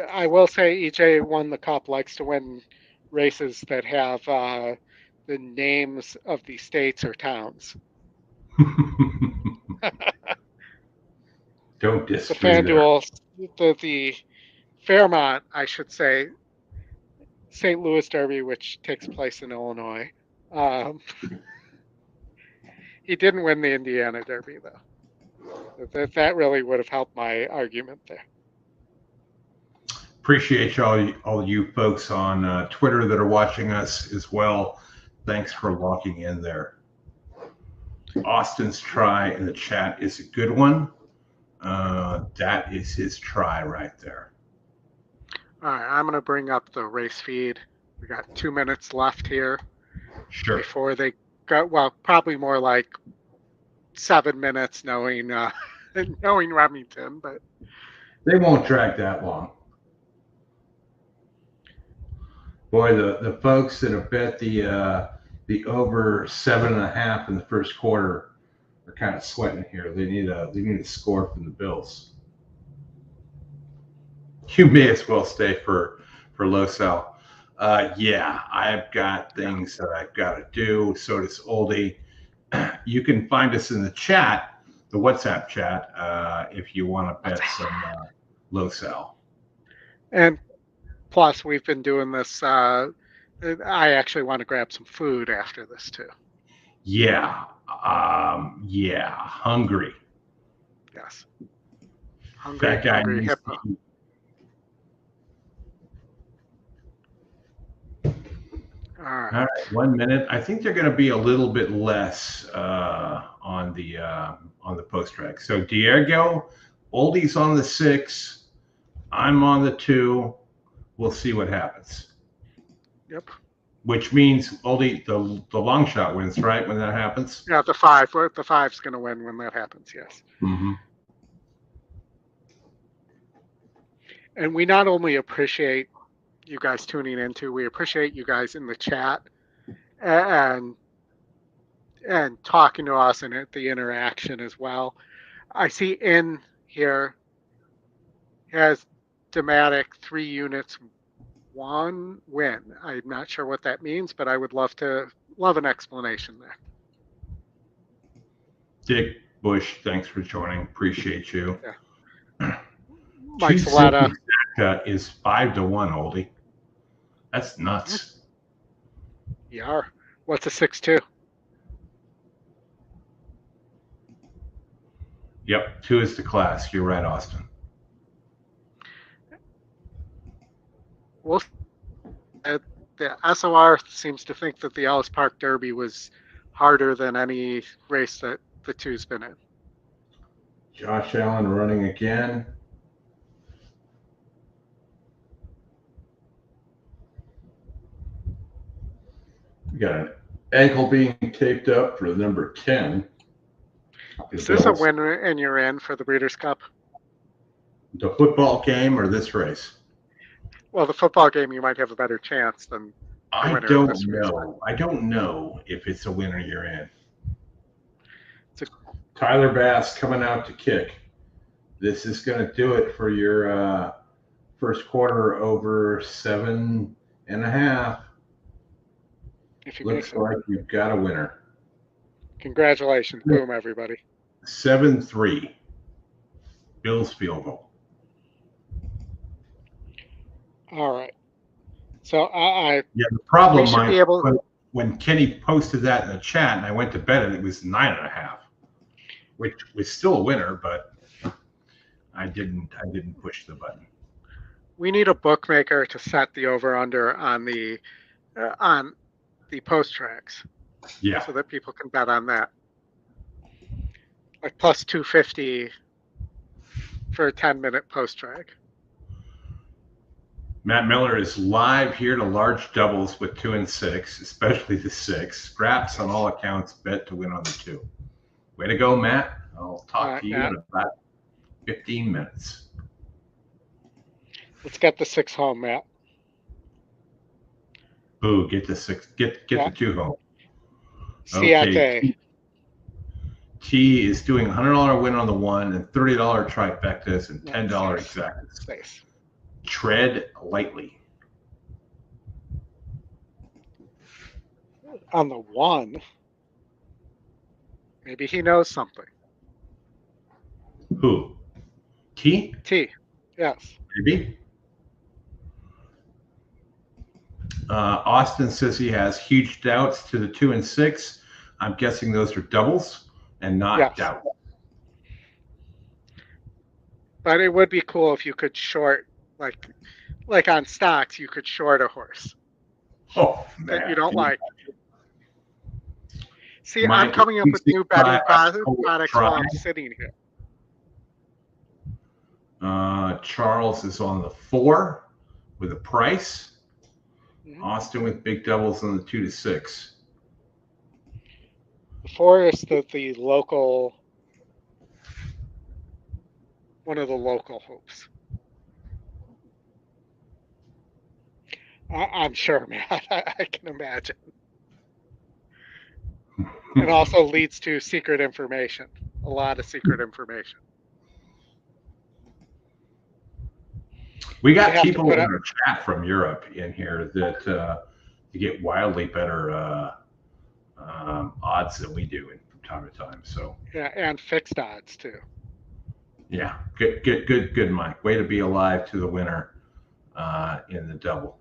I will say EJ Won the Cup likes to win races that have the names of the states or towns. Don't disagree. The FanDuel, the Fairmont, I should say, St. Louis Derby, which takes place in Illinois. He didn't win the Indiana Derby, though. That really would have helped my argument there. Appreciate all you folks on Twitter that are watching us as well. Thanks for logging in there. Austin's try in the chat is a good one. That is his try right there. All right, I'm going to bring up the race feed We got 2 minutes left here Sure. before they go. Well, probably more like 7 minutes, knowing knowing Remington, but They won't drag that long. Boy, the folks that have bet the over 7.5 in the first quarter are kind of sweating here. They need a score from the Bills. You may as well stay for low sell. Yeah, I've got things that I've got to do. So does Oldy. You can find us in the chat, the WhatsApp chat, if you want to bet some low sell. and plus we've been doing this. I actually want to grab some food after this too. Yeah, hungry. Yes, hungry, That guy hungry needs hippo. to eat. All right. All right, 1 minute. I think they're going to be a little bit less on the post track. So Diego, Oldy's on the 6. I'm on the 2. We'll see what happens. Yep. Which means Oldy, the long shot wins, right? When that happens. Yeah, the 5. The 5's going to win when that happens. Yes. Mm-hmm. And we not only appreciate you guys tuning into, we appreciate you guys in the chat and talking to us and the interaction as well. I see in here has Dematic 3 units, 1 win. I'm not sure what that means, but I would love an explanation there. Dick Bush, thanks for joining. Appreciate you. Yeah. Mike Salata is 5-1, Oldy. That's nuts. Yeah. What's a 6-2? Yep, 2 is the class. You're right, Austin. Well, the SOR seems to think that the Ellis Park Derby was harder than any race that the 2's been in. Josh Allen running again. We got an ankle being taped up for number 10. Is this a winner and you're in for the Breeders' Cup? The football game or this race? Well, the football game, you might have a better chance than I don't know. I don't know if it's a winner you're in. Tyler Bass coming out to kick. This is going to do it for your first quarter over 7.5. Looks like you've got a winner. Congratulations. Boom, everybody. 7-3. Bills field goal. All right. So the problem, Mike, when Kenny posted that in the chat and I went to bet it was 9.5, which was still a winner, but I didn't push the button. We need a bookmaker to set the over under on the post tracks. Yeah. So that people can bet on that. Like plus 250 for a 10-minute post track. Matt Miller is live here to large doubles with 2 and 6, especially the 6. Scraps on all accounts, bet to win on the 2. Way to go, Matt. I'll talk to you in about 15 minutes. Let's get the 6 home, Matt. Boo, get the 6. Get the 2 home. Okay. T is doing $100 win on the 1 and $30 trifectas and $10 exactas. Nice. Tread lightly. On the 1, maybe he knows something. Who? T? T, yes. Maybe. Austin says he has huge doubts to the 2 and 6. I'm guessing those are doubles and not doubts. But it would be cool if you could short, like on stocks, you could short a horse. Oh, that you don't like. See, I'm coming up with new betting products while I'm sitting here. Charles is on the 4 with a price. Austin with big doubles on the 2 to 6. The 4 is the local, one of the local hopes. I'm sure, man. I can imagine. It also leads to secret information, a lot of secret information. We got people in our chat from Europe in here that you get wildly better odds than we do from time to time. So yeah, and fixed odds too. Yeah, good, Mike. Way to be alive to the winner in the double.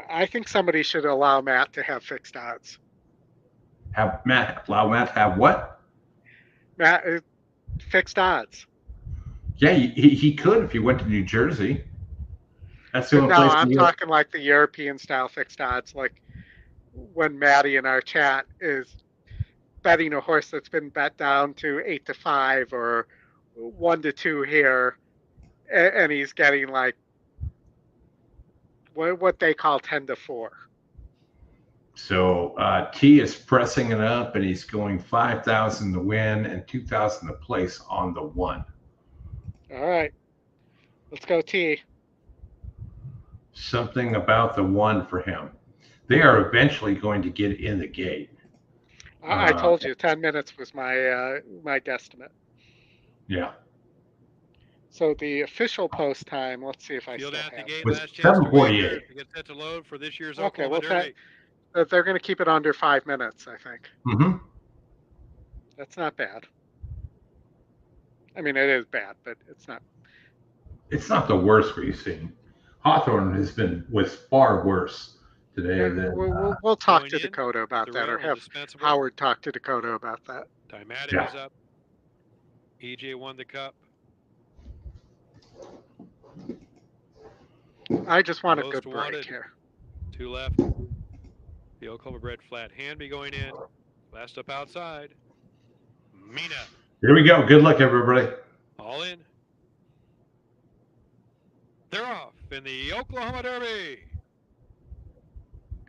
I think somebody should allow Matt to have fixed odds. Allow Matt to have what? Matt, fixed odds. Yeah, he could if he went to New Jersey. That's the only place. No, I'm talking like the European style fixed odds, like when Maddie in our chat is betting a horse that's been bet down to 8 to 5 or 1 to 2 here, and he's getting like what they call 10 to 4. So T is pressing it up, and he's going 5,000 to win and 2,000 to place on the 1. All right, let's go T. Something about the 1 for him. They are eventually going to get in the gate. I told you 10 minutes was my my guesstimate. Yeah. So the official post time, let's see if I still have it. Was 7:48. To get set to load for this year's okay, Oklahoma Derby. They're going to keep it under 5 minutes, I think. Mm-hmm. That's not bad. I mean, it is bad, but it's not. It's not the worst we've seen. Hawthorne was far worse today than. We'll talk to Dakota about that, or have Howard talk to Dakota about that. Dymatic is up. EJ won the cup. I just want a Most good break wanted. here. 2 left. The Oklahoma bred flat Hanby going in. Last up outside. Mina. Here we go. Good luck, everybody. All in. They're off in the Oklahoma Derby.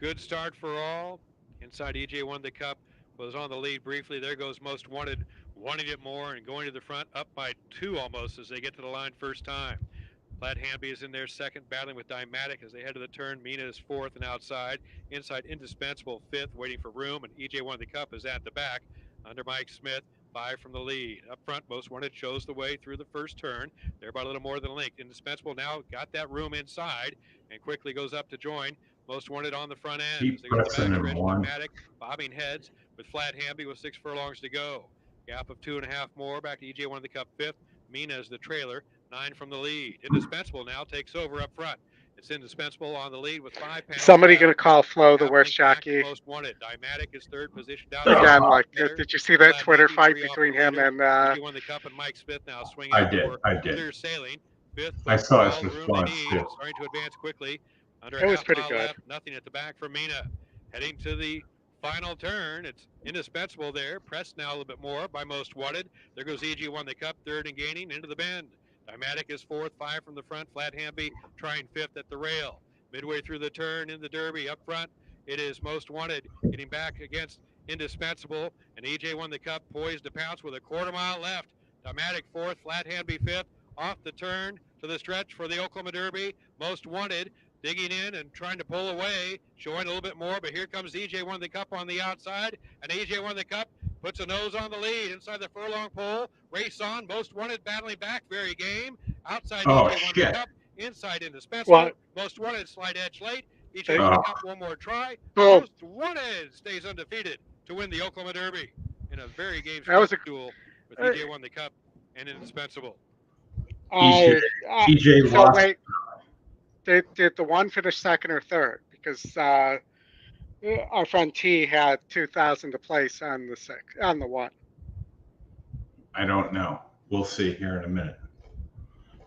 Good start for all. Inside EJ won the cup. Was on the lead briefly. There goes Most Wanted, wanting it more and going to the front, up by 2 almost as they get to the line first time. Flat Hanby is in there second, battling with Dymatic as they head to the turn. Mina is 4th and outside. Inside Indispensable 5th, waiting for room, and EJ won the cup is at the back. Under Mike Smith, 5 from the lead. Up front, Most Wanted shows the way through the first turn. They're about a little more than linked. Indispensable now got that room inside and quickly goes up to join. Most Wanted on the front end. Keep pressing him one. Dymatic, bobbing heads with Flat Hanby with 6 furlongs to go. Gap of 2.5 more. Back to EJ won the cup 5th. Mina is the trailer. 9 from the lead. Indispensable now takes over up front. It's Indispensable on the lead with 5 pounds. Somebody going to call Flo the worst jockey. Most Wanted. Dymatic is 3rd position down. Again, like, did you see that Twitter fight between him and? He won the cup, and Mike Smith now swinging. I did. Clear sailing. 5th. I saw his response too. Starting to advance quickly. Under it was pretty good. Left, nothing at the back for Mina. Heading to the final turn. It's Indispensable there. Pressed now a little bit more by Most Wanted. There goes EG won the cup, 3rd and gaining into the bend. Dymatic is 4th, 5 from the front. Flat Hanby trying 5th at the rail. Midway through the turn in the Derby up front, it is Most Wanted getting back against Indispensable, and EJ won the cup, poised to pounce with a 1/4 mile left. Dymatic 4th, Flat Hanby 5th, off the turn to the stretch for the Oklahoma Derby. Most Wanted digging in and trying to pull away, showing a little bit more, but here comes EJ won the cup on the outside, and EJ won the cup. Puts a nose on the lead inside the furlong pole. Race on. Most Wanted battling back. Very game. Outside EJ won the cup. Inside Indispensable. What? Most Wanted slight edge late. EJ won the cup one more try. Oh. Most Wanted stays undefeated to win the Oklahoma Derby in a very game duel with EJ won the cup and Indispensable. EJ so lost. Wait, did the 1 finish 2nd or 3rd? Because our friend T had 2,000 to place on the 1. I don't know. We'll see here in a minute.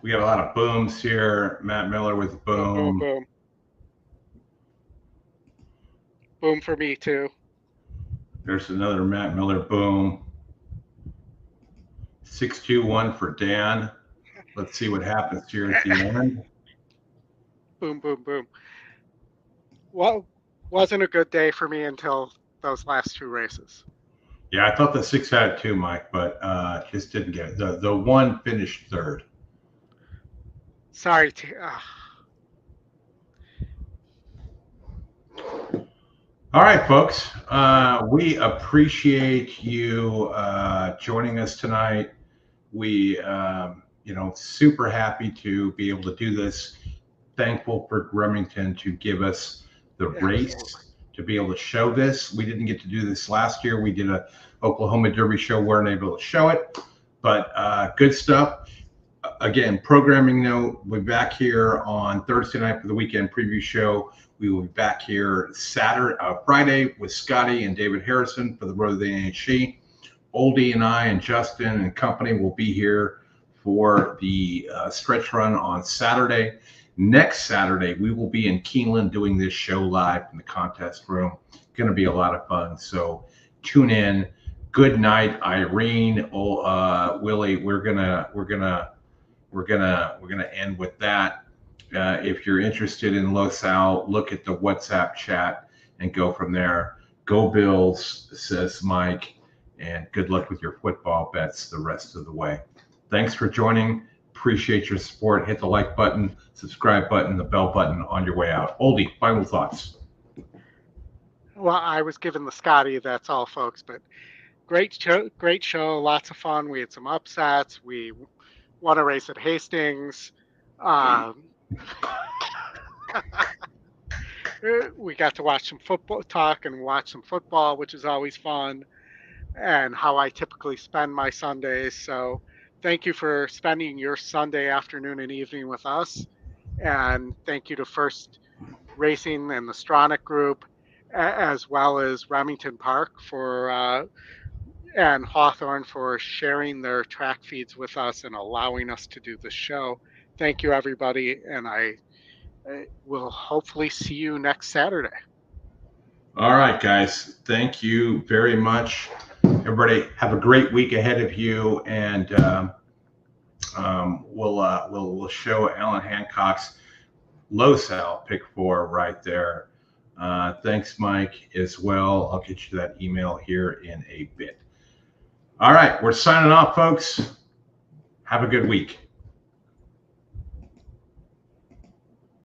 We got a lot of booms here. Matt Miller with a boom. Boom, boom. Boom for me too. There's another Matt Miller boom. 621 for Dan. Let's see what happens here at the end. Boom, boom, boom. Well, wasn't a good day for me until those last 2 races. Yeah, I thought the 6 had it too, Mike, but just didn't get it. The 1 finished 3rd. Sorry. All right, folks. We appreciate you joining us tonight. We, super happy to be able to do this. Thankful for Remington to give us the race, to be able to show this. We didn't get to do this last year. We did a Oklahoma Derby show, weren't able to show it, but good stuff. Again, programming note, we'll be back here on Thursday night for the weekend preview show. We will be back here Friday with Scotty and David Harrison for the Road of the NHC. Oldy and I and Justin and company will be here for the stretch run on Saturday. Next Saturday, we will be in Keeneland doing this show live in the contest room. Going to be a lot of fun. So tune in. Good night, Irene. Willie. We're gonna end with that. If you're interested in Los Al, look at the WhatsApp chat and go from there. Go Bills, says Mike, and good luck with your football bets the rest of the way. Thanks for joining. Appreciate your support. Hit the like button, subscribe button, the bell button on your way out. Oldy, final thoughts. Well, I was given the Scotty, that's all, folks, but great show, lots of fun. We had some upsets. We won a race at Hastings. We got to watch some football, talk and watch some football, which is always fun, and how I typically spend my Sundays. So thank you for spending your Sunday afternoon and evening with us. And thank you to First Racing and the Stronach Group, as well as Remington Park and Hawthorne for sharing their track feeds with us and allowing us to do the show. Thank you, everybody, and I will hopefully see you next Saturday. All right, guys. Thank you very much. Everybody, have a great week ahead of you, and we'll show Alan Hancock's Los Al pick 4 right there. Thanks, Mike, as well. I'll get you that email here in a bit. All right, we're signing off, folks. Have a good week.